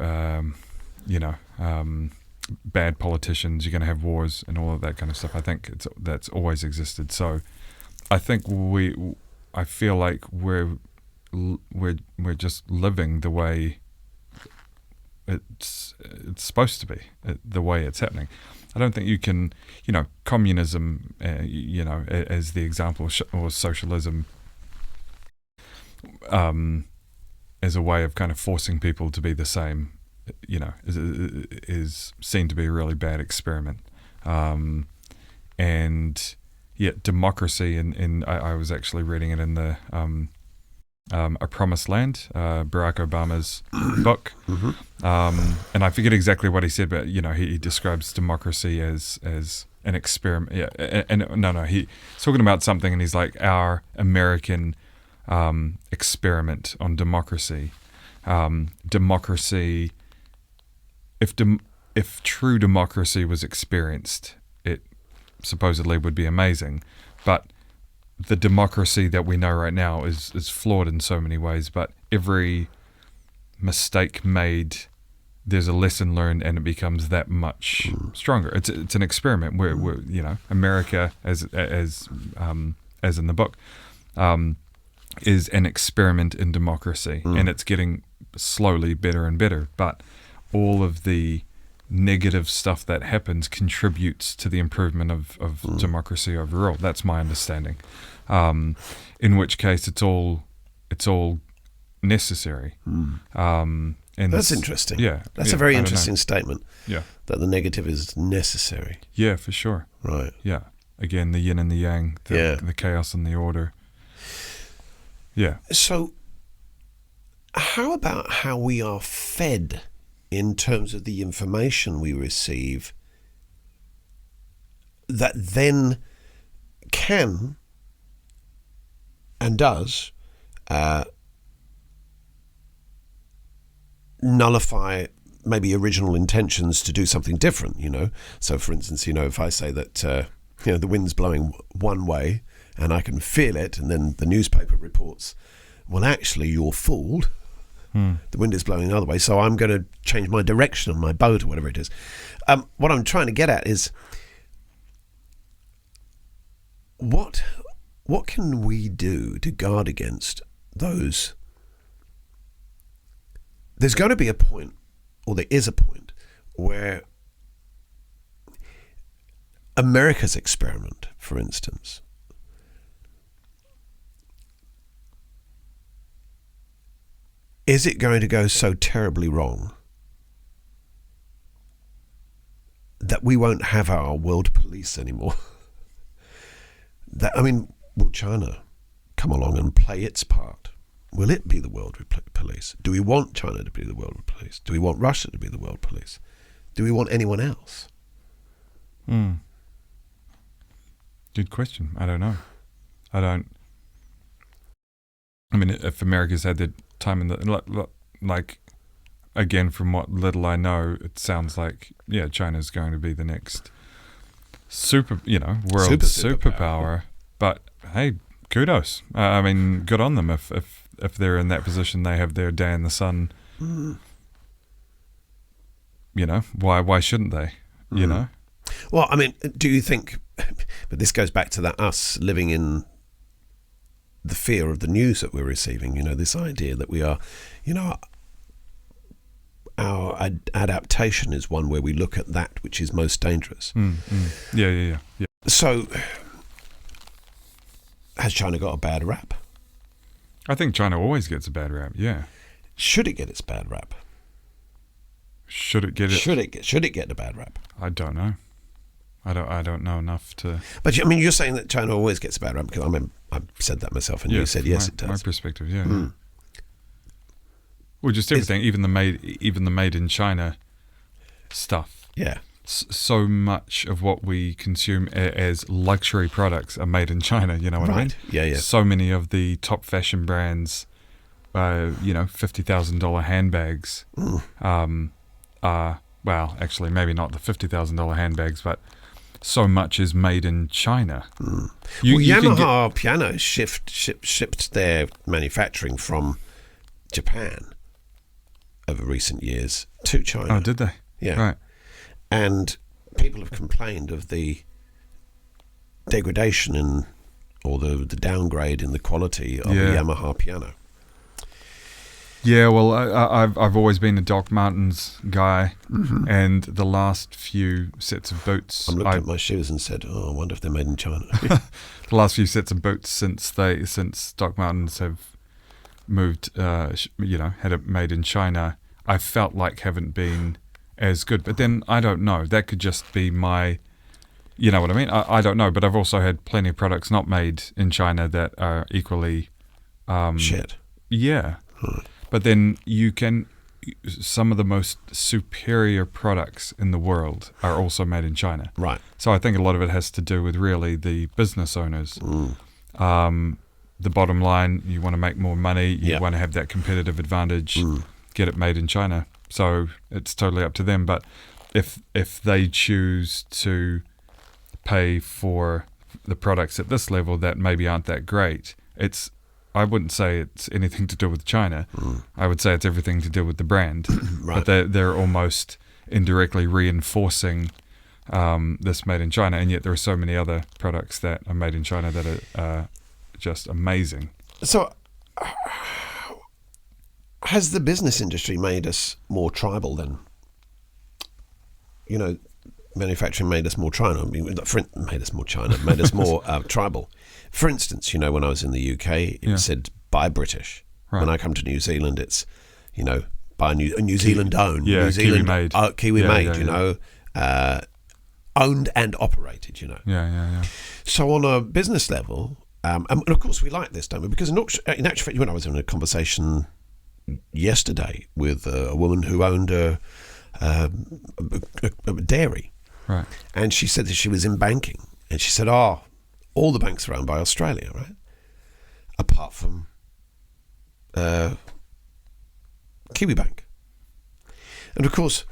bad politicians. You're going to have wars and all of that kind of stuff. I think that's always existed. So, I think I feel like we're just living the way it's supposed to be, the way it's happening. I don't think you can, communism, as the example, or socialism, as a way of kind of forcing people to be the same, is seen to be a really bad experiment. And yet democracy, I was actually reading it in the A Promised Land, Barack Obama's book. And I forget exactly what he said, but he describes democracy as an experiment. Yeah, he's talking about something, and he's like, our American experiment on democracy. Democracy, if true democracy was experienced, it supposedly would be amazing, but the democracy that we know right now is flawed in so many ways. But every mistake made, there's a lesson learned, and it becomes that much stronger. It's an experiment where America, as in the book, is an experiment in democracy, and it's getting slowly better and better. But all of the negative stuff that happens contributes to the improvement of democracy overall. That's my understanding. In which case, it's all necessary. And That's interesting. Yeah, that's a very interesting statement. Yeah, that the negative is necessary. Yeah, for sure. Right. Yeah. Again, the yin and the yang, the chaos and the order. Yeah. So, how about how we are fed in terms of the information we receive that then can and does nullify maybe original intentions to do something different, So, for instance, if I say that, the wind's blowing one way and I can feel it, and then the newspaper reports, well, actually, you're fooled. The wind is blowing the other way, so I'm going to change my direction on my boat or whatever it is. What I'm trying to get at is what can we do to guard against those? There's going to be a point, or there is a point, where America's experiment, for instance, is it going to go so terribly wrong that we won't have our world police anymore? Will China come along and play its part? Will it be the world police? Do we want China to be the world police? Do we want Russia to be the world police? Do we want anyone else? Good question. I don't know. If America's had their time in the again, from what little I know, it sounds like China's going to be the next world superpower. But hey, kudos. Good on them if they're in that position. They have their day in the sun. Why shouldn't they? Well, do you think? But this goes back to that us living in the fear of the news that we're receiving, this idea that we are, our adaptation is one where we look at that which is most dangerous. Yeah. So, has China got a bad rap? I think China always gets a bad rap, yeah. Should it get its bad rap? Should it get a bad rap? I don't know. I don't know enough to. But you're saying that China always gets a bad rap, because I've said that myself, and you said yes, it does. My perspective, yeah. Well, just everything, even the made in China stuff. Yeah. So much of what we consume as luxury products are made in China. You know what I mean? Yeah. So many of the top fashion brands, $50,000 handbags, are, well, actually, maybe not the $50,000 handbags, but so much is made in China. Yamaha pianos shipped their manufacturing from Japan over recent years to China. Oh, did they? Yeah. Right. And people have complained of the degradation or the downgrade in the quality of a Yamaha piano. Yeah, well, I've always been a Doc Martens guy, and the last few sets of boots. I looked at my shoes and said, "Oh, I wonder if they're made in China." The last few sets of boots since Doc Martens have moved, had it made in China, I felt like haven't been as good. But then I don't know. That could just be my, you know what I mean? I don't know. But I've also had plenty of products not made in China that are equally shit. Yeah. But then some of the most superior products in the world are also made in China. Right. So I think a lot of it has to do with really the business owners. The bottom line, you want to make more money, you want to have that competitive advantage, get it made in China. So it's totally up to them. But if they choose to pay for the products at this level that maybe aren't that great, I wouldn't say it's anything to do with China. I would say it's everything to do with the brand. Right. But they're almost indirectly reinforcing this made in China, and yet there are so many other products that are made in China that are just amazing. So, has the business industry made us more tribal then? You know, manufacturing made us more China. I mean, made us more China, made us more tribal. For instance, you know, when I was in the UK, it said buy British. Right. When I come to New Zealand, it's, you know, buy New Zealand owned, Yeah, New Zealand Kiwi made. Kiwi Yeah, made. yeah, you know, owned and operated. You know. Yeah. So on a business level, and of course we like this, don't we? Because in actual fact, when I was in a conversation yesterday with a woman who owned a dairy. Right. And she said that she was in banking. And she said, all the banks are owned by Australia, right? Apart from Kiwi Bank. And of course...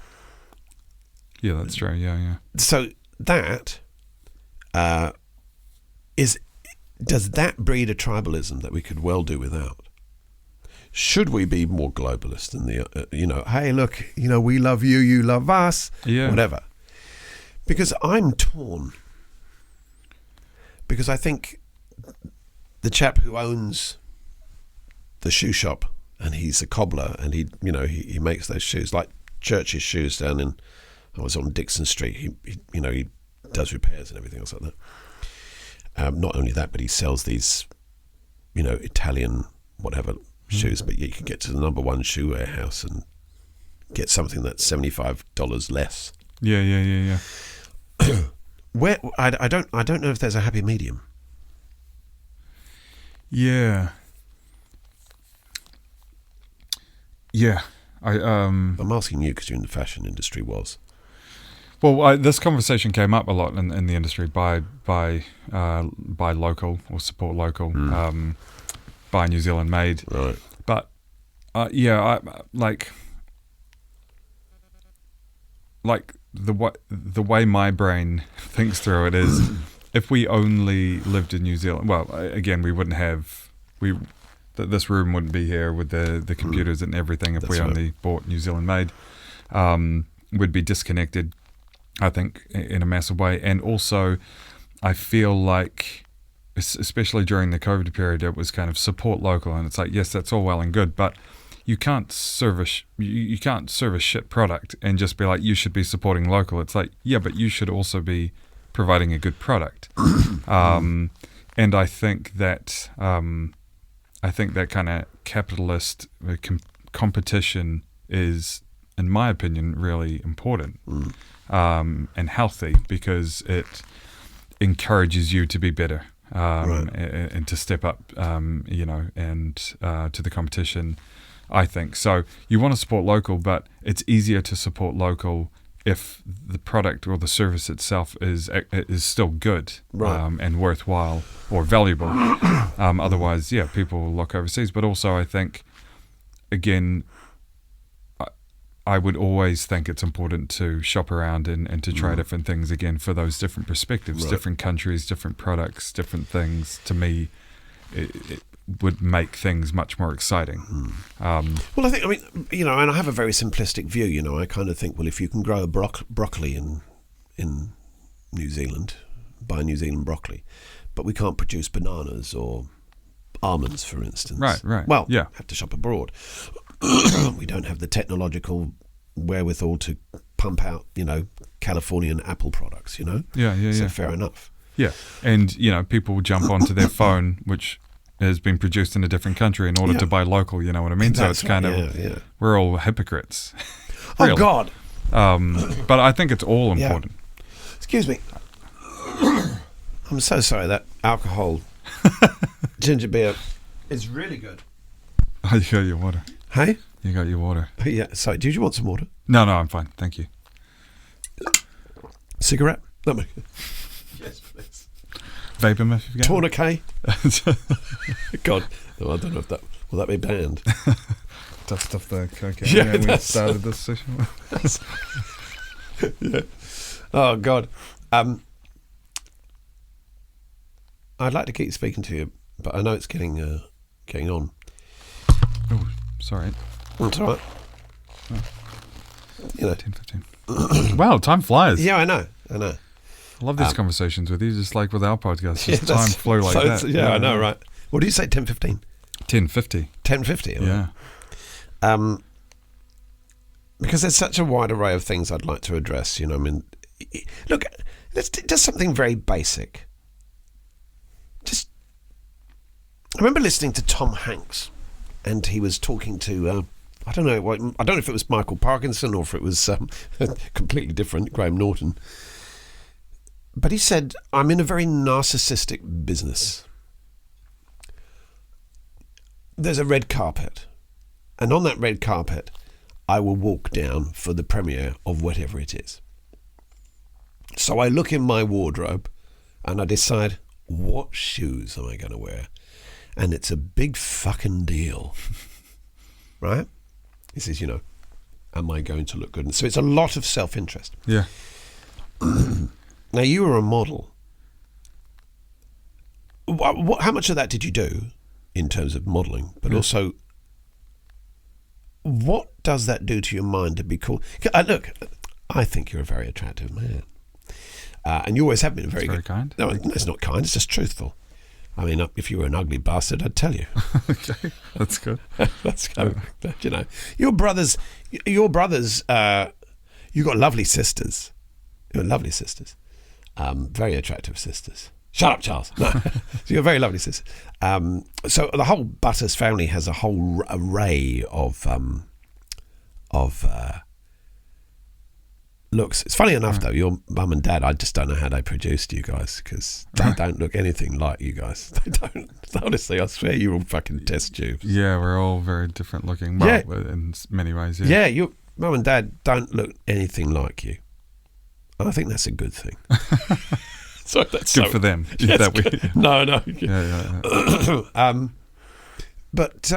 Yeah, that's true. Yeah. So that does that breed a tribalism that we could well do without? Should we be more globalist than the, hey, look, we love you, you love us, whatever. Because I'm torn. Because I think the chap who owns the shoe shop, and he's a cobbler, and he makes those shoes, like Church's shoes I was on Dixon Street. He does repairs and everything else like that. Not only that, but he sells these, Italian whatever shoes. But you can get to the number one shoe warehouse and get something that's $75 less. Yeah. Where I don't know if there's a happy medium. Yeah. I'm asking you because you're in the fashion industry. Well, this conversation came up a lot in the industry. Buy local or support local. Buy New Zealand made. Right. But I like the way my brain thinks through it is, if we only lived in New Zealand, well, again, we wouldn't have this room wouldn't be here with the computers and everything if we only bought New Zealand made. We'd be disconnected, I think, in a massive way. And also, I feel like, especially during the COVID period, it was kind of support local, and it's like, yes, that's all well and good, but you can't serve a shit product and just be like, you should be supporting local. It's like, yeah, but you should also be providing a good product. And I think that kind of capitalist competition is, in my opinion, really important and healthy, because it encourages you to be better and to step up, and to the competition, I think. So you want to support local, but it's easier to support local if the product or the service itself is still good, and worthwhile or valuable. Otherwise, people will look overseas. But also, I think, again, I would always think it's important to shop around and to try different things, again, for those different perspectives, different countries, different products, different things. To me, it would make things much more exciting. Well, I mean, and I have a very simplistic view. I kind of think, well, if you can grow broccoli in New Zealand, buy New Zealand broccoli, but we can't produce bananas or almonds, for instance. Right. Well, have to shop abroad. We don't have the technological wherewithal to pump out, Californian apple products, So fair enough. Yeah, and people jump onto their phone, which has been produced in a different country in order Yeah. to buy local. You know what I mean? So That's it's kind right, of yeah. we're all hypocrites. Oh Really. God! But I think it's all Yeah. important. Excuse me. I'm so sorry. That alcohol ginger beer is really good. Oh, you got your water. Hey? You got your water. Yeah. Sorry. Did you want some water? No, I'm fine. Thank you. Cigarette? No. Yes, please. Vapor if you've got one. Tourniquet? God. No, I don't know if that will that be banned. Dust off the cocaine. Yeah, we that's- started this session. Yeah. Oh God. I'd like to keep speaking to you, but I know it's getting on. Oh, sorry. That's all right. You know. 10:15. Wow, time flies. Yeah, I know. I love these conversations with you, just like with our podcast. Just time that's- flew like so that. it's- Yeah, I know, right? What do you say? 10:15. 10:50. 10:50. Yeah. Because there's such a wide array of things I'd like to address. You know, I mean, look, let's just something very basic. Just, I remember listening to Tom Hanks, and he was talking to, I don't know if it was Michael Parkinson or if it was completely different, Graham Norton. But he said, "I'm in a very narcissistic business. There's a red carpet, and on that red carpet, I will walk down for the premiere of whatever it is. So I look in my wardrobe and I decide, what shoes am I going to wear? And it's a big fucking deal." Right? He says, you know, am I going to look good? And so it's a lot of self-interest. Yeah. Now, you were a model. How much of that did you do in terms of modelling? But also, what does that do to your mind to be called? Look, I think you're a very attractive man. And you always have been Very kind. No, it's not kind. It's just truthful. I mean, if you were an ugly bastard, I'd tell you. Okay, that's good. That's kind of, you know, your brothers. You got lovely sisters. You're lovely sisters. Very attractive sisters. Shut up, Charles. No. So you're very lovely sisters. So the whole Butters family has a whole array of looks. It's funny enough, though, your mum and dad, I just don't know how they produced you guys, because they don't look anything like you guys. They don't. Honestly, I swear you're all fucking test tubes. Yeah, we're all very different looking. Well, Yeah. in many ways, yeah. Yeah, your mum and dad don't look anything like you. And I think that's a good thing. So that's Good for them. Yes, that we, good. No. yeah. But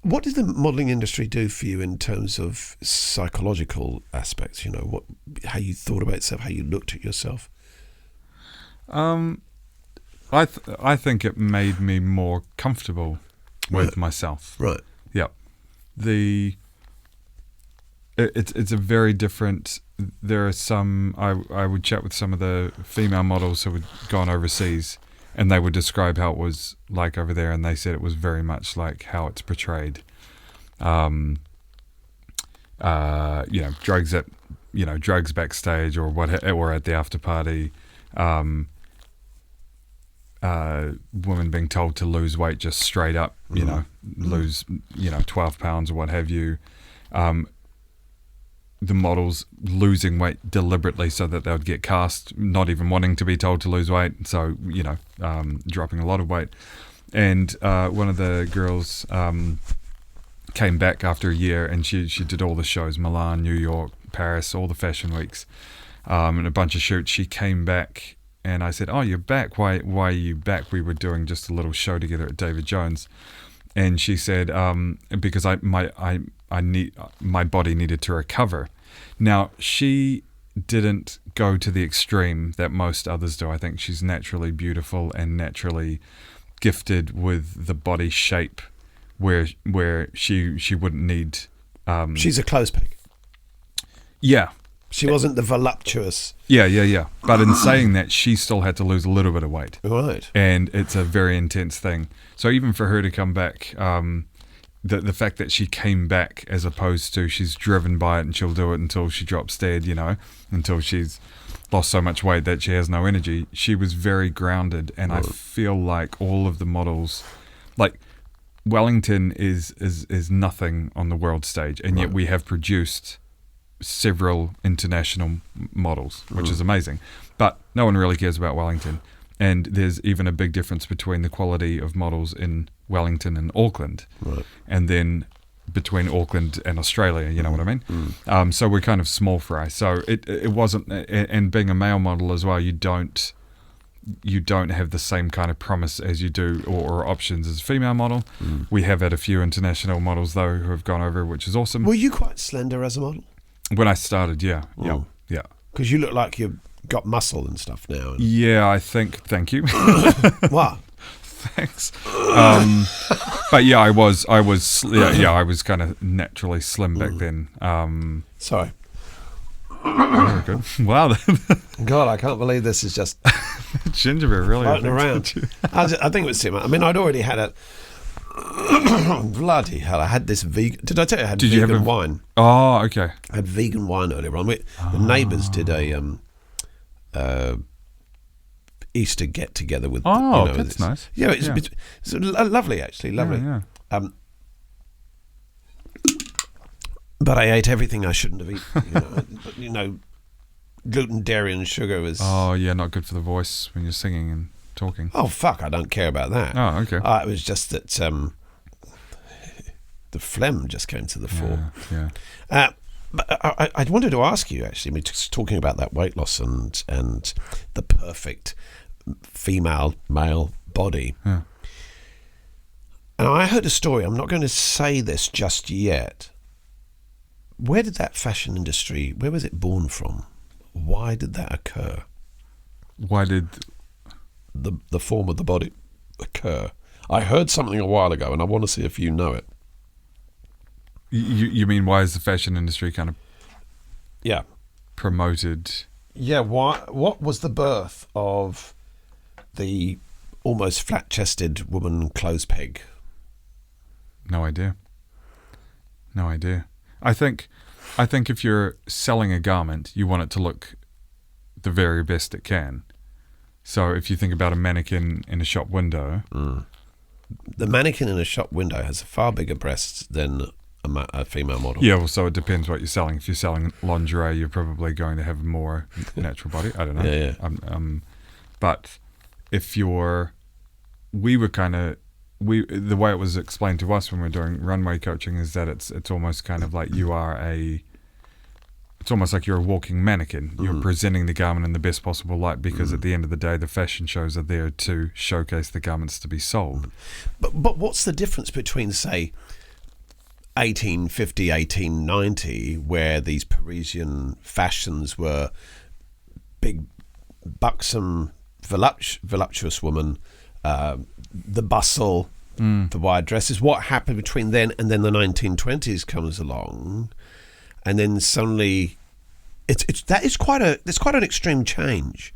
what did the modelling industry do for you in terms of psychological aspects? You know, how you thought about yourself, how you looked at yourself. I think it made me more comfortable with myself. Right. Yeah. It's a very different. There are some. I would chat with some of the female models who had gone overseas, and they would describe how it was like over there, and they said it was very much like how it's portrayed. You know, drugs backstage or or at the after party. Women being told to lose weight just straight up, you know, lose 12 pounds or what have you. The models losing weight deliberately so that they would get cast, not even wanting to be told to lose weight. So, you know, dropping a lot of weight. And one of the girls came back after a year, and she did all the shows, Milan, New York, Paris, all the fashion weeks, and a bunch of shoots. She came back, and I said, "Oh, you're back. Why are you back? We were doing just a little show together at David Jones." And she said, "Because my body needed to recover." Now, she didn't go to the extreme that most others do. I think she's naturally beautiful and naturally gifted with the body shape where she wouldn't need. She's a clothes peg. Yeah. She wasn't the voluptuous. Yeah. But in saying that, she still had to lose a little bit of weight. Right. And it's a very intense thing. So even for her to come back, the fact that she came back as opposed to she's driven by it and she'll do it until she drops dead, you know, until she's lost so much weight that she has no energy. She was very grounded, and I feel like all of the models like Wellington is nothing on the world stage, and yet we have produced several international models, which is amazing. But no one really cares about Wellington. And there's even a big difference between the quality of models in Wellington and Auckland, and then between Auckland and Australia, you know what I mean? So we're kind of small fry. So it wasn't, and being a male model as well, you don't have the same kind of promise as you do or options as a female model. We have had a few international models though who have gone over, which is awesome. Were you quite slender as a model? When I started, yeah. Because you look like you've got muscle and stuff now. Yeah, I think. Thank you. Wow. Thanks. But yeah, I was kind of naturally slim back then. Sorry. Very good. Wow, God, I can't believe this is just gingerbread really floating around. I think it was too much. I mean, I'd already had a bloody hell. I had this vegan. Did I tell you I had vegan wine? Oh, okay. I had vegan wine earlier on. The neighbours did a Easter get together with. That's nice. Yeah, it's lovely actually, lovely. Yeah. But I ate everything I shouldn't have eaten. Gluten, dairy, and sugar was. Oh yeah, not good for the voice when you're singing and talking. Oh fuck! I don't care about that. Oh okay. It was just that the phlegm just came to the fore. Yeah. But I wanted to ask you actually. We're just talking about that weight loss and the perfect female male body. Yeah. And I heard a story. I'm not going to say this just yet. Where did that fashion industry? Where was it born from? Why did that occur? Why did the form of the body occur? I heard something a while ago, and I want to see if you know it. You mean why is the fashion industry kind of promoted? Yeah. Why? What was the birth of the almost flat-chested woman clothes peg? No idea. I think if you're selling a garment, you want it to look the very best it can. So if you think about a mannequin in a shop window, the mannequin in a shop window has far bigger breasts than a female model. Yeah, well, so it depends what you're selling. If you're selling lingerie, you're probably going to have a more natural body. I don't know. Yeah. But if the way it was explained to us when we were doing runway coaching is that it's almost kind of like it's almost like you're a walking mannequin. You're presenting the garment in the best possible light because at the end of the day, the fashion shows are there to showcase the garments to be sold. But what's the difference between, say, 1850, 1890, where these Parisian fashions were big, buxom, voluptuous woman, the bustle, the wide dresses. What happened between then and then the 1920s comes along, and then suddenly, it's quite an extreme change.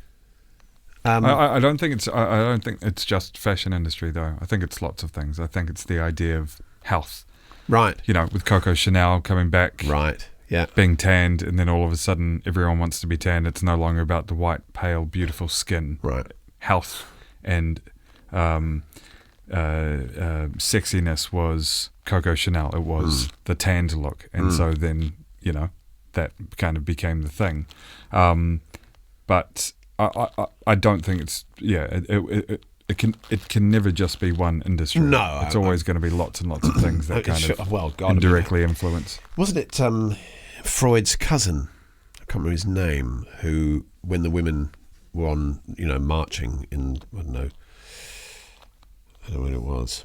I don't think it's just fashion industry though. I think it's lots of things. I think it's the idea of health. Right. With Coco Chanel coming back. Right. Yeah. Being tanned, and then all of a sudden everyone wants to be tanned. It's no longer about the white, pale, beautiful skin. Right. Health and sexiness was Coco Chanel. It was the tanned look, and so then that kind of became the thing. But I don't think it's It can never just be one industry. No, it's always going to be lots and lots of things that indirectly influence. Wasn't it Freud's cousin? I can't remember his name. Who, when the women were on, marching in I don't know when it was,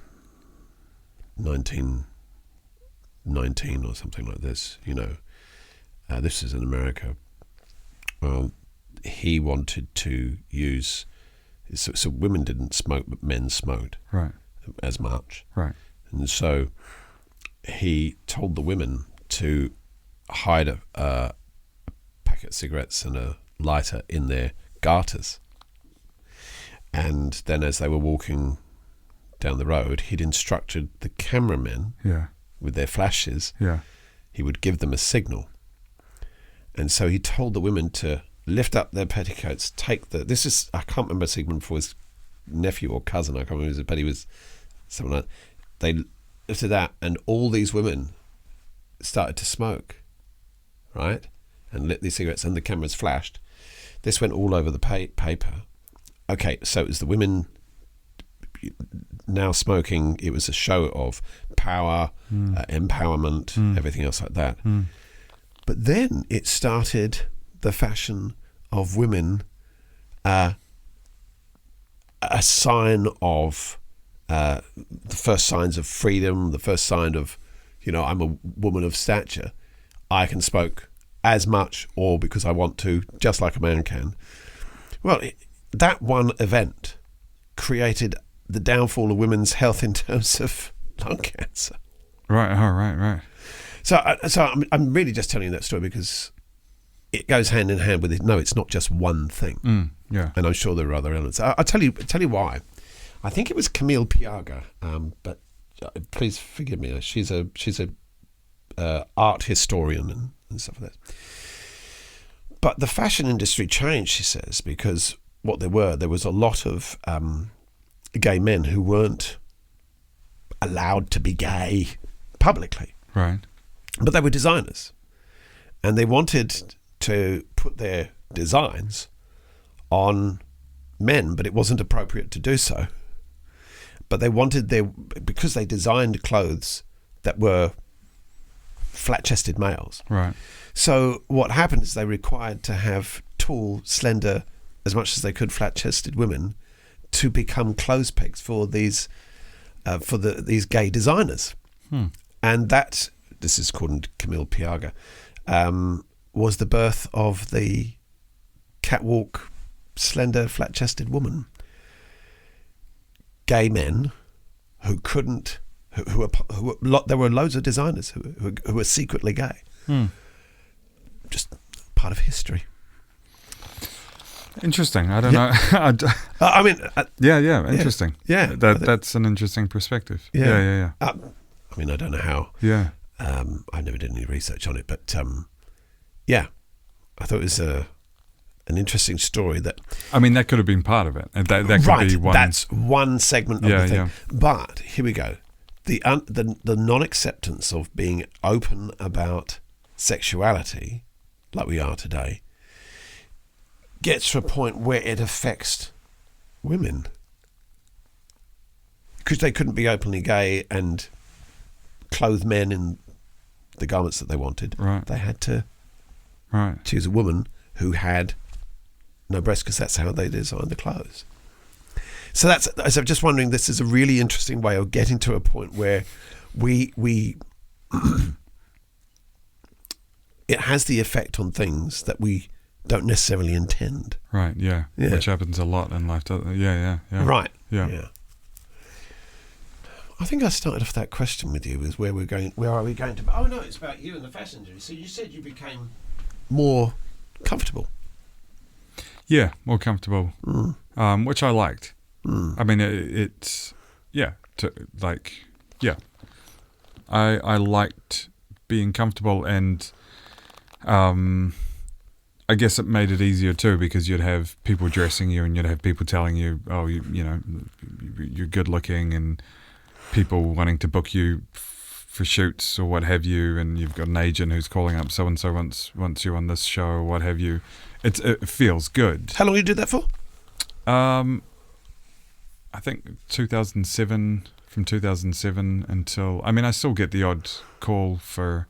1919 or something like this. This is in America. Well, he wanted to use. So women didn't smoke, but men smoked, right, as much, right, and so he told the women to hide a packet of cigarettes and a lighter in their garters, and then as they were walking down the road, he'd instructed the cameramen, with their flashes, he would give them a signal, and so he told the women to lift up their petticoats, I can't remember Sigmund Freud's nephew or cousin, I can't remember, but he was something like that. They lifted that, and all these women started to smoke, right? And lit these cigarettes, and the cameras flashed. This went all over the paper. Okay, so it was the women now smoking. It was a show of power, empowerment, everything else like that. But then it started the fashion of women, a sign of the first signs of freedom, the first sign of, I'm a woman of stature. I can smoke as much or because I want to, just like a man can. Well, that one event created the downfall of women's health in terms of lung cancer. Right. Oh, right. So I'm really just telling you that story because it goes hand in hand with it. No, it's not just one thing. Yeah. And I'm sure there are other elements. I'll tell you why. I think it was Camille Piaga, but please forgive me. She's a art historian and stuff like that. But the fashion industry changed, she says, because what there was a lot of gay men who weren't allowed to be gay publicly. Right. But they were designers, and they wanted to put their designs on men, but it wasn't appropriate to do so. But they wanted because they designed clothes that were flat-chested males. Right. So what happened is they required to have tall, slender, as much as they could, flat-chested women to become clothes pegs for these gay designers. And that, this is called Camille Piaga, was the birth of the catwalk, slender, flat-chested woman. Gay men who couldn't, there were loads of designers who were secretly gay. Just part of history. Interesting. I don't know. I mean, yeah. Interesting. Yeah. That's an interesting perspektiv. Yeah. I mean, I don't know how. Yeah. I never did any research on it, but yeah, I thought it was an interesting story. That I mean, that could have been part of it. That could right, be one. that's one segment of the thing. Yeah. But here we go. The non-acceptance of being open about sexuality, like we are today, gets to a point where it affects women. Because they couldn't be openly gay and clothe men in the garments that they wanted. Right. They had to Right. choose a woman who had no breasts, because that's how they designed the clothes. So I'm just wondering, this is a really interesting way of getting to a point where we it has the effect on things that we don't necessarily intend. Right. Yeah. Which happens a lot in life. Yeah. Right. Yeah. I think I started off that question with you, is where we're going. Where are we going to? Oh no, it's about you and the fashion industry. So you said you became more comfortable. Yeah, more comfortable, which I liked. I mean, it's I liked being comfortable, and I guess it made it easier too, because you'd have people dressing you, and you'd have people telling you, oh, you're good looking, and people wanting to book you for shoots or what have you, and you've got an agent who's calling up so and so wants you on this show or what have you. It feels good. How long did you do that for? I think 2007. From 2007 until, I mean, I still get the odd call for.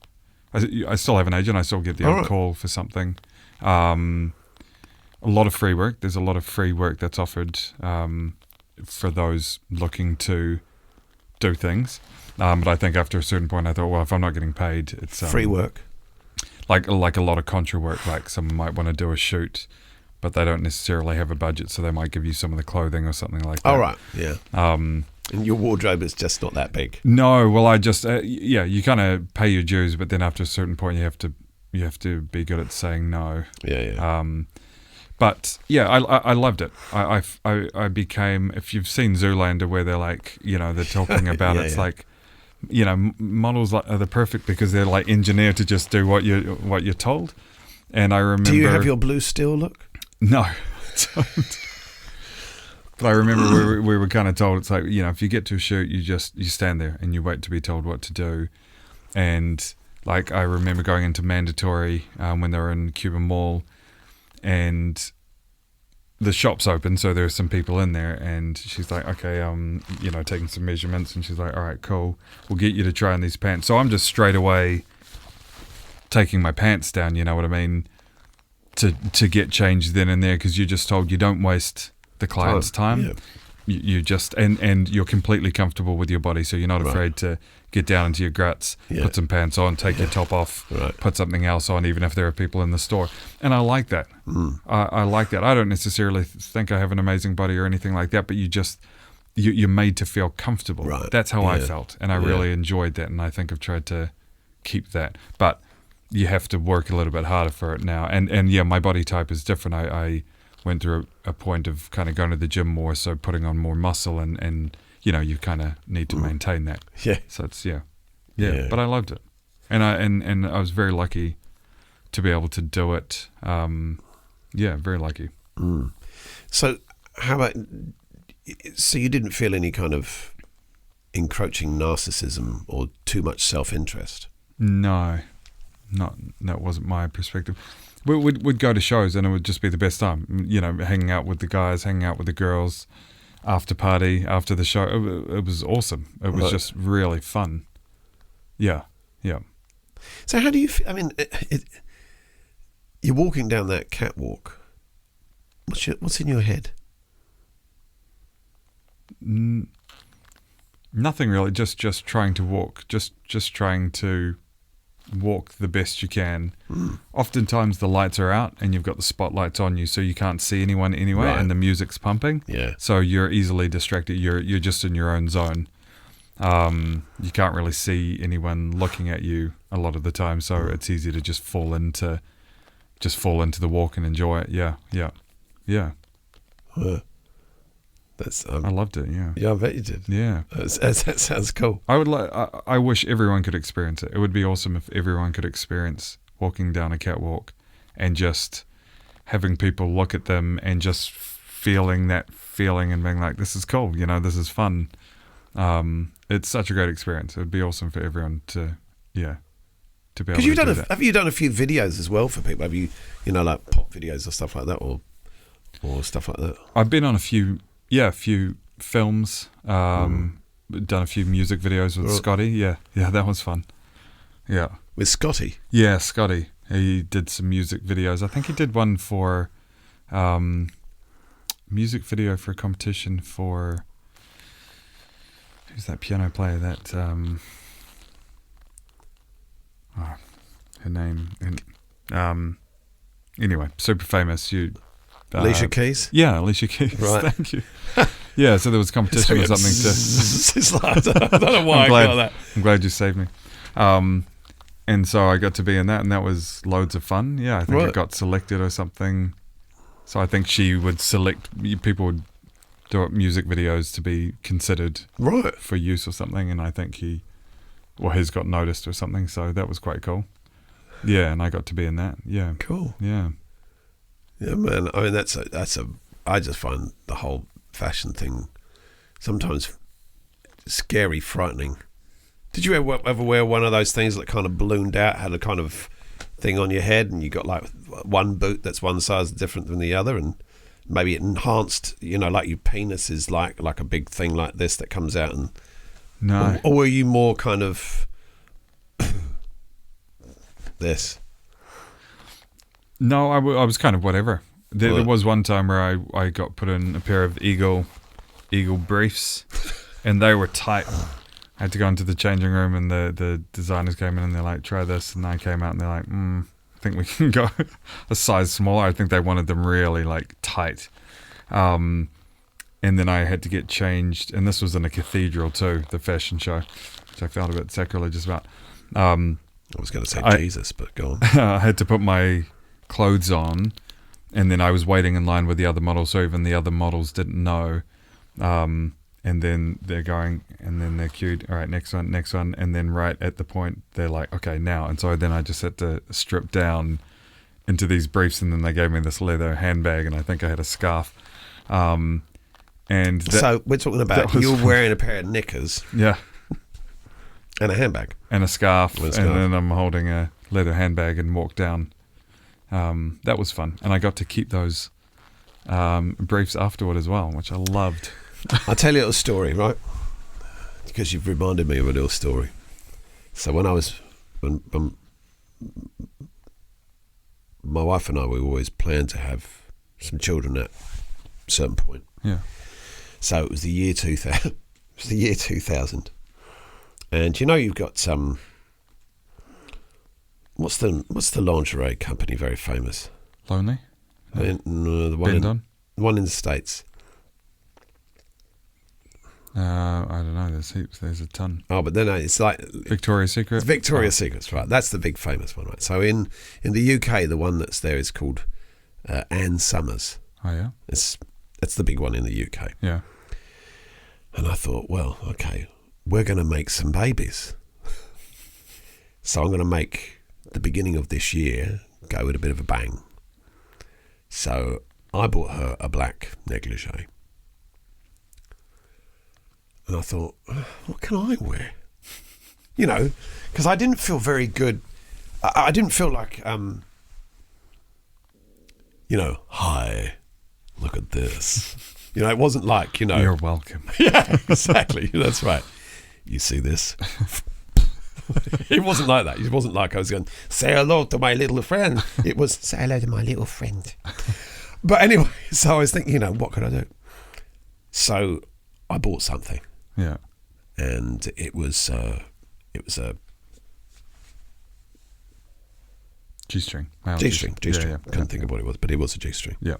I still have an agent. I still get the odd call for something. A lot of free work. There's a lot of free work that's offered for those looking to do things. But I think after a certain point, I thought, well, if I'm not getting paid, it's free work. Like a lot of contra work. Like someone might want to do a shoot, but they don't necessarily have a budget, so they might give you some of the clothing or something like that. Oh, right. Yeah. And your wardrobe is just not that big. No, well, I just you kind of pay your dues, but then after a certain point, you have to be good at saying no. Yeah. But yeah, I loved it. I became, if you've seen Zoolander, where they're like, they're talking about like, models are the perfect because they're like engineered to just do what you're told. And I remember. Do you have your blue steel look? No. But I remember we were kind of told, it's like, you know, if you get to a shoot, you stand there and you wait to be told what to do. And like I remember going into mandatory when they were in Cuban Mall, and the shop's open, so there are some people in there, and she's like, okay, you know, taking some measurements, and she's like, all right, cool, we'll get you to try on these pants. So I'm just straight away taking my pants down, you know what I mean, to get changed then and there, because you're just told you don't waste the client's time. Yeah. You just and you're completely comfortable with your body, so you're not afraid to get down into your guts, put some pants on, take your top off, put something else on, even if there are people in the store. And I like that. I like that. I don't necessarily think I have an amazing body or anything like that, but you're made to feel comfortable. Right. That's how I felt, and I really enjoyed that, and I think I've tried to keep that. But you have to work a little bit harder for it now. And yeah, my body type is different. I went through a point of kind of going to the gym more, so putting on more muscle, and you know, you kind of need to maintain that. Yeah. So it's but I loved it, and I was very lucky to be able to do it. Very lucky. So how about? So you didn't feel any kind of encroaching narcissism or too much self-interest? No, that wasn't my perspective. We'd go to shows and it would just be the best time, you know, hanging out with the guys, hanging out with the girls, after party, after the show. It was awesome. It was just really fun. Yeah. So how do you I mean, you're walking down that catwalk. What's in your head? Nothing really, just trying to walk, just trying to walk the best you can. Oftentimes the lights are out and you've got the spotlights on you, so you can't see anyone anyway, and the music's pumping. Yeah. So you're easily distracted. You're just in your own zone. You can't really see anyone looking at you a lot of the time, so it's easy to just fall into the walk and enjoy it. Yeah. That's I loved it. Yeah, I bet you did. Yeah, that sounds cool. I wish everyone could experience it. It would be awesome if everyone could experience walking down a catwalk and just having people look at them and just feeling that feeling and being like, this is cool, you know, this is fun. It's such a great experience. It would be awesome for everyone to be able to do that. Have you done a few videos as well for people? Have you know, like pop videos or stuff like that, or stuff like that? I've been on a few films, done a few music videos with Scotty. Yeah, that was fun. Yeah. With Scotty? Yeah, Scotty. He did some music videos. I think he did one for music video for a competition for, who's that piano player that her name, anyway, super famous. Alicia Keys? Yeah, Alicia Keys. Right. Thank you. Yeah, so there was a competition or something I don't know why I got that. I'm glad you saved me. And so I got to be in that, and that was loads of fun. Yeah, I think I got selected or something. So I think she would select, people would do music videos to be considered for use or something, and I think his got noticed or something, so that was quite cool. Yeah, and I got to be in that. Yeah. Cool. Yeah. Yeah, man. I mean, I just find the whole fashion thing sometimes scary, frightening. Did you ever wear one of those things that kind of ballooned out, had a kind of thing on your head, and you got like one boot that's one size different than the other, and maybe it enhanced, you know, like your penis is like a big thing like this that comes out, and no, or were you more kind of this? No, I was kind of whatever. There was one time where I got put in a pair of Eagle briefs, and they were tight. I had to go into the changing room, and the designers came in and they're like, try this, and I came out and they're like, I think we can go a size smaller. I think they wanted them really like tight. And then I had to get changed, and this was in a cathedral too, the fashion show, which I felt a bit sacrilegious about. I was going to say Jesus, but go on. I had to put my clothes on, and then I was waiting in line with the other models, so even the other models didn't know. And then they're going, and then they're queued, all right, next one, and then right at the point they're like, okay, now. And so then I just had to strip down into these briefs, and then they gave me this leather handbag, and I think I had a scarf, And So we're talking about that was you're fun. wearing a pair of knickers yeah, and a handbag. and a scarf, With a and scarf. then I'm holding a leather handbag and walk down. That was fun, and I got to keep those briefs afterward as well, which I loved. I'll tell you a little story, right? Because you've reminded me of a little story. So when my wife and I, we always planned to have some children at a certain point. Yeah, So it was the year 2000. It was the year 2000. And you know you've got some... What's the lingerie company very famous? lonely. The one Bend one in the States. I don't know. There's heaps. There's a ton. Oh, but then it's like Victoria's Secret. it's Victoria's Secrets, right? That's the big famous one, right? So in the UK, the one that's there is called Anne Summers. Oh yeah, That's the big one in the UK. yeah. And I thought, well, okay, we're going to make some babies. So I'm going to make the beginning of this year go with a bit of a bang. So I bought her a black negligee. And I thought, what can I wear? You know, because I didn't feel very good. I didn't feel like, hi, look at this. You know, it wasn't like, You're welcome. yeah, exactly. That's right. You see this? It wasn't like that. It wasn't like I was going, say hello to my little friend. It was, say hello to my little friend. But anyway, so I was thinking, what could I do? So I bought something, Yeah, and it was a G-string. G-string. Yeah, Couldn't think of what it was, but it was a G-string. yeah.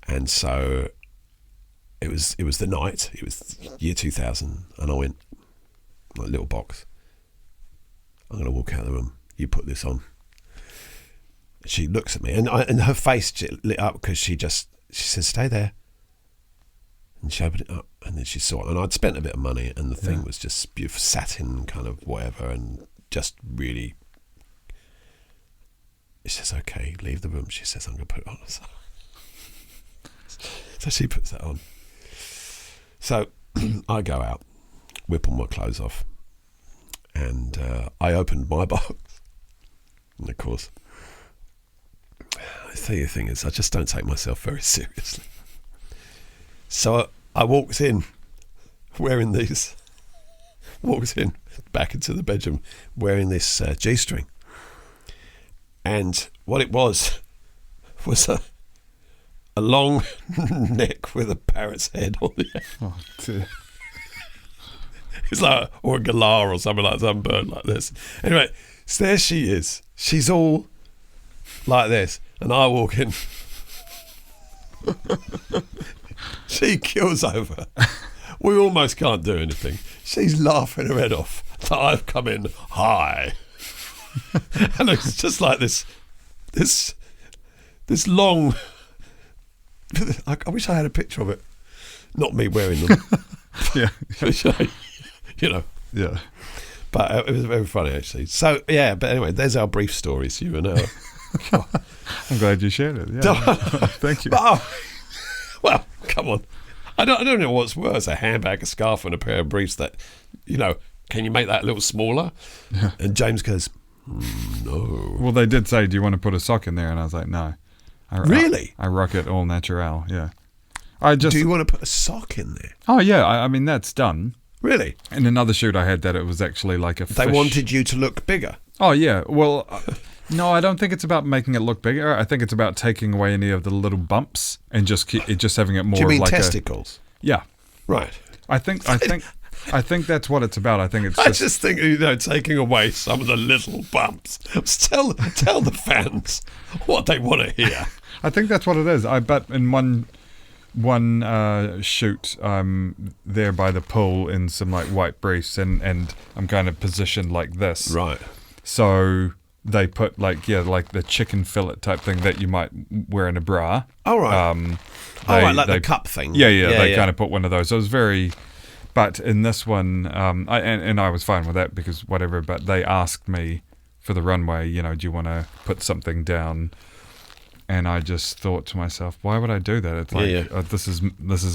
And so it was the night. It was year 2000, and I went, like, little box. I'm going to walk out of the room. You put this on. She looks at me, and her face lit up because she says, "Stay there." And she opened it up, and then she saw it. And I'd spent a bit of money, and the thing was just beautiful, satin kind of whatever, and just really. She says, "Okay, leave the room." She says, "I'm going to put it on." So she puts that on. So I go out, whip all my clothes off, and I opened my box. And of course, I tell you the thing is, I just don't take myself very seriously. So I walked in wearing these, back into the bedroom wearing this G-string. And what it was a long neck with a parrot's head on the end. Oh dear. It's like, or a galah or something like some bird like this. Anyway, so there she is. She's all like this, and I walk in. She kills over. We almost can't do anything. She's laughing her head off that I've come in high, and it's just like this long. I wish I had a picture of it. Not me wearing them. Yeah, Yeah. But it was very funny, actually. So, yeah, but anyway, there's our brief stories, you and I. I'm glad you shared it. Yeah, thank you. But, well, come on. I don't know what's worse, a handbag, a scarf, and a pair of briefs that, can you make that a little smaller? Yeah. And James goes, no. Well, they did say, "Do you want to put a sock in there?" And I was like, "No." Really? I rock it all natural. Yeah. Do you want to put a sock in there? Oh yeah. I mean, that's done. Really? In another shoot I had that it was actually like a They fish. wanted you to look bigger. Oh yeah. Well, no, I don't think it's about making it look bigger. I think it's about taking away any of the little bumps and just having it more. Do you mean like testicles? Yeah. Right. I think that's what it's about. I think it's I just think, taking away some of the little bumps. Tell the fans what they want to hear. I think that's what it is. But in one shoot, I'm there by the pool in some like white briefs, and I'm kind of positioned like this. Right. So they put like the chicken fillet type thing that you might wear in a bra. Oh, right. Like the cup thing. Yeah. They kind of put one of those. So it was very. But in this one, I was fine with that because whatever. But they asked me for the runway, do you want to put something down and I just thought to myself, why would I do that? It's like, Yeah. this is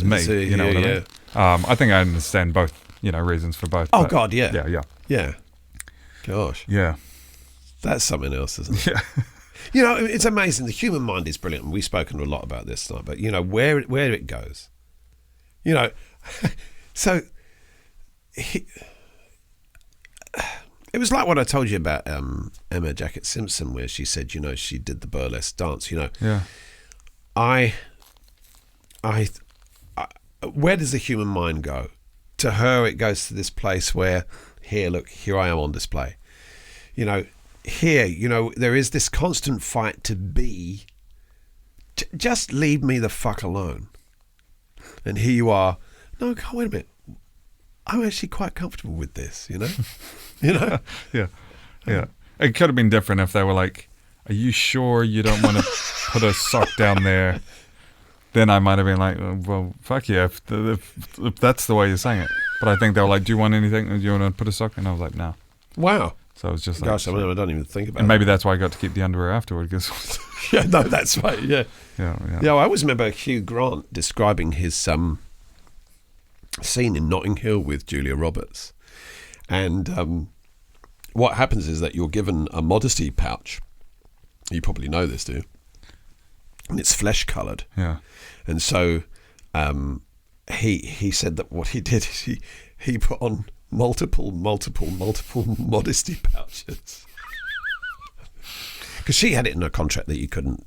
me. So, you know what I mean? I think I understand both, reasons for both. Oh, but God, yeah. Yeah. Gosh, Yeah. that's something else, isn't it? Yeah. It's amazing. The human mind is brilliant, and we've spoken a lot about this tonight. But where it goes, so it was like what I told you about Emma Jackett Simpson, where she said, she did the burlesque dance. Yeah. I, where does the human mind go? To her, it goes to this place where, here I am on display. Here, there is this constant fight to be, just leave me the fuck alone. And here you are, no, wait a minute. I'm actually quite comfortable with this, Yeah. Yeah. It could have been different if they were like, are you sure you don't want to put a sock down there? Then I might have been like, well, fuck yeah, if that's the way you're saying it. But I think they were like, do you want anything? Do you want to put a sock? And I was like, no. Wow. So I was just like, Gosh, I don't even think about it. and maybe that's why I got to keep the underwear afterward. Cause Yeah, no, that's right, yeah. yeah. Yeah, I always remember Hugh Grant describing his scene in Notting Hill with Julia Roberts. And what happens is that you're given a modesty pouch. You probably know this, do you? And it's flesh-coloured. Yeah. And so he said that what he did is he put on multiple modesty pouches. Because she had it in her contract that you couldn't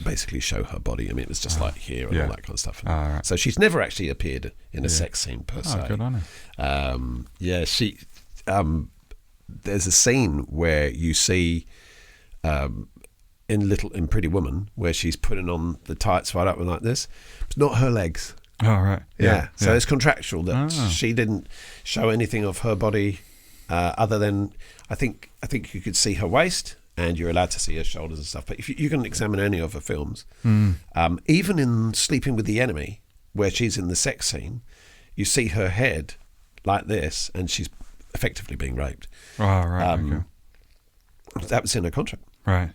basically show her body. I mean, it was just like here and all that kind of stuff. Right. So she's never actually appeared in a sex scene per se. Oh, good on her. She. There's a scene where you see in Pretty Woman where she's putting on the tights right up and like this. It's not her legs. Oh, right. Yeah. So it's contractual that she didn't show anything of her body other than I think you could see her waist and you're allowed to see her shoulders and stuff. But if you can examine any of her films, even in Sleeping with the Enemy, where she's in the sex scene, you see her head like this and she's effectively being raped. Oh, right. Okay. That was in her contract. Right.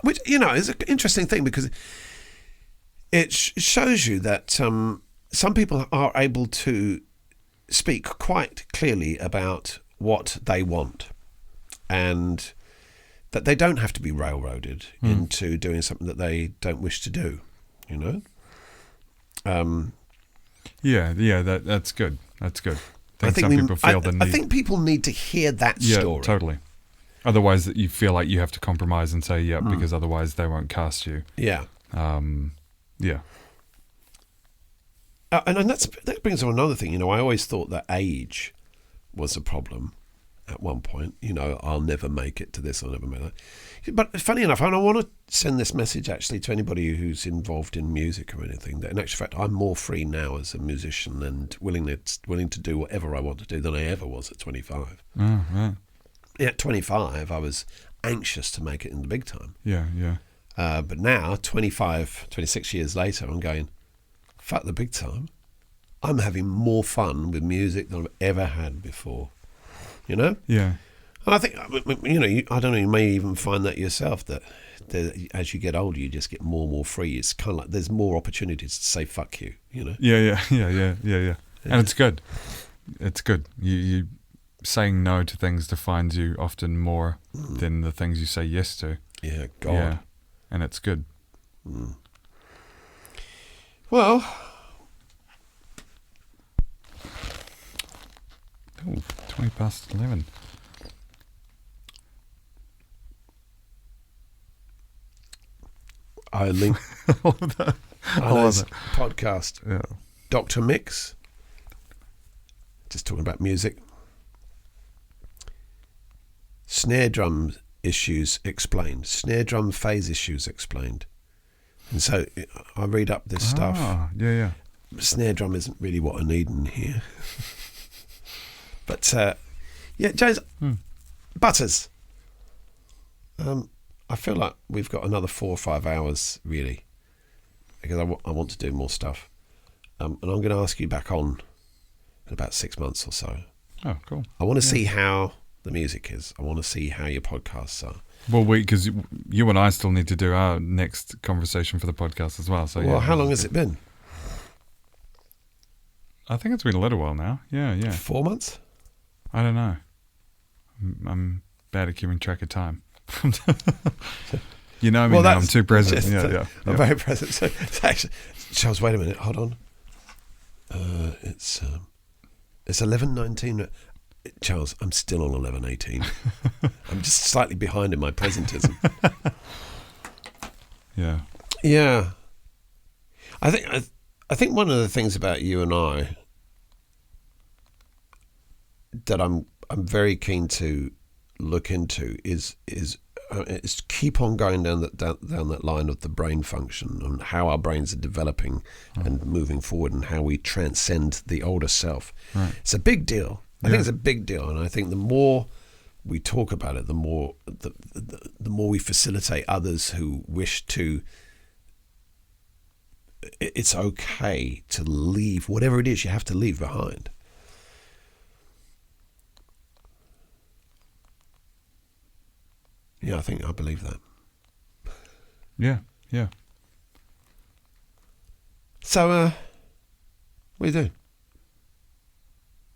Which, is an interesting thing because it shows you that some people are able to speak quite clearly about what they want and that they don't have to be railroaded into doing something that they don't wish to do, Yeah, that's good. That's good. I think some people feel the need. I think people need to hear that story. Yeah, totally. Otherwise, you feel like you have to compromise and say, because otherwise they won't cast you. Yeah. Yeah. And that brings on another thing. I always thought that age was a problem at one point. I'll never make it to this, I'll never make that. But funny enough, and I want to send this message actually to anybody who's involved in music or anything, that in actual fact, I'm more free now as a musician and willing to do whatever I want to do than I ever was at 25. Oh, right. At 25, I was anxious to make it in the big time. Yeah. But now, 26 years later, I'm going, fuck the big time. I'm having more fun with music than I've ever had before. Yeah. And I think, I don't know, you may even find that yourself, that as you get older, you just get more and more free. It's kind of like there's more opportunities to say fuck you, Yeah. And it's good. It's good. You saying no to things defines you often more than the things you say yes to. Yeah, God. Yeah. And it's good. Well... 11:20. I link this podcast. Yeah. Dr. Mix, just talking about music. Snare drum issues explained. Snare drum phase issues explained. And so I read up this stuff. Yeah. Snare drum isn't really what I need in here. But James, Butters. I feel like we've got another 4 or 5 hours really, because I want to do more stuff, and I'm going to ask you back on in about 6 months or so. Oh, cool. I want to see how the music is. I want to see how your podcasts are. Well, because you and I still need to do our next conversation for the podcast as well. So Well, how long has it been? I think it's been a little while now. Yeah. 4 months? I don't know. I'm bad at keeping track of time. You know me now. I'm too present. Yeah. I'm very present. So actually, Charles, wait a minute. Hold on. It's 11:19. Charles, I'm still on 11:18. I'm just slightly behind in my presentism. Yeah. Yeah. I think one of the things about you and I that I'm very keen to look into is keep on going down that line of the brain function and how our brains are developing and moving forward and how we transcend the older self. Right. It's a big deal. I think it's a big deal, and I think the more we talk about it, the more we facilitate others who wish to. It's okay to leave whatever it is you have to leave behind. Yeah, I believe that. Yeah. So, what are you doing?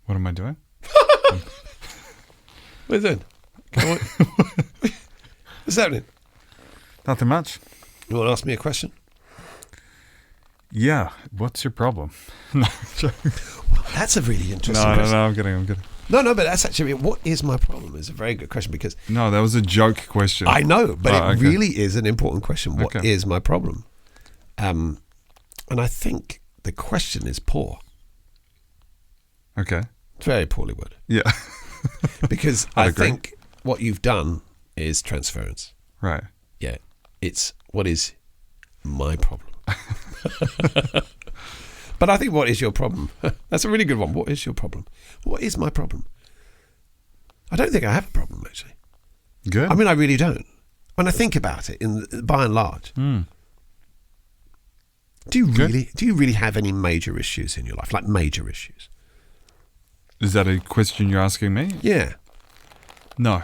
What am I doing? What are you doing? What's happening? Nothing much. You want to ask me a question? Yeah. What's your problem? That's a really interesting No, question. I'm kidding. No, but that's actually, what is my problem is a very good question because No, that was a joke question. I know, but Oh, it okay. really is an important question. What is Okay. my problem? And I think the question is poor. Okay. It's very poorly worded. Yeah. Because I'd I agree. think what you've done is transference. Right. Yeah. It's what is my problem. But I think what is your problem? That's a really good one. What is your problem? What is my problem? I don't think I have a problem, actually. Good. I mean, I really don't. When I think about it, by and large, do you really have any major issues in your life? Like major issues? Is that a question you're asking me? Yeah. No.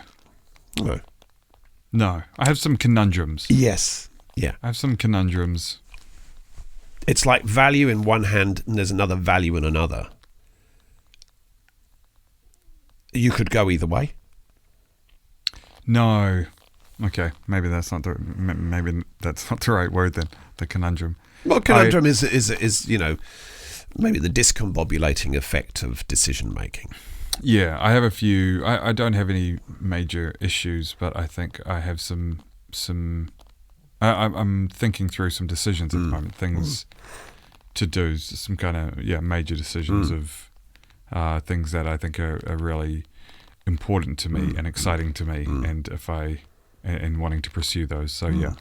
No. I have some conundrums. Yes. Yeah. I have some conundrums. It's like value in one hand and there's another value in another. You could go either way. No. Okay. Maybe that's not the right word then. The conundrum. Well, conundrum is maybe the discombobulating effect of decision making. Yeah, I have a few. I don't have any major issues, but I think I have some. I'm thinking through some decisions at the moment, things to do, some kind of major decisions of things that I think are really important to me and exciting to me, and and wanting to pursue those. So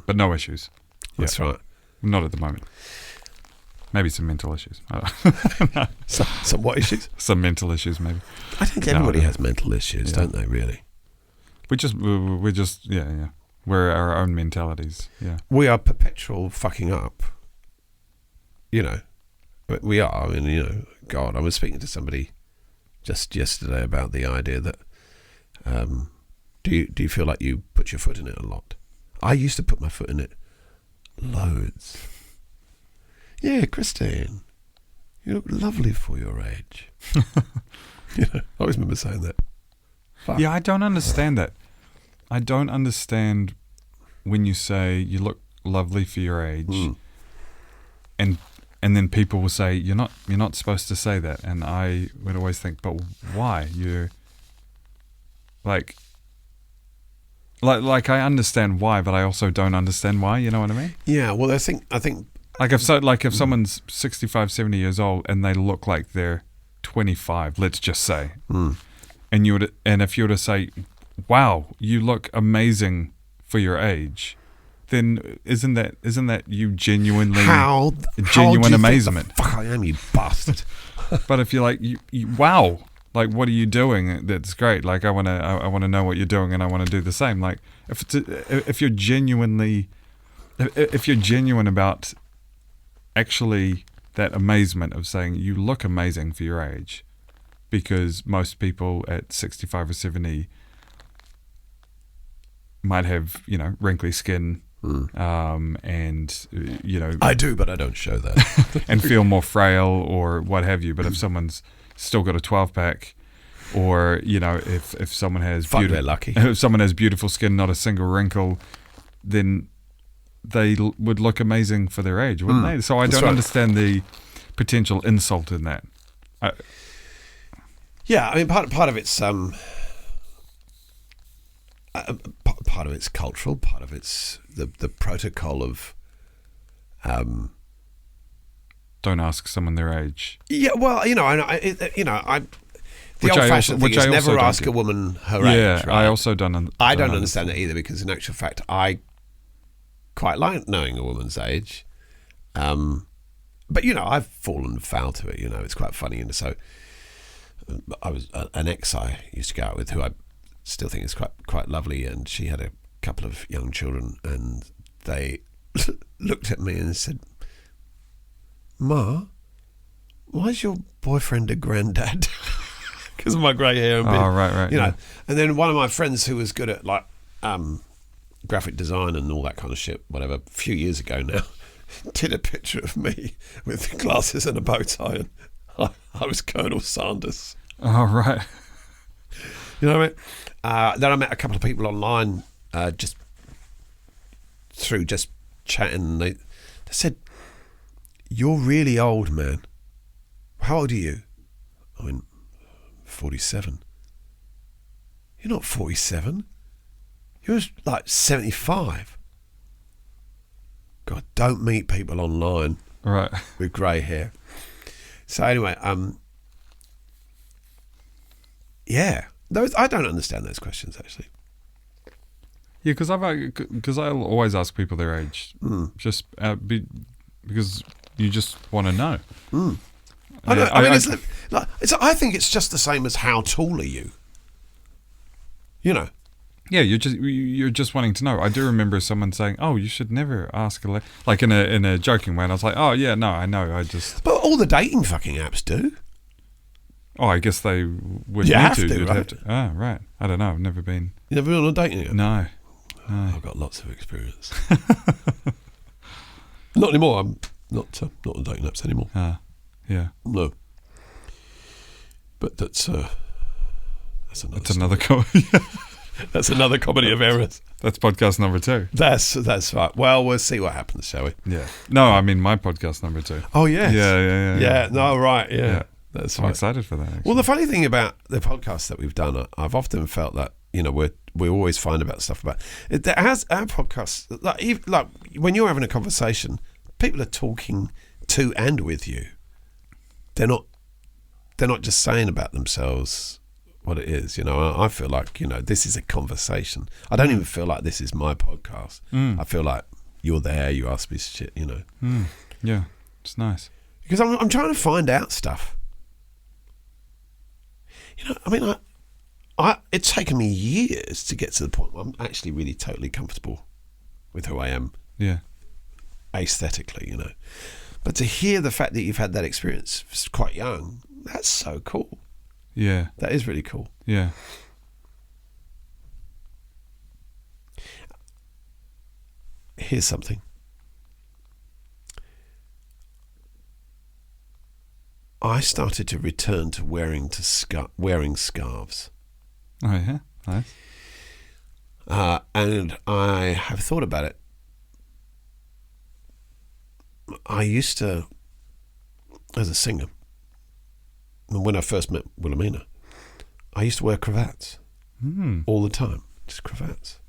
but no issues. That's right. Not at the moment. Maybe some mental issues. Some what issues? Some mental issues, maybe. I think everybody has mental issues, don't they? Really. We're just we're our own mentalities. Yeah. We are perpetual fucking up. We are. I mean, God, I was speaking to somebody just yesterday about the idea that do you feel like you put your foot in it a lot? I used to put my foot in it loads. Yeah, Christine, you look lovely for your age. I always remember saying that. Fuck. Yeah, I don't understand that. I don't understand when you say you look lovely for your age, and then people will say you're not supposed to say that, and I would always think, but why? You're like I understand why, but I also don't understand why. You know what I mean? Yeah. Well, I think. If someone's 65, 70 years old and they look like they're 25, let's just say, and if you were to say, "Wow, you look amazing for your age," then isn't that you genuinely genuine amazement? Fuck, I am, you bastard. But if you're like, you wow, like what are you doing? That's great. Like I want to know what you're doing, and I want to do the same. Like if you're genuine about actually that amazement of saying you look amazing for your age, because most people at 65 or 70 might have, wrinkly skin, and, I do, but I don't show that. and feel more frail or what have you. But if someone's still got a 12-pack, or, if someone has Fuck, they're lucky. if someone has beautiful skin, not a single wrinkle, then they would look amazing for their age, wouldn't they? So I That's don't right. understand the potential insult in that. Yeah, I mean, part of it's part of it's cultural, part of it's the protocol of Don't ask someone their age. yeah. Well, the Which I old-fashioned also- thing is I also never don't ask do. a woman her Yeah, age. Right? I also don't. I don't understand that either, because in actual fact, I quite like knowing a woman's age. But I've fallen foul to it. It's quite funny. And so I was an ex I used to go out with, who I still think is quite lovely, and she had a couple of young children, and they looked at me and said, "Ma, why is your boyfriend a granddad?" Because of my grey hair and beard. Oh, right. And then one of my friends who was good at graphic design and all that kind of shit, whatever, a few years ago now, did a picture of me with glasses and a bow tie, and I was Colonel Sanders. Oh, right. You know what I mean? Then I met a couple of people online just through just chatting, and they said, "You're really old, man. How old are you?" I went, 47. You're not 47. You're like 75. God, don't meet people online Right. with grey hair. So anyway, yeah, I don't understand those questions actually. Yeah, because I'll always ask people their age, just because you just want to know. I think it's just the same as how tall are you. Yeah, you're just wanting to know. I do remember someone saying, "Oh, you should never ask like in a joking way." And I was like, "Oh yeah, no, I know. I just But all the dating fucking apps do. I guess they would You need have to. to, You'd right? have to. Oh, right. I don't know. I've never been. You never been on a dating app? No. I've got lots of experience. Not anymore. I'm not on dating apps anymore. Yeah. No. But that's another. That's another. That's another comedy of errors. That's podcast number 2. That's right. Well, we'll see what happens, shall we? Yeah. No, I mean my podcast number 2. Oh yes. Yeah. No, right. Yeah. Yeah. That's I'm right. excited for that. Actually. Well, the funny thing about the podcasts that we've done, I've often felt that we always find about stuff about it. As our podcasts, like when you're having a conversation, people are talking to and with you. They're not just saying about themselves what it is. I feel like this is a conversation. I don't even feel like this is my podcast. I feel like you're there. You ask me shit. Yeah, it's nice. Because I'm trying to find out stuff. I mean, it's taken me years to get to the point where I'm actually really totally comfortable with who I am Yeah. aesthetically, But to hear the fact that you've had that experience quite young, that's so cool. Yeah. That is really cool. Yeah. Here's something. I started to return to wearing scarves. Oh yeah. Nice. And I have thought about it. I used to, as a singer, and when I first met Wilhelmina, I used to wear cravats all the time, just cravats.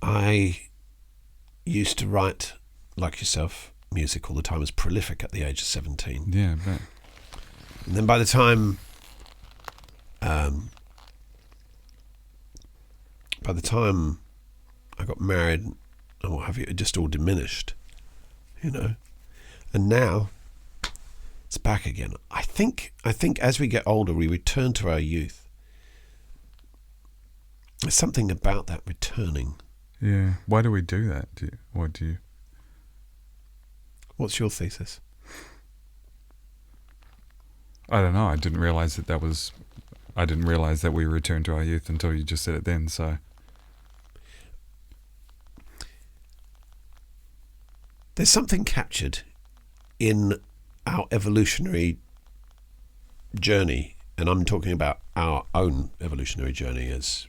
I used to write, like yourself, music all the time. I was prolific at the age of 17. Yeah. But And then by the time I got married and what have you, it just all diminished, And now it's back again. I think as we get older, we return to our youth. There's something about that returning. yeah. Why do we do that? What's your thesis? I don't know. I didn't realize that was I didn't realize that we returned to our youth until you just said it then. So there's something captured in our evolutionary journey, and I'm talking about our own evolutionary journey as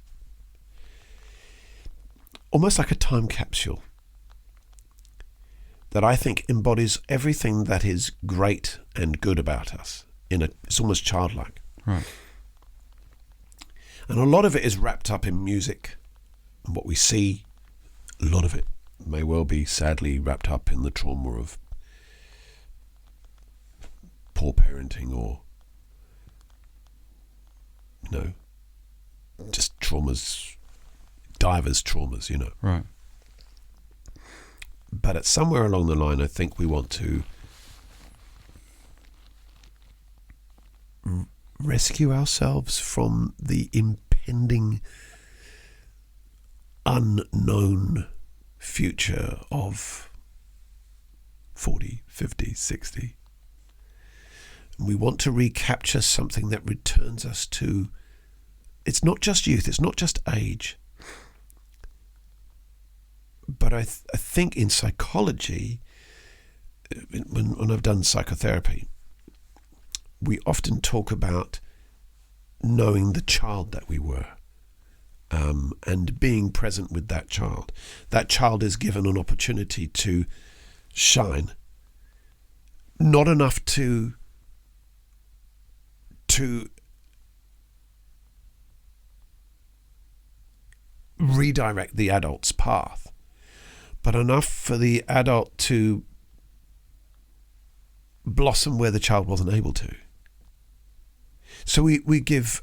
almost like a time capsule that I think embodies everything that is great and good about us. It's almost childlike. right, And a lot of it is wrapped up in music and what we see. A lot of it may well be sadly wrapped up in the trauma of poor parenting or, just traumas, divers traumas, right, But at somewhere along the line, I think we want to rescue ourselves from the impending unknown future of 40, 50, 60. And we want to recapture something that returns us to, it's not just youth, it's not just age. But I think in psychology, when I've done psychotherapy, we often talk about knowing the child that we were, and being present with that child. That child is given an opportunity to shine, not enough to redirect the adult's path, but enough for the adult to blossom where the child wasn't able to. So we give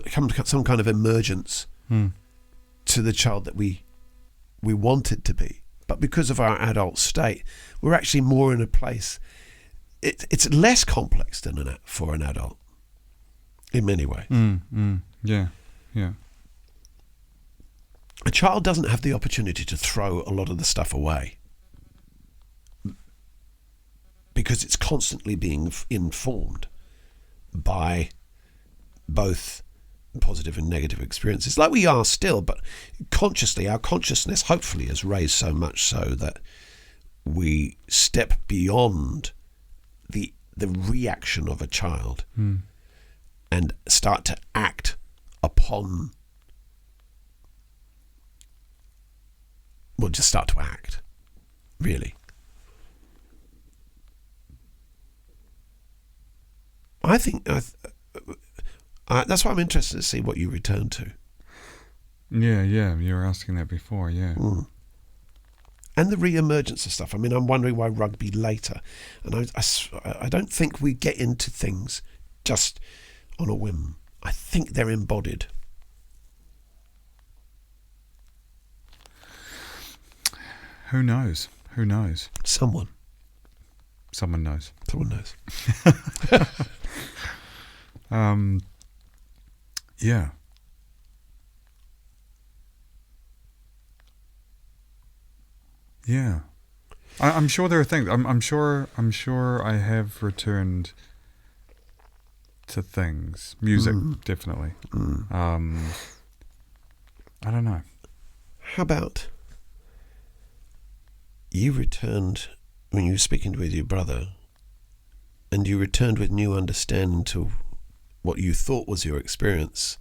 some kind of emergence to the child that we want it to be. But because of our adult state, we're actually more in a place, it's less complex than for an adult in many ways. Yeah. A child doesn't have the opportunity to throw a lot of the stuff away because it's constantly being informed by both positive and negative experiences, like we are still, but consciously, our consciousness hopefully has raised so much so that we step beyond the reaction of a child and start to act upon, well, just start to act, really. I think that's why I'm interested to see what you return to. Yeah, you were asking that before, yeah. And the re-emergence of stuff. I mean, I'm wondering why rugby later. And I don't think we get into things just on a whim. I think they're embodied. Who knows? Someone knows. Someone knows. Yeah. Yeah. I'm sure there are things. I'm sure I have returned to things. Music, definitely. I don't know. How about you returned when you were speaking with your brother, and you returned with new understanding to what you thought was your experience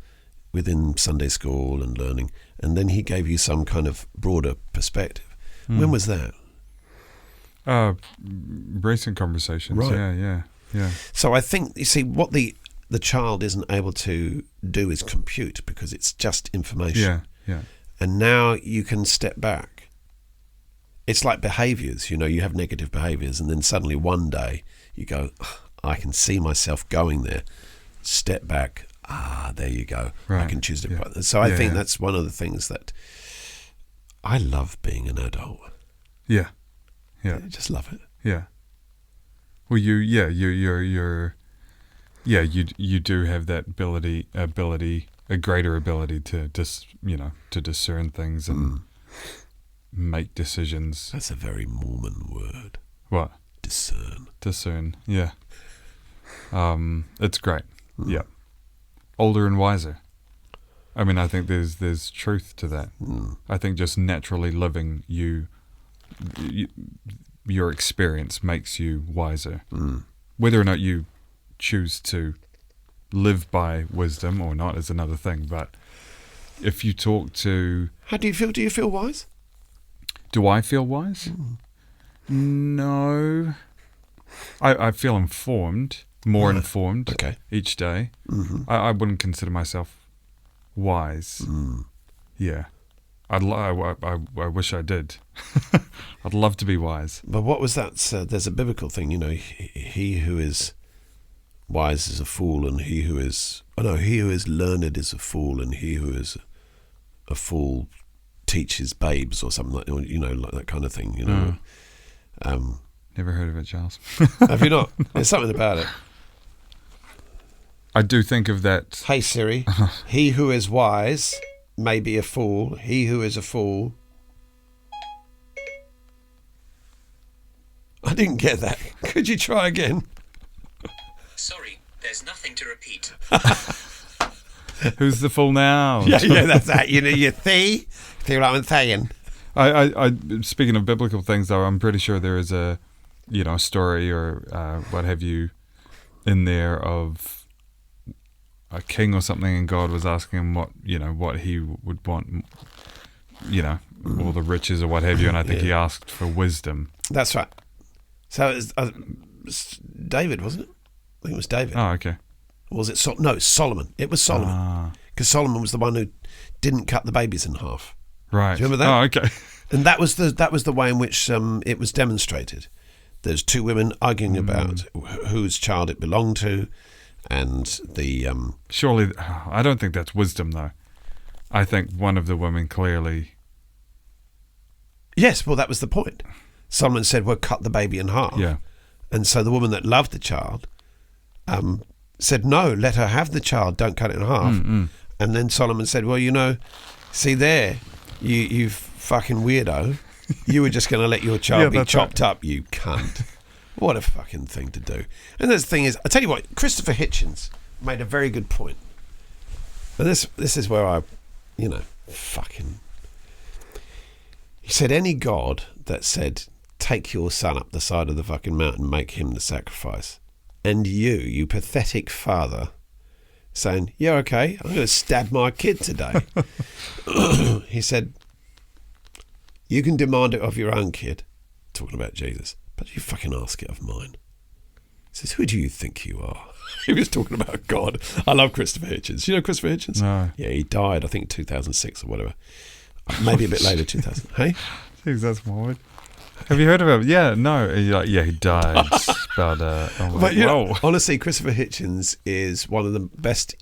within Sunday school and learning, and then he gave you some kind of broader perspective. When was that? Recent conversations. Right. Yeah. So I think, you see, what the child isn't able to do is compute, because it's just information. Yeah. And now you can step back. It's like behaviours, you have negative behaviours, and then suddenly one day you go, I can see myself going there. Step back. There you go. Right. I can choose to. So I think that's one of the things that I love being an adult. Yeah. I just love it. Yeah. Well, you do have that ability, a greater ability to to discern things and make decisions. That's a very Mormon word. What? Discern. Discern. Yeah. It's great. Yeah. older and wiser. I mean, I think there's truth to that. I think just naturally living, your experience makes you wiser. Whether or not you choose to live by wisdom or not is another thing. But if you talk to... How do you feel? Do you feel wise? Do I feel wise? No. I feel informed, more informed each day. I wouldn't consider myself wise. Yeah. I wish I did. I'd love to be wise. But what was that? There's a biblical thing, he who is wise is a fool, and he who is learned is a fool, and he who is a fool teaches babes, or something like like that kind of thing. Never heard of it, Charles. Have you not? There's something about it. I do think of that. Hey Siri, he who is wise may be a fool. He who is a fool. I didn't get that. Could you try again? Sorry, there's nothing to repeat. Who's the fool now? Yeah, that's that. You see what I'm saying? I speaking of biblical things, though, I'm pretty sure there is a story or what have you in there of a king or something, and God was asking him what he would want, all the riches or what have you, and I think he asked for wisdom. That's right. So it was David, wasn't it? I think it was David. Oh, okay. Or was it no, it's Solomon. It was Solomon. Because Solomon was the one who didn't cut the babies in half. Right. Do you remember that? Oh, okay. And that was the way in which it was demonstrated. There's two women arguing about whose child it belonged to, and the surely I don't think that's wisdom, though. I think one of the women clearly. Yes, well, that was the point. Solomon said, "Well, cut the baby in half." Yeah. And so the woman that loved the child said, "No, let her have the child. Don't cut it in half." And then Solomon said, "Well, see there, you fucking weirdo. You were just going to let your child be chopped up, you cunt." What a fucking thing to do. And the thing is, I tell you what, Christopher Hitchens made a very good point. And this is where I, fucking... He said, any God that said, take your son up the side of the fucking mountain, make him the sacrifice, and you pathetic father, saying, yeah, okay, I'm going to stab my kid today. He said, you can demand it of your own kid, talking about Jesus, but you fucking ask it of mine. He says, who do you think you are? He was talking about God. I love Christopher Hitchens. You know Christopher Hitchens? No. Yeah, he died, I think, 2006 or whatever. Maybe a bit later, 2000. Hey? Jeez, that's morbid. Have you heard of him? Yeah, no. He died. About, honestly, Christopher Hitchens is one of the best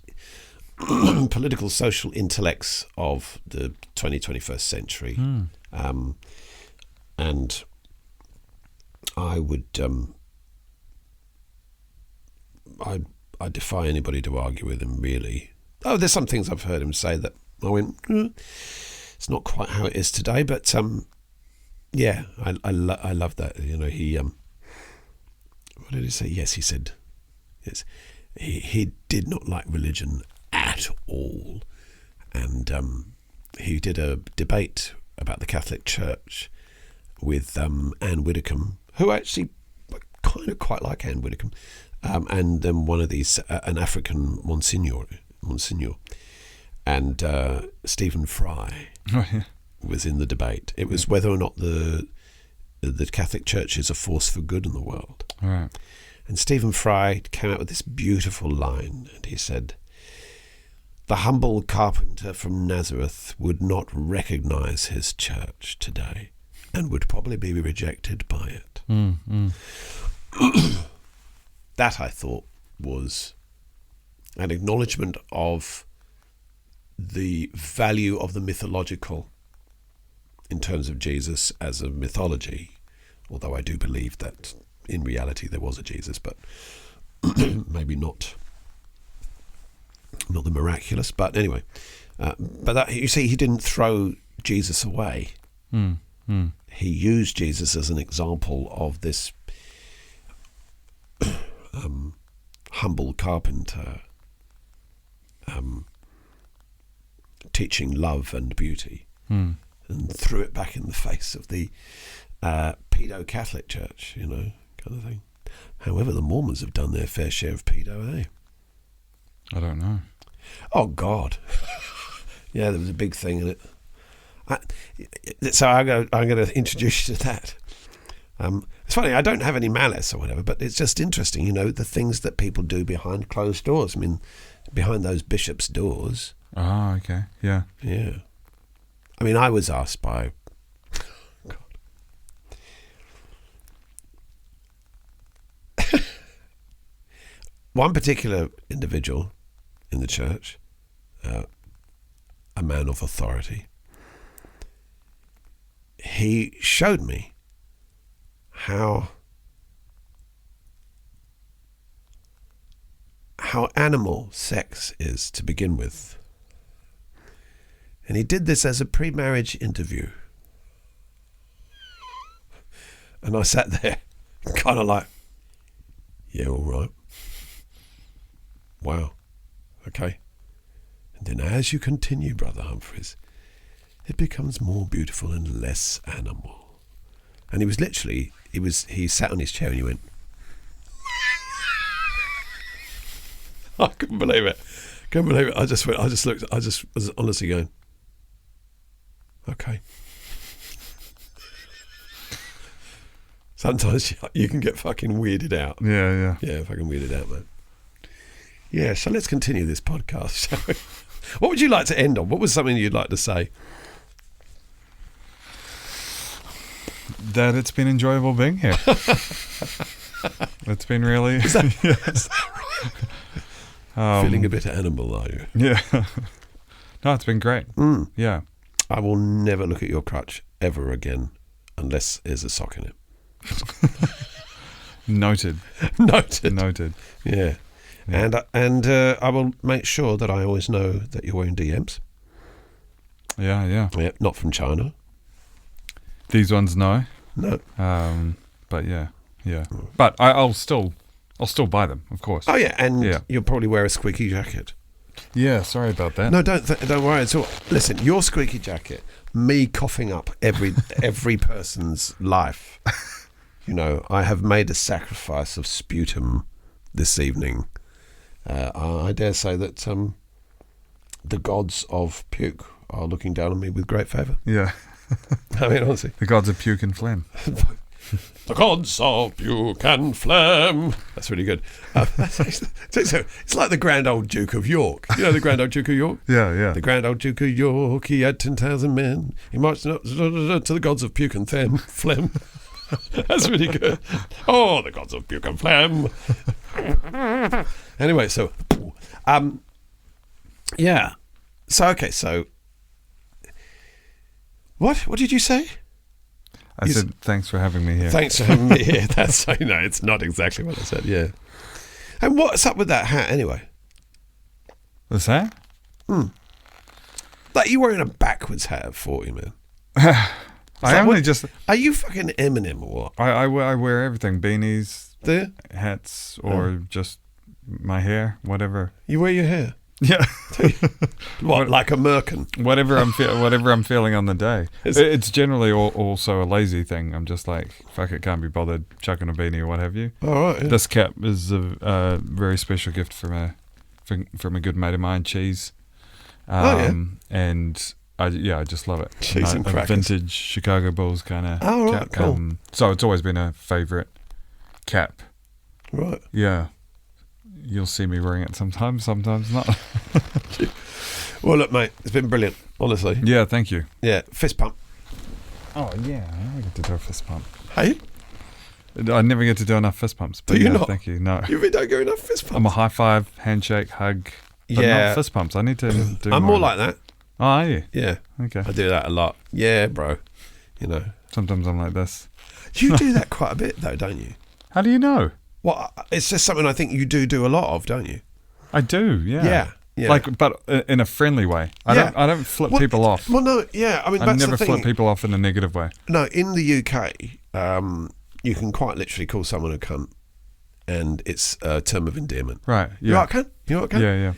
political social intellects of the 21st century. And I would... I defy anybody to argue with him, really. Oh, there's some things I've heard him say that I went, it's not quite how it is today, but yeah, I love that. He what did he say? Yes, he said, yes, he did not like religion at all, and he did a debate about the Catholic Church with Anne Widdecombe, who actually kind of quite like Anne Widdecombe. And then one of these, an African Monsignor, and Stephen Fry was in the debate. It was whether or not the Catholic Church is a force for good in the world. Right. And Stephen Fry came out with this beautiful line, and he said, "The humble carpenter from Nazareth would not recognize his church today, and would probably be rejected by it." That, I thought, was an acknowledgement of the value of the mythological in terms of Jesus as a mythology, although I do believe that in reality there was a Jesus, but maybe not the miraculous. But anyway, but that, you see, he didn't throw Jesus away. He used Jesus as an example of this humble carpenter teaching love and beauty, Mm. and threw it back in the face of the pedo Catholic Church, you know, kind of thing. However, the Mormons have done their fair share of pedo, eh? I don't know. Oh, God. Yeah, there was a big thing in it. So I'm going to introduce you to that. It's funny, I don't have any malice or whatever, but it's just interesting, you know, the things that people do behind closed doors. I mean, behind those bishops' doors. Ah, okay. Yeah. Yeah. I mean, I was asked by... God. One particular individual in the church, a man of authority, he showed me how animal sex is to begin with. And he did this as a pre-marriage interview. And I sat there kind of like, yeah, all right. Wow. Okay. And then as you continue, Brother Humphreys, it becomes more beautiful and less animal. And he was literally, he sat on his chair and he went, I couldn't believe it. Couldn't believe it. I just looked, I just was honestly going, okay. Sometimes you can get fucking weirded out. Yeah. Yeah, fucking weirded out, man. Yeah, so let's continue this podcast, shall we? What would you like to end on? What was something you'd like to say? That it's been enjoyable being here. It's been really... Is that right? Feeling a bit animal, are you? Yeah. No, it's been great. Mm. Yeah. I will never look at your crutch ever again unless there's a sock in it. Noted. Noted. Yeah. And I will make sure that I always know that you're wearing DMs. Yeah. Yeah, not from China. These ones, no. No. But yeah. But I'll still buy them, of course. Oh yeah, and you'll probably wear a squeaky jacket. Yeah, sorry about that. No, don't worry at all. Listen, your squeaky jacket, me coughing up every person's life. You know, I have made a sacrifice of sputum this evening. I dare say that the gods of puke are looking down on me with great favour. Yeah. I mean, honestly. The gods of puke and phlegm. The gods of puke and phlegm. That's really good. So it's like the Grand Old Duke of York. You know the Grand Old Duke of York? Yeah. The Grand Old Duke of York, he had 10,000 men. He marched up to the gods of puke and phlegm. That's really good. Oh, the gods of puke and phlegm. Anyway, so, yeah. So, okay, so, what did you say? I said, thanks for having me here. Thanks for having me here. That's, no, it's not exactly what I said, yeah. And what's up with that hat, anyway? What's that? Like, you're wearing a backwards hat at 40, man. Are you fucking Eminem or what? I wear everything. Beanies, Do you? hats, or just my hair, whatever. You wear your hair? Yeah. What, like a merkin? whatever I'm feeling on the day. It's generally also a lazy thing. I'm just like, fuck it, can't be bothered chucking a beanie or what have you. All right. Yeah. This cap is a very special gift from a good mate of mine, Cheese. And I just love it. Cheese and crackers. A vintage Chicago Bulls kind of Oh, right, cap. cool. So it's always been a favourite cap. Right. Yeah. You'll see me wearing it sometimes not. Well, look, mate, it's been brilliant, honestly. Yeah, thank you. Yeah, fist pump. Oh, yeah, I never get to do a fist pump. Hey? I never get to do enough fist pumps. But Do you yeah, not? Thank you. No. You really don't go enough fist pumps? I'm a high five, handshake, hug, but Yeah. not fist pumps. I need to do I'm more like that. Oh, are you? Yeah. Okay. I do that a lot. Yeah, bro. You know. Sometimes I'm like this. You do that quite a bit, though, don't you? How do you know? Well, it's just something I think you do a lot of, don't you? I do, yeah. Yeah. Like, but in a friendly way. I don't flip people off. Well, no, yeah. I mean, I that's never the thing. flip people off in a negative way. No, in the UK, you can quite literally call someone a cunt, and it's a term of endearment. Right. You Yeah. like cunt? You know what cunt? Yeah.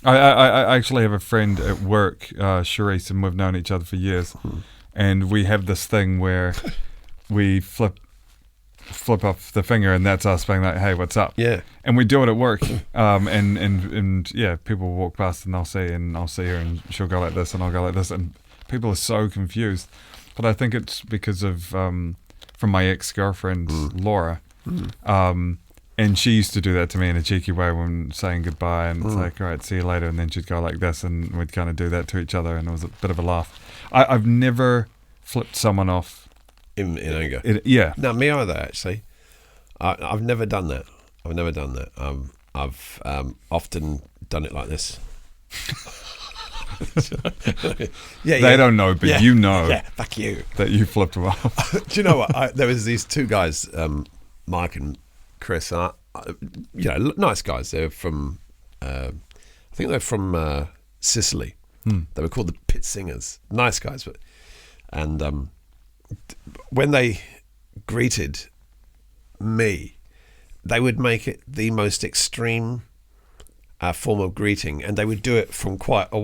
I actually have a friend at work, Charisse, and we've known each other for years. And we have this thing where we flip off the finger, and that's us being like, "Hey, what's up?" Yeah. And we do it at work. And yeah, people walk past and I'll see her, and she'll go like this, and I'll go like this, and people are so confused. But I think it's because of from my ex-girlfriend Laura. And she used to do that to me in a cheeky way when saying goodbye, and it's like, all right, see you later, and then she'd go like this, and we'd kind of do that to each other, and it was a bit of a laugh. I've never flipped someone off In anger. yeah. No, me either, actually. I've never done that. I've often done it like this. They don't know, but you know Yeah, fuck you. that you flipped them off. Do you know what? There was these two guys, Mike and Chris. Nice guys. They're from, I think they're from Sicily. They were called the Pit Singers. Nice guys, and when they greeted me, they would make it the most extreme form of greeting, and they would do it from quite a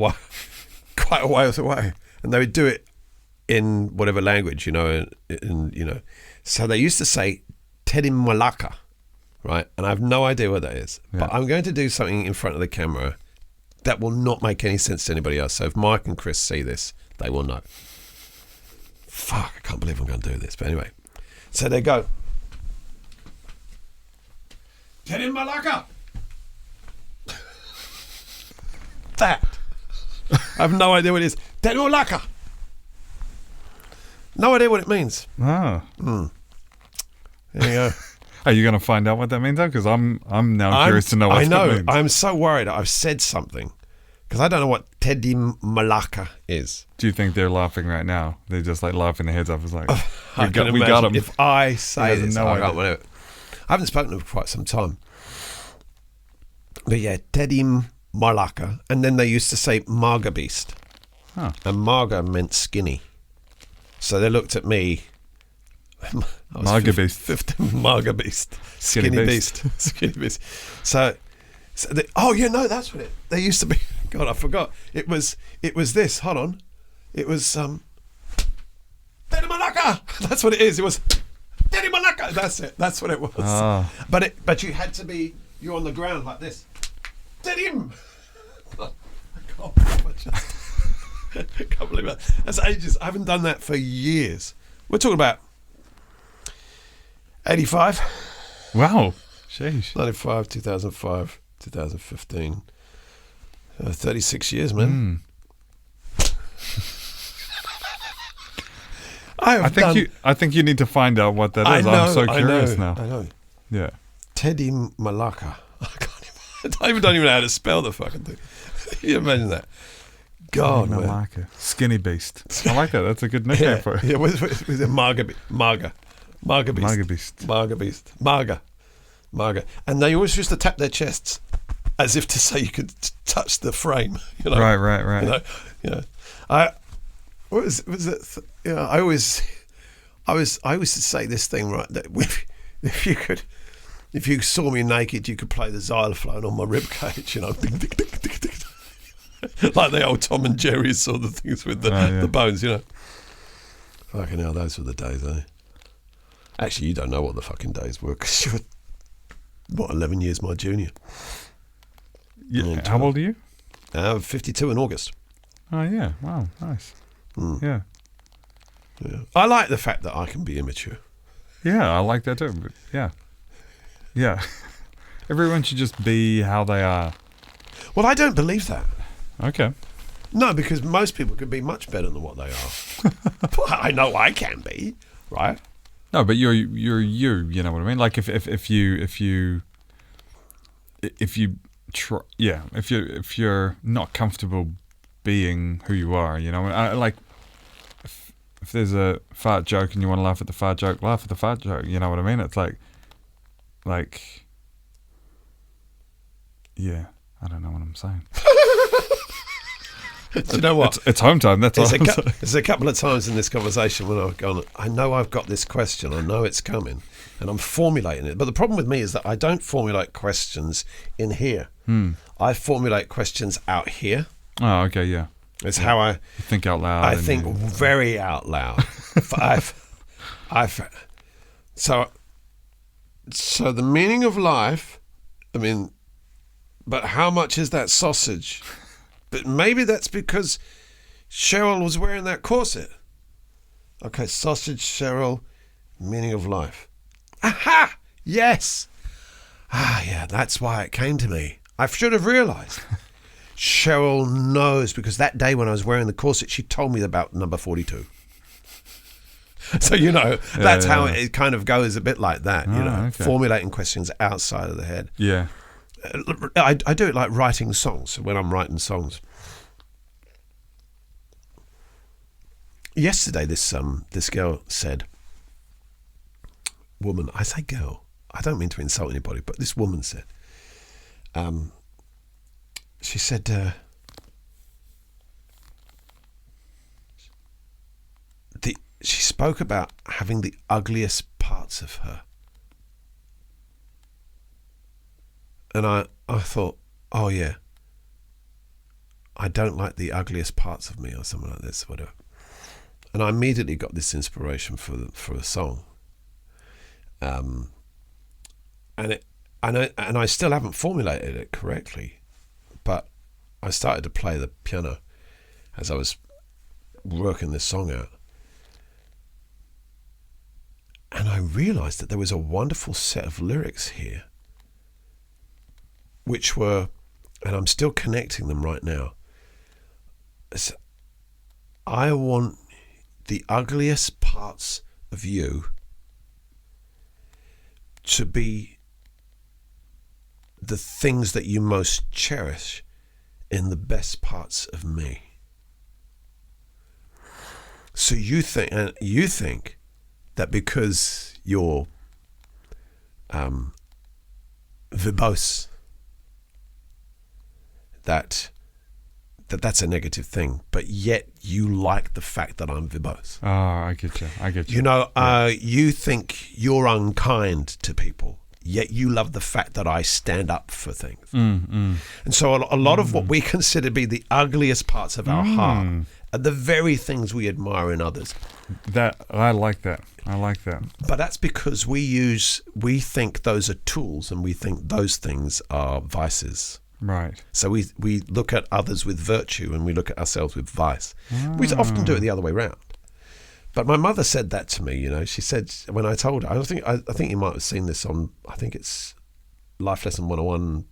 ways away, and they would do it in whatever language, So they used to say "Teddy Malaka," right? And I have no idea what that is, but I'm going to do something in front of the camera that will not make any sense to anybody else. So if Mike and Chris see this, they will know. Fuck, I can't believe I'm going to do this. But anyway, so they go, "Teddy Malaka." That. I have no idea what it is. "Teddy Malaka." No idea what it means. Oh. There you go. Are you going to find out what that means, though? Because I'm now curious to know what that means. I'm so worried I've said something because I don't know what Teddy Malaka is. Do you think they're laughing right now? They're just like laughing their heads off. It's like, I can we got imagine him. If I say this, no I idea. can't believe it. I haven't spoken to him for quite some time. But yeah, Teddy Malaka. And then they used to say Marga Beast. Huh. And Marga meant skinny. So they looked at me. Marga Beast. 15, Marga Beast. Skinny Beast. Skinny Beast. So they, that's what they used to be. God, I forgot. It was this. Hold on. It was Teddy Malaka. That's what it is. It was Teddy Malaka. That's it. That's what it was. Ah. But you had to be. You're on the ground like this. Teddy. I can't believe that. That's ages. I haven't done that for years. We're talking about 85, Wow. Sheesh. 95, 2005, 2015. 36 years, man. I think you need to find out what that is. I'm so curious now. I know. Yeah. Teddy Malaka. I don't even know how to spell the fucking thing. Can you imagine that? God, man. Malaka. Skinny Beast. I like that. That's a good nickname for it. Yeah, was it Marga Beast? Marga Beast. Marga Beast. Marga. And they always used to tap their chests as if to say you could touch the frame. Right. I used to say this thing, right, that if you saw me naked, you could play the xylophone on my rib cage, Ding, ding, ding, ding, ding. Like the old Tom and Jerry sort of things with the bones, Fucking hell, those were the days, eh? Actually, you don't know what the fucking days were because you're, 11 years my junior. Yeah. How old are you? 52 in August. Oh, yeah. Wow. Nice. Yeah. I like the fact that I can be immature. Yeah, I like that too. But yeah. Everyone should just be how they are. Well, I don't believe that. Okay. No, because most people could be much better than what they are. I know I can be, right? No, but you're you. You know what I mean? Like if you're not comfortable being who you are, if there's a fart joke and you want to laugh at the fart joke, laugh at the fart joke. You know what I mean? It's like, yeah, I don't know what I'm saying. Do you know what? It's home time. That's all. There's a couple of times in this conversation when I've gone, I know I've got this question, I know it's coming, and I'm formulating it. But the problem with me is that I don't formulate questions in here. I formulate questions out here. Oh, okay, yeah. It's how I Think out loud. I think very out loud. So the meaning of life, I mean, but how much is that sausage? But maybe that's because Cheryl was wearing that corset. Okay, sausage, Cheryl, meaning of life. Aha! Yes! Yeah, that's why it came to me. I should have realised. Cheryl knows, because that day when I was wearing the corset, she told me about number 42. So, that's how it kind of goes, a bit like that, okay. Formulating questions outside of the head. Yeah. I do it like writing songs, when I'm writing songs. Yesterday, this girl said, woman, I say girl, I don't mean to insult anybody, but this woman said, she said, she spoke about having the ugliest parts of her. And I thought, oh yeah, I don't like the ugliest parts of me, or something like this, whatever. And I immediately got this inspiration for a song. And I still haven't formulated it correctly, but I started to play the piano as I was working this song out. And I realized that there was a wonderful set of lyrics here, which were, and I'm still connecting them right now. I want the ugliest parts of you to be the things that you most cherish in the best parts of me. So you think that because you're verbose, that's a negative thing, but yet you like the fact that I'm verbose. Oh, I get you. You think you're unkind to people, yet you love the fact that I stand up for things. And so a lot of what we consider to be the ugliest parts of our heart are the very things we admire in others. I like that. But that's because we think those are tools, and we think those things are vices. Right. So we look at others with virtue, and we look at ourselves with vice. We often do it the other way around. But my mother said that to me. She said, when I told her, I think you might have seen this on, I think it's Life Lesson 101.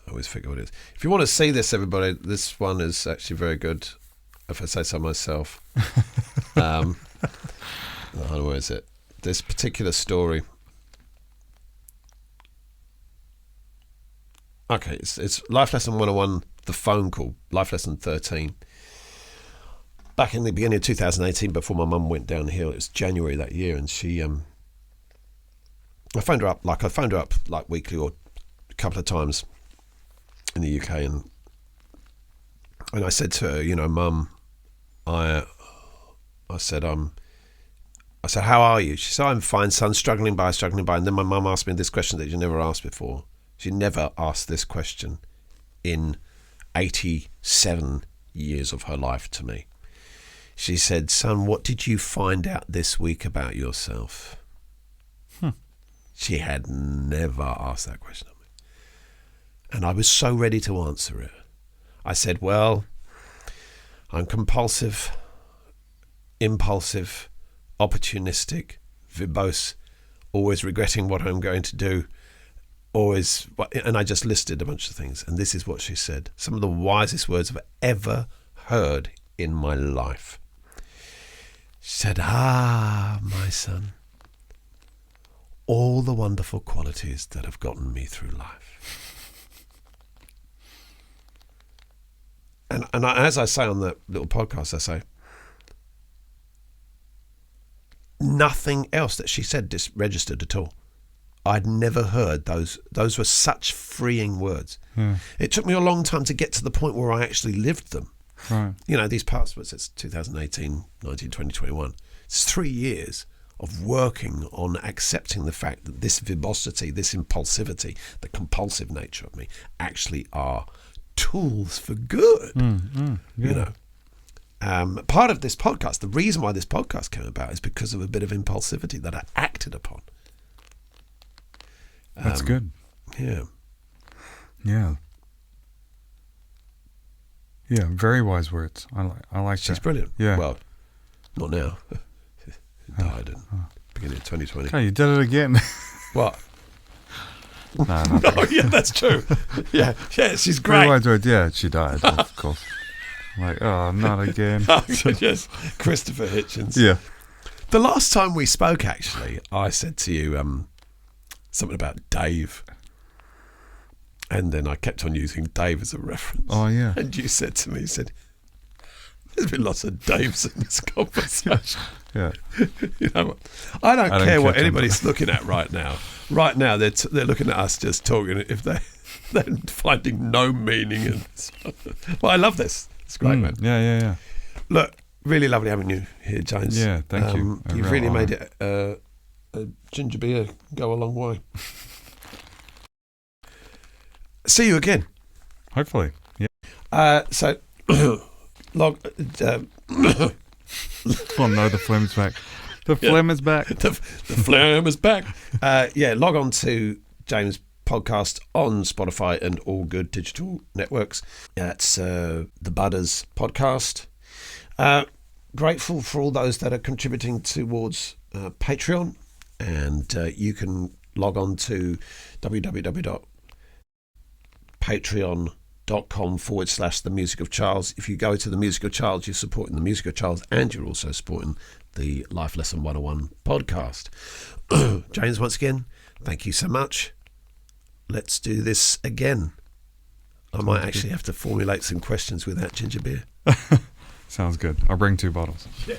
I always forget what it is. If you want to see this, everybody, this one is actually very good, if I say so myself. Where is it? This particular story. Okay, it's Life Lesson 101, the phone call, Life Lesson 13. Back in the beginning of 2018, before my mum went downhill, it was January that year, and she, I phoned her up like weekly or a couple of times in the UK, and I said to her, Mum, I said, how are you? She said, I'm fine, son, struggling by. And then my mum asked me this question that she never asked before. She never asked this question in 87 years of her life to me. She said, son, what did you find out this week about yourself? She had never asked that question of me. And I was so ready to answer it. I said, well, I'm compulsive, impulsive, opportunistic, verbose, always regretting what I'm going to do, and I just listed a bunch of things. And this is what she said. Some of the wisest words I've ever heard in my life. She said, my son, all the wonderful qualities that have gotten me through life. And as I say on that little podcast, I say, nothing else that she said registered at all. I'd never heard those. Those were such freeing words. Yeah. It took me a long time to get to the point where I actually lived them. Right. You know, these past, what's it's 2018, 19, 20, 21. It's 3 years of working on accepting the fact that this verbosity, this impulsivity, the compulsive nature of me actually are tools for good. Yeah. You know, part of this podcast, the reason why this podcast came about is because of a bit of impulsivity that I acted upon. That's good. Yeah. Yeah. Yeah, very wise words. I like She's that. brilliant. Yeah. Well, not now. Died in beginning of 2020. Okay, you did it again. What? No, no. Oh, yeah, that's true. Yeah, she's Very great. wise words. Yeah, she died, of course. Like, oh, not again. Yes, Christopher Hitchens. Yeah. The last time we spoke, actually, I said to you something about Dave. And then I kept on using Dave as a reference. Oh, yeah. And you said to me, you said, there's been lots of Daves in this conversation. Yeah. You know what? I don't care what catch on. anybody's looking at right now. Right now, they're looking at us just talking. If they're finding no meaning in this. Well, I love this. It's great, man. Yeah. Look, really lovely having you here, James. Yeah, thank you. A You've real really honour. made it a ginger beer go a long way. See you again. Hopefully. Yeah. So, log. Oh no, the phlegm's back. The phlegm is back. The flame is back. Log on to James' podcast on Spotify and all good digital networks. It's the Budders podcast. Grateful for all those that are contributing towards Patreon, and you can log on to www.patreon.com/The Music of Charles. If you go to The Music of Charles, you're supporting The Music of Charles, and you're also supporting the Life Lesson 101 podcast. James, once again, thank you so much. Let's do this again. I might actually have to formulate some questions with that ginger beer. Sounds good. I'll bring 2 bottles. Yeah.